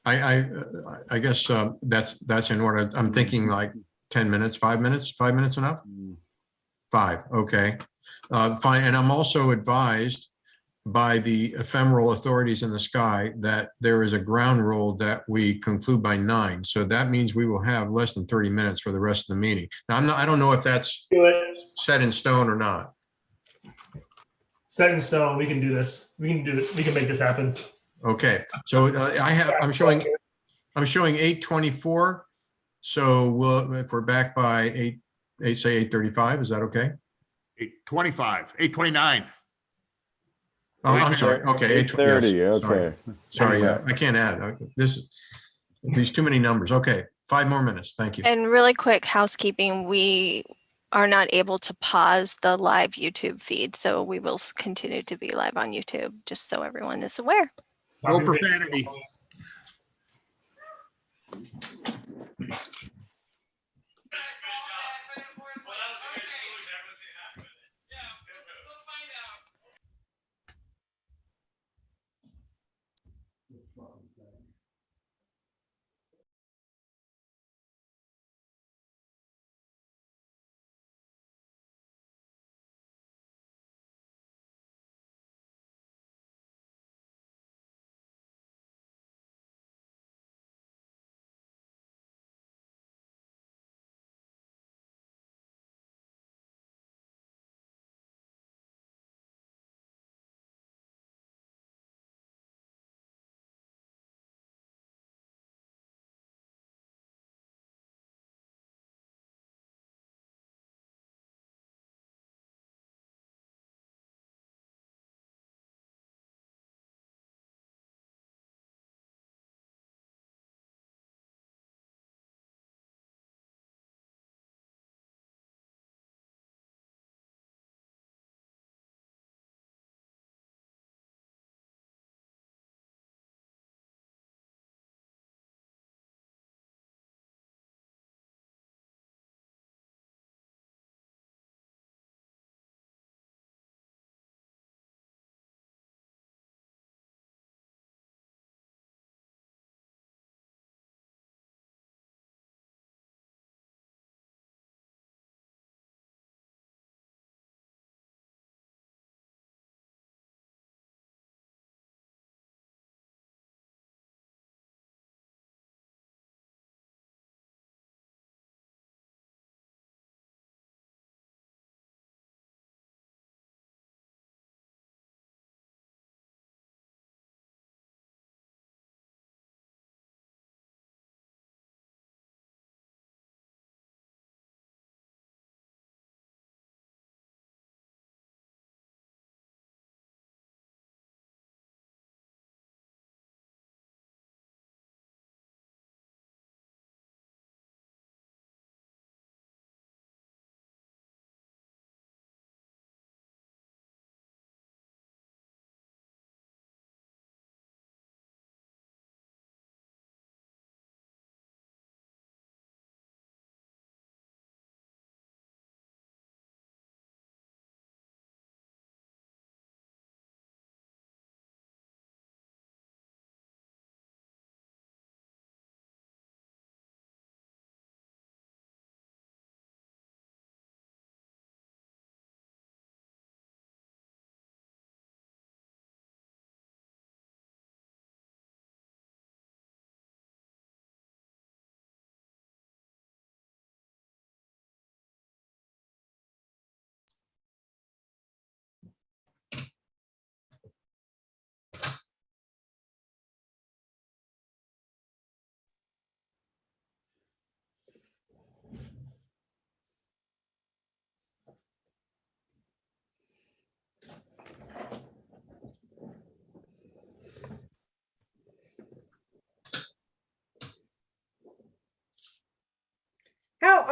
I guess that's in order. I'm thinking like 10 minutes, 5 minutes, 5 minutes enough? 5, okay. Fine, and I'm also advised by the ephemeral authorities in the sky that there is a ground rule that we conclude by 9. So that means we will have less than 30 minutes for the rest of the meeting. Now, I don't know if that's set in stone or not. Set in stone. We can do this. We can do it. We can make this happen. Okay, so I'm showing 8:24. So if we're back by 8:35, is that okay? 8:25, 8:29. Oh, I'm sorry. Okay. 8:30. Yes, Okay. Sorry, I can't add. These too many numbers. Okay, 5 more minutes. Thank you. And really quick housekeeping, we are not able to pause the live YouTube feed, so we will continue to be live on YouTube, just so everyone is aware. No profanity.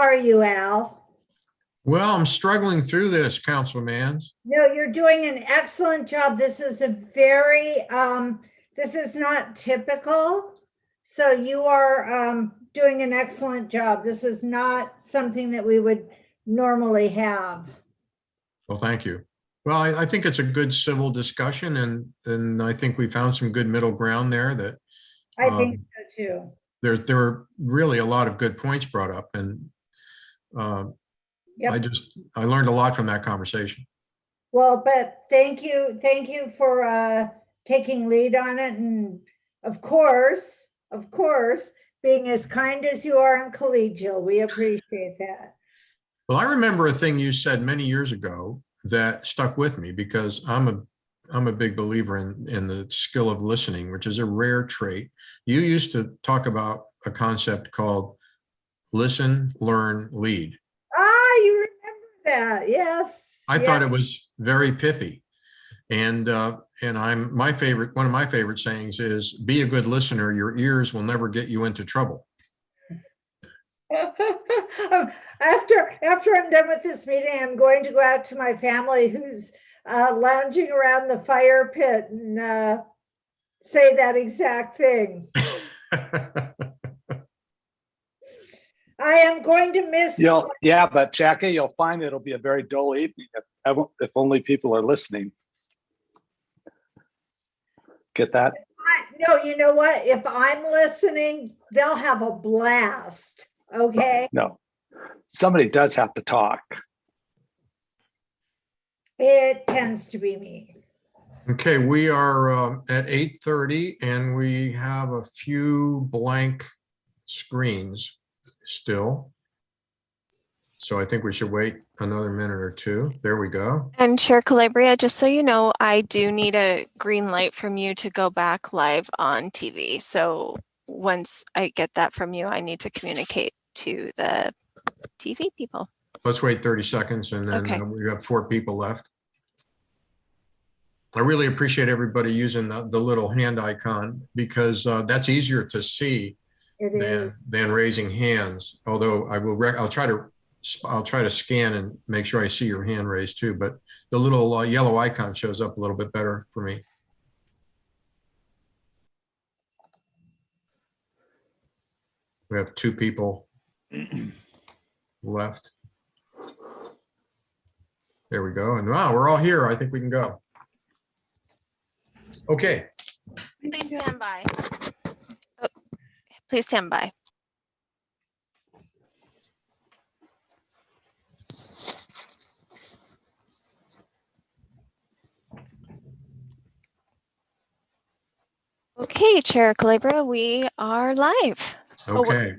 are you, Al? Well, I'm struggling through this, Councilman. No, you're doing an excellent job. This is a very, this is not typical. So you are doing an excellent job. This is not something that we would normally have. Well, thank you. Well, I think it's a good civil discussion, and I think we found some good middle ground there that I think so too. there were really a lot of good points brought up, and Yep. I learned a lot from that conversation. Well, but thank you for taking lead on it, and of course, being as kind as you are and collegial. We appreciate that. Well, I remember a thing you said many years ago that stuck with me because I'm a big believer in the skill of listening, which is a rare trait. You used to talk about a concept called listen, learn, lead. Ah, you remember that? Yes. I thought it was very pithy. And one of my favorite sayings is, be a good listener. Your ears will never get you into trouble. After I'm done with this meeting, I'm going to go out to my family who's lounging around the fire pit and say that exact thing. I am going to miss. Yeah, but Jackie, you'll find it'll be a very dull evening if only people are listening. Get that? No, you know what? If I'm listening, they'll have a blast. Okay. No, somebody does have to talk. It tends to be me. Okay, we are at 8:30 and we have a few blank screens still. So I think we should wait another minute or two. There we go. And Chair Calabria, just so you know, I do need a green light from you to go back live on TV. So once I get that from you, I need to communicate to the TV people. Let's wait 30 seconds and then Okay. we have 4 people left. I really appreciate everybody using the little hand icon because that's easier to see than raising hands. Although I'll try to scan and make sure I see your hand raised too, but the little yellow icon shows up a little bit better for me. We have 2 people left. There we go. And wow, we're all here. I think we can go. Okay. Please stand by. Oh, please stand by. Okay, Chair Calabria, we are live. Okay.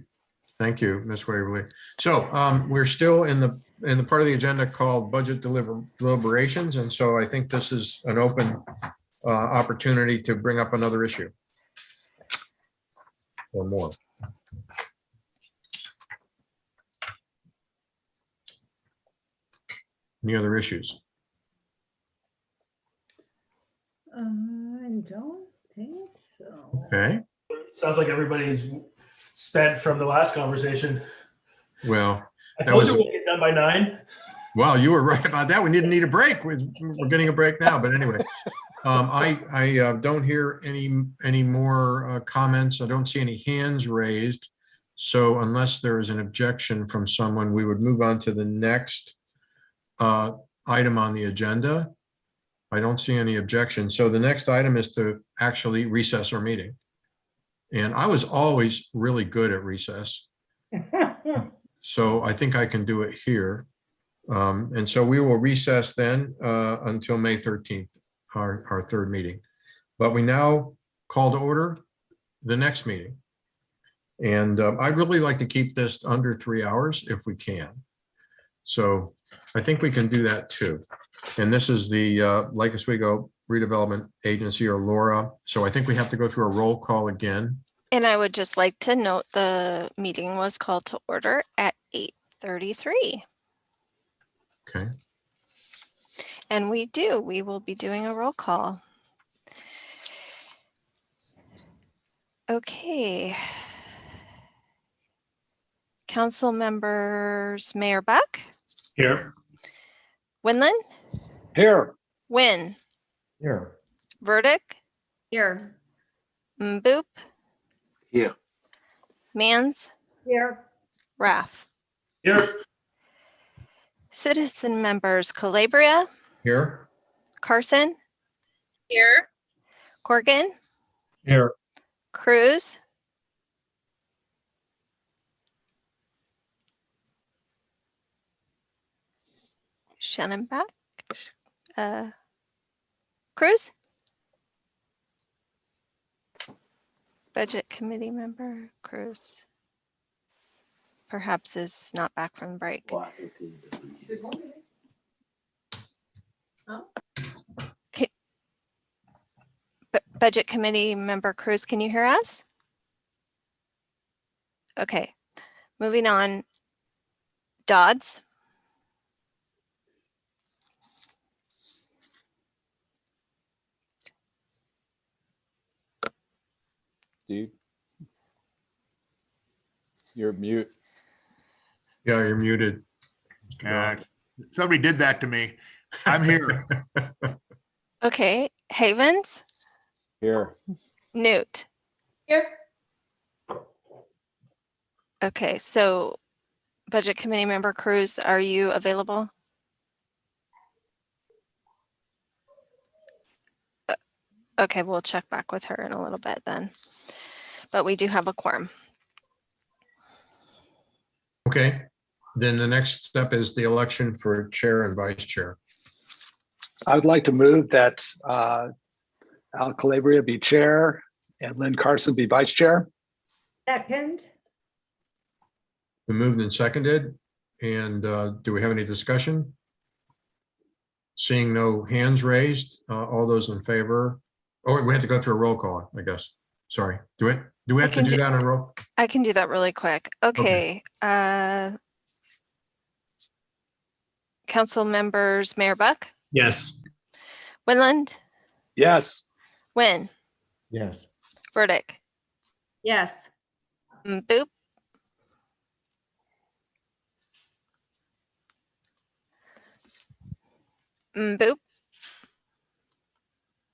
Thank you, Ms. Waverly. So we're still in the part of the agenda called budget deliberations. And so I think this is an open opportunity to bring up another issue or more. Any other issues? I don't think so. Okay. Sounds like everybody's spent from the last conversation. Well, I told you we'll get done by 9. Well, you were right about that. We didn't need a break. We're getting a break now, but anyway. I don't hear any more comments. I don't see any hands raised. So unless there is an objection from someone, we would move on to the next item on the agenda. I don't see any objection. So the next item is to actually recess our meeting. And I was always really good at recess. So I think I can do it here. And so we will recess then until May 13th. Our third meeting, but we now call to order the next meeting. And I'd really like to keep this under 3 hours if we can. So I think we can do that too. And this is the Lake Oswego Redevelopment Agency, or LORA. So I think we have to go through a roll call again. And I would just like to note the meeting was called to order at 8:33. Okay. And we will be doing a roll call. Okay. Council members, Mayor Buck, Here. Winland, Here. Win, Here. Verdict, Here. Boop, Here. Mans, Here. Raff. Here. Citizen members, Calabria, Here. Carson, Here. Corgan, Here. Cruz, Shannon back, Cruz, Budget Committee member, Cruz. Perhaps is not back from break. Budget Committee member Cruz, can you hear us? Okay, moving on. Dodds, Steve? You're mute. Yeah, you're muted. God, somebody did that to me. I'm here. okay, Havens, Here. Newt. Here. Okay, so Budget Committee member Cruz, are you available? Okay, we'll check back with her in a little bit then. But we do have a quorum. Okay, then the next step is the election for chair and vice chair. I would like to move that Al Calabria be chair and Lynn Carson be vice chair. Second. Been moved and seconded. And do we have any discussion? Seeing no hands raised, all those in favor? Oh, we have to go through a roll call, I guess. Sorry. Do we have to do that on a roll? I can do that really quick. Okay. Council members, Mayor Buck, Yes. Winland, Yes. Win, Yes. Verdict, Yes. Boop, Boop,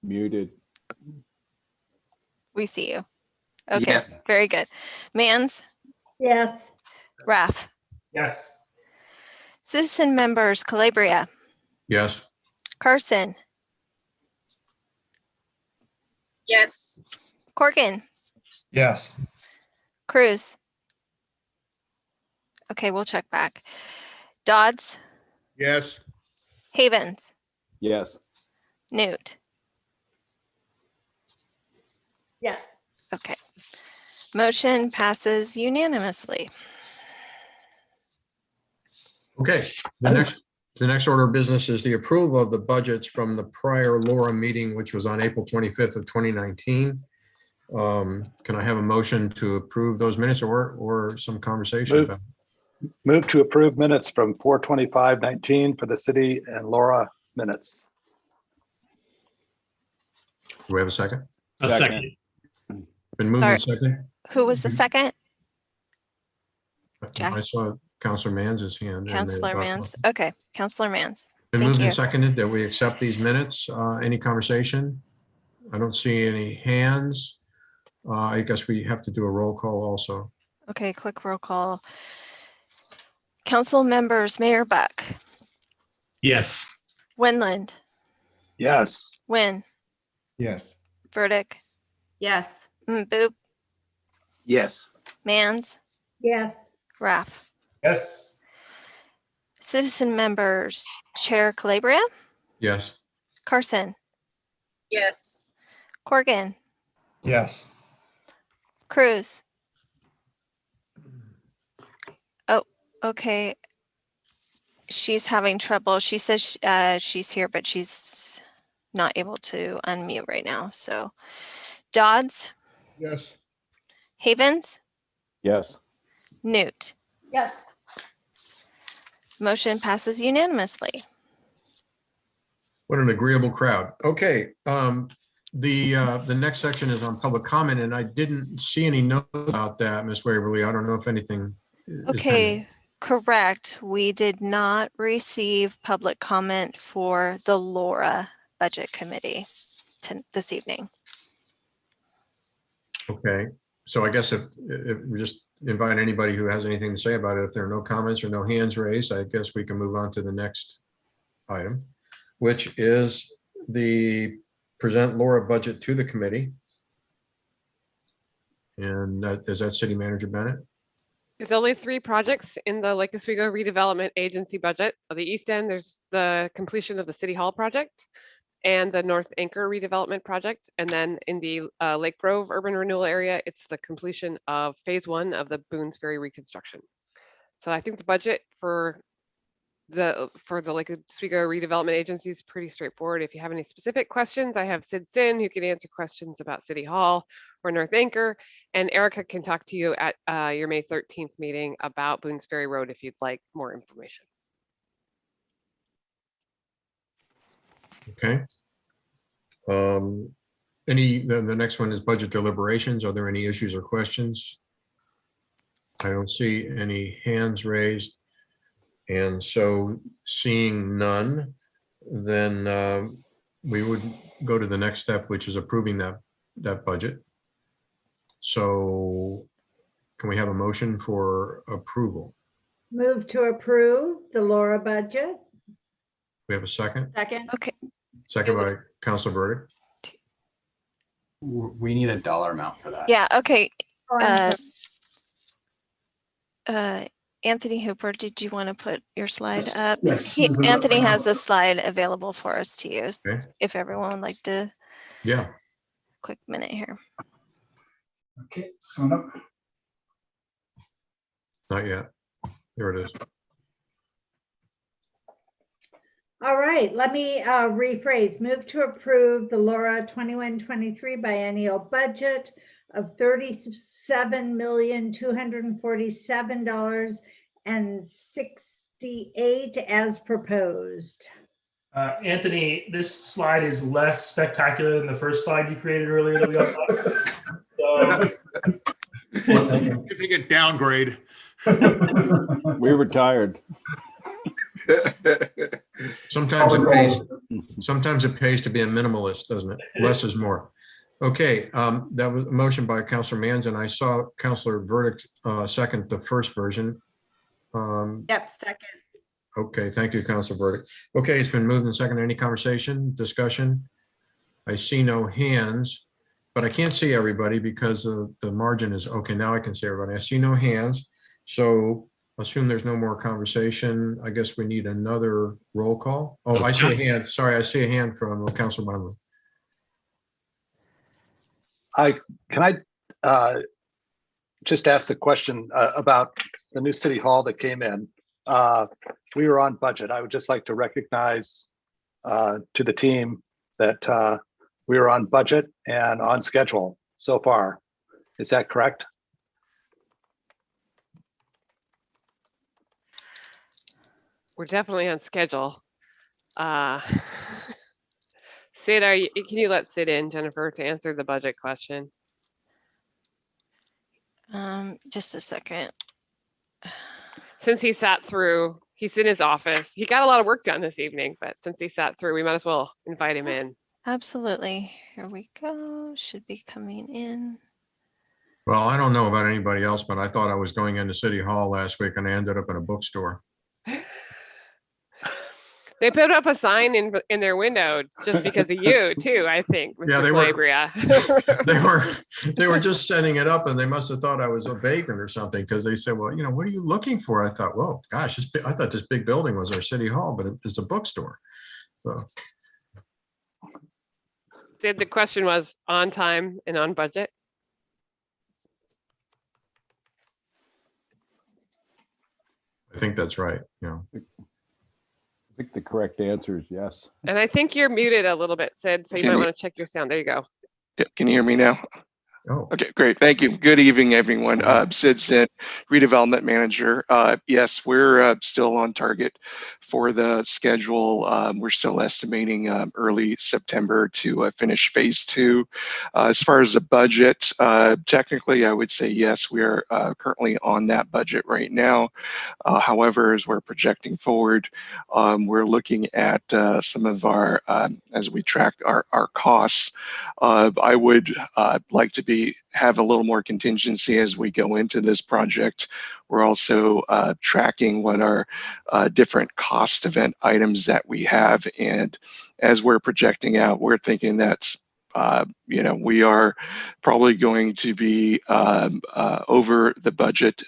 Muted. we see you. Okay, Yes. very good. Mans, Yes. Raff, Yes. citizen members, Calabria, Yes. Carson, Yes. Corgan, Yes. Cruz. Okay, we'll check back. Dodds, Yes. Havens, Yes. Newt. Yes. Okay. Motion passes unanimously. Okay, the next order of business is the approval of the budgets from the prior LORA meeting, which was on April 25th of 2019. Can I have a motion to approve those minutes or some conversation about it? Move to approve minutes from 4/25/19 for the city and Laura minutes. Do we have a second? A second. Been moved and second. Who was the second? Jack. I saw Counselor Mans' hand. and Counselor then- Mans. Okay, Counselor Mans. Been Thank moved you. and seconded that we accept these minutes. Any conversation? I don't see any hands. I guess we have to do a roll call also. Okay, quick roll call. Council members, Mayor Buck, Yes. Winland, Yes. Win, Yes. Verdict, Yes. Boop, Yes. Mans, Yes. Raff. Yes. Citizen members, Chair Calabria, Yes. Carson, Yes. Corgan, Yes. Cruz. Oh, okay. She's having trouble. She says she's here, but she's not able to unmute right now. So Dodds, Yes. Havens, Yes. Newt. Yes. Motion passes unanimously. What an agreeable crowd. Okay, the next section is on public comment, and I didn't see any note about that, Ms. Waverly. I don't know if anything Okay, correct. We did not receive public comment for the LORA Budget Committee this evening. Okay, so I guess if we just invite anybody who has anything to say about it, if there are no comments or no hands raised, I guess we can move on to the next item, which is the present LORA budget to the committee. And is that City Manager Bennett? There's only 3 projects in the Lake Oswego Redevelopment Agency budget. On the east end, there's the completion of the City Hall project and the North Anchor redevelopment project. And then in the Lake Grove urban renewal area, it's the completion of phase 1 of the Boones Ferry reconstruction. So I think the budget for the Lake Oswego Redevelopment Agency is pretty straightforward. If you have any specific questions, I have Sid Sin who can answer questions about City Hall or North Anchor, and Erica can talk to you at your May 13th meeting about Boones Ferry Road if you'd like more information. Okay. The next one is budget deliberations. Are there any issues or questions? I don't see any hands raised. And so seeing none, then we would go to the next step, which is approving that budget. So can we have a motion for approval? Move to approve the LORA budget. We have a second? Second. Okay. Second by Councilor Burdick. We need a dollar amount for that. Yeah, okay. Oh, I'm Anthony Hooper, did you want to put your slide up? Yes. Anthony has a slide available for us to use. Okay. If everyone would like to. Yeah. Quick minute here. Okay, it's going up. Not yet. There it is. All right, let me rephrase. Move to approve the LORA 21-23 biennial budget of $37,247.68 as proposed. Anthony, this slide is less spectacular than the first slide you created earlier that we all Significant downgrade. We were tired. Sometimes it pays to be a minimalist, doesn't it? Less is more. Okay, that was a motion by Councilor Manz, and I saw Councilor Verdict second the first version. Yep, second. Okay, thank you, Councilor Verdict. Okay, it's been moved and seconded. Any conversation, discussion? I see no hands, but I can't see everybody because the margin is, okay, now I can see everybody. I see no hands. So assume there's no more conversation. I guess we need another roll call. Oh, I see a hand. Sorry, I see a hand from Councilor Bunley. Can I just ask the question about the new city hall that came in? We were on budget. I would just like to recognize to the team that we were on budget and on schedule so far. Is that correct? We're definitely on schedule. Sid, can you let Sid in, Jennifer, to answer the budget question? Just a second. Since he sat through, he's in his office. He got a lot of work done this evening, but since he sat through, we might as well invite him in. Absolutely. Here we go. Should be coming in. Well, I don't know about anybody else, but I thought I was going into City Hall last week and I ended up in a bookstore. They put up a sign in their window just because of you too, I think, Mr. Yeah, they were just setting it up, and they must have thought I was a vagrant or something, because they said, well, what are you looking for? I thought, well, gosh, I thought this big building was our city hall, but it's a bookstore. So the question was on time and on budget. I think that's right. Yeah. I think the correct answer is yes. And I think you're muted a little bit, Sid, so you might want to check your sound. There you go. Yep. Can you hear me now? Oh, Okay, great. Thank you. Good evening, everyone. Sid Sin, Redevelopment Manager. Yes, we're still on target for the schedule. We're still estimating early September to finish phase 2. As far as the budget, technically, I would say yes, we are currently on that budget right now. However, as we're projecting forward, we're looking at some of our, as we track our costs, I would like to have a little more contingency as we go into this project. We're also tracking what our different cost event items that we have. And as we're projecting out, we're thinking that we are probably going to be over the budget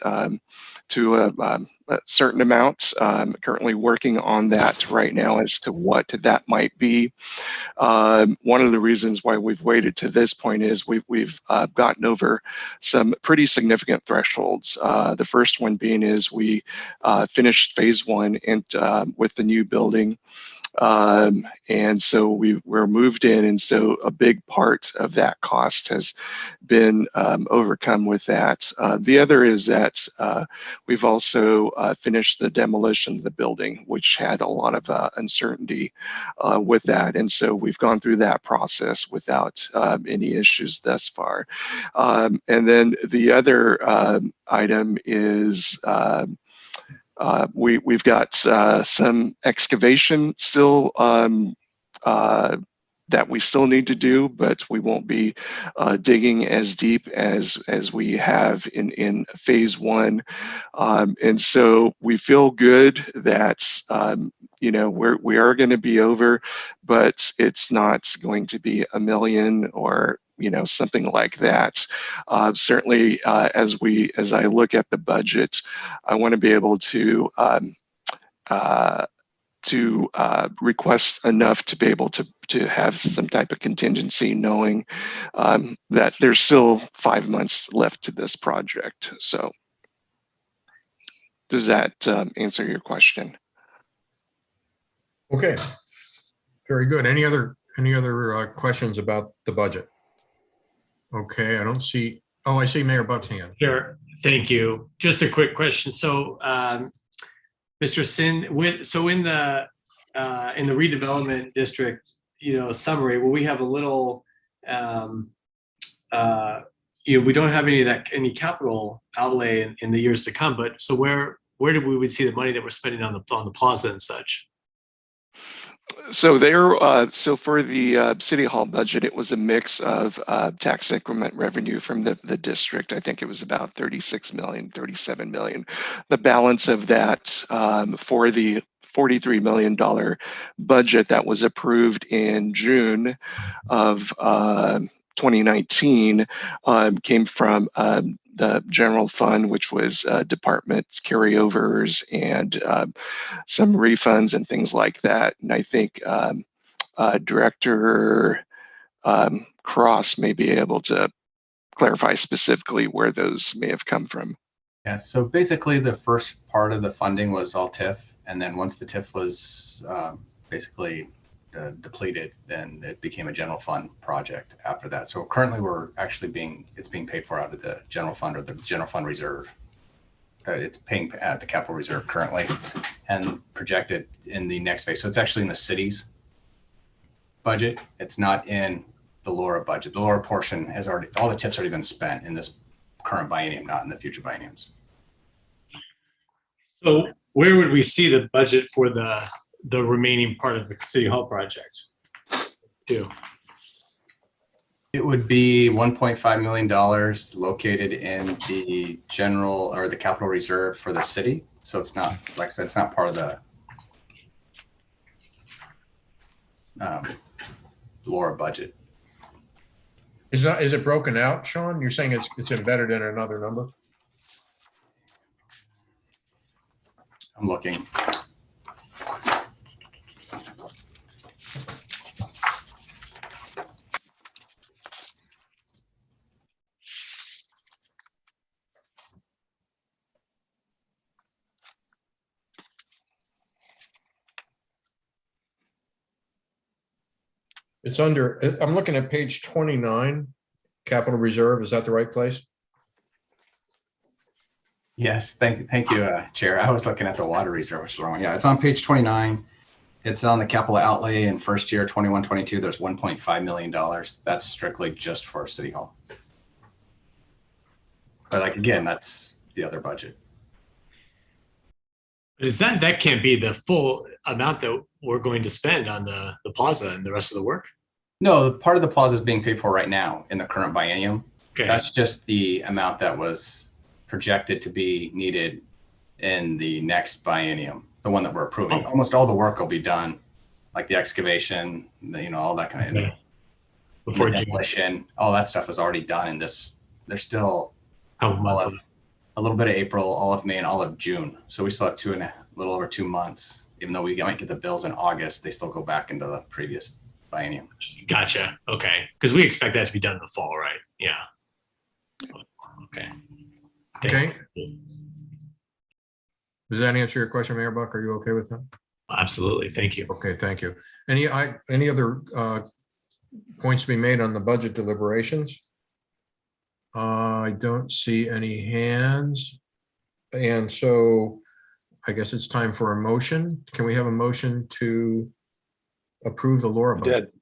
to a certain amount. Currently working on that right now as to what that might be. One of the reasons why we've waited to this point is we've gotten over some pretty significant thresholds. The first one being is we finished phase 1 and with the new building. And so we're moved in, and so a big part of that cost has been overcome with that. The other is that we've also finished the demolition of the building, which had a lot of uncertainty with that, and so we've gone through that process without any issues thus far. And then the other item is we've got some excavation still that we still need to do, but we won't be digging as deep as we have in phase 1. And so we feel good that we are going to be over, but it's not going to be $1 million or something like that. Certainly, as I look at the budget, I want to be able to request enough to be able to have some type of contingency, knowing that there's still 5 months left to this project. So, does that answer your question? okay. Very good. Any other questions about the budget? Okay, I don't see. Oh, I see Mayor Buck's hand. Sure. Thank you. Just a quick question. So, Mr. Sin, in the redevelopment district, summary, well, we have a little, we don't have any capital outlay in the years to come. But so where do we would see the money that we're spending on the plaza and such? So so for the City Hall budget, it was a mix of tax increment revenue from the district. I think it was about 36 million, 37 million. The balance of that for the $43 million budget that was approved in June of 2019 came from the general fund, which was departments carryovers and some refunds and things like that. And I think Director Cross may be able to clarify specifically where those may have come from. Yeah, so basically the first part of the funding was all TIF. And then once the TIF was basically depleted, then it became a general fund project after that. So currently it's being paid for out of the general fund or the general fund reserve. It's paying at the capital reserve currently and projected in the next phase. So it's actually in the city's budget. It's not in the LORA budget. The LORA portion has all the TIF's already been spent in this current biennium, not in the future bienniums. So where would we see the budget for the remaining part of the City Hall project? It would be $1.5 million located in the general or the capital reserve for the city. So it's not, like I said, it's not part of the LORA budget. Is it broken out, Sean? You're saying it's embedded in another number? I'm looking. It's under, I'm looking at page 29. capital reserve. Is that the right place? Yes, thank you, Chair. I was looking at the water reserve, which is wrong. Yeah, it's on page 29. It's on the capital outlay in first year, 21-22. There's $1.5 million. That's strictly just for City Hall. But like, again, that's the other budget. Is that can't be the full amount that we're going to spend on the plaza and the rest of the work? No, part of the plaza is being paid for right now in the current biennium. Okay. That's just the amount that was projected to be needed in the next biennium, the one that we're approving. Almost all the work will be done, like the excavation, all that kind of before demolition. All that stuff is already done in this. There's still a little bit of April, all of May, and all of June. So we still have a little over 2 months. Even though we might get the bills in August, they still go back into the previous biennium. Gotcha. Okay. Because we expect that to be done in the fall, right? Yeah. Okay. Okay. Does that answer your question, Mayor Buck? Are you okay with that? Absolutely. Thank you. Okay, thank you. Any other points to be made on the budget deliberations? I don't see any hands. And so I guess it's time for a motion. Can we have a motion to approve the LORA budget?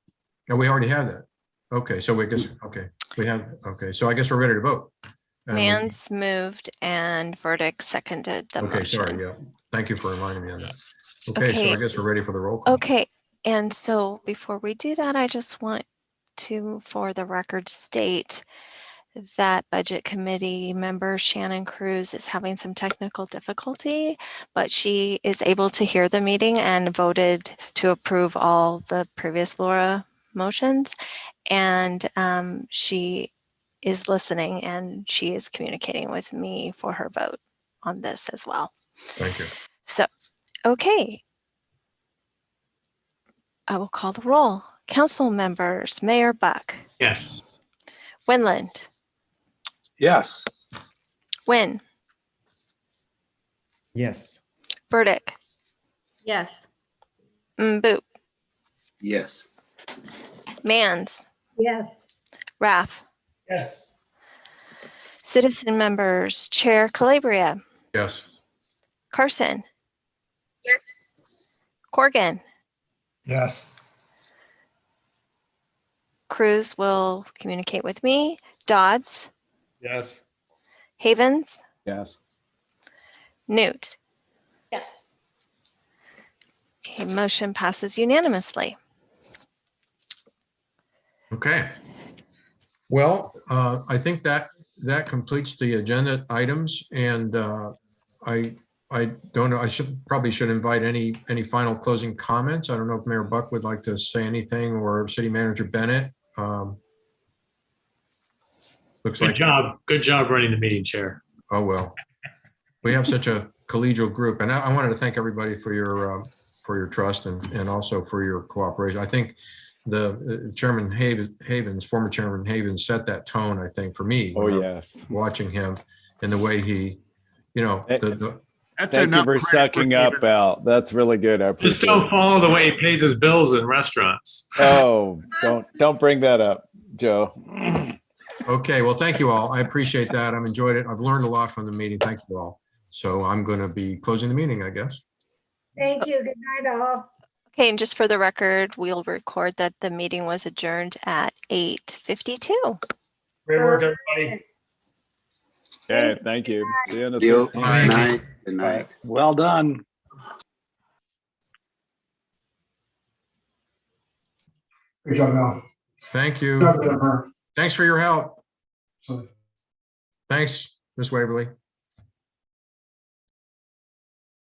No, we already have that. Okay, so we guess, okay, so I guess we're ready to vote. Mans moved and Verdict seconded the motion. Okay, sorry, yeah. Thank you for reminding me of that. Okay, so I guess we're ready for the roll call. Okay, and so before we do that, I just want to, for the record, state that Budget Committee member Shannon Cruz is having some technical difficulty, but she is able to hear the meeting and voted to approve all the previous LORA motions. And she is listening and she is communicating with me for her vote on this as well. Thank you. So, okay. I will call the roll. Council members, Mayor Buck. Yes. Winland. Yes. Wynn. Yes. Burdick. Yes. Boop. Yes. Mans. Yes. Raff. Yes. Citizen members, Chair Calabria. Yes. Carson. Yes. Corrigan. Yes. Cruz will communicate with me. Dodds. Yes. Havens. Yes. Newt. Yes. Okay, motion passes unanimously. Okay. Well, I think that completes the agenda items, and I don't know. I probably should invite any final closing comments. I don't know if Mayor Buck would like to say anything, or City Manager Bennett. Looks like Good job running the meeting, Chair. Oh well, we have such a collegial group, and I wanted to thank everybody for your trust and also for your cooperation. I think the Chairman Havens, former Chairman Havens, set that tone. I think for me. Oh yes. Watching him and the way he, Thank you for sucking up, Al. That's really good. I appreciate Just don't it. follow the way he pays his bills in restaurants. Oh, don't bring that up, Joe. Okay, well, thank you all. I appreciate that. I've enjoyed it. I've learned a lot from the meeting. Thank you all. So I'm going to be closing the meeting, I guess. Thank you. Good night, all. Okay, and just for the record, we'll record that the meeting was adjourned at 8:52. Great work, everybody. Okay, thank you. See you in the Good 13th. night. Good night. Well done. Good job, Al. Thank you. Good job, Jennifer. Thanks for your help. So- Thanks, Ms. Waverly.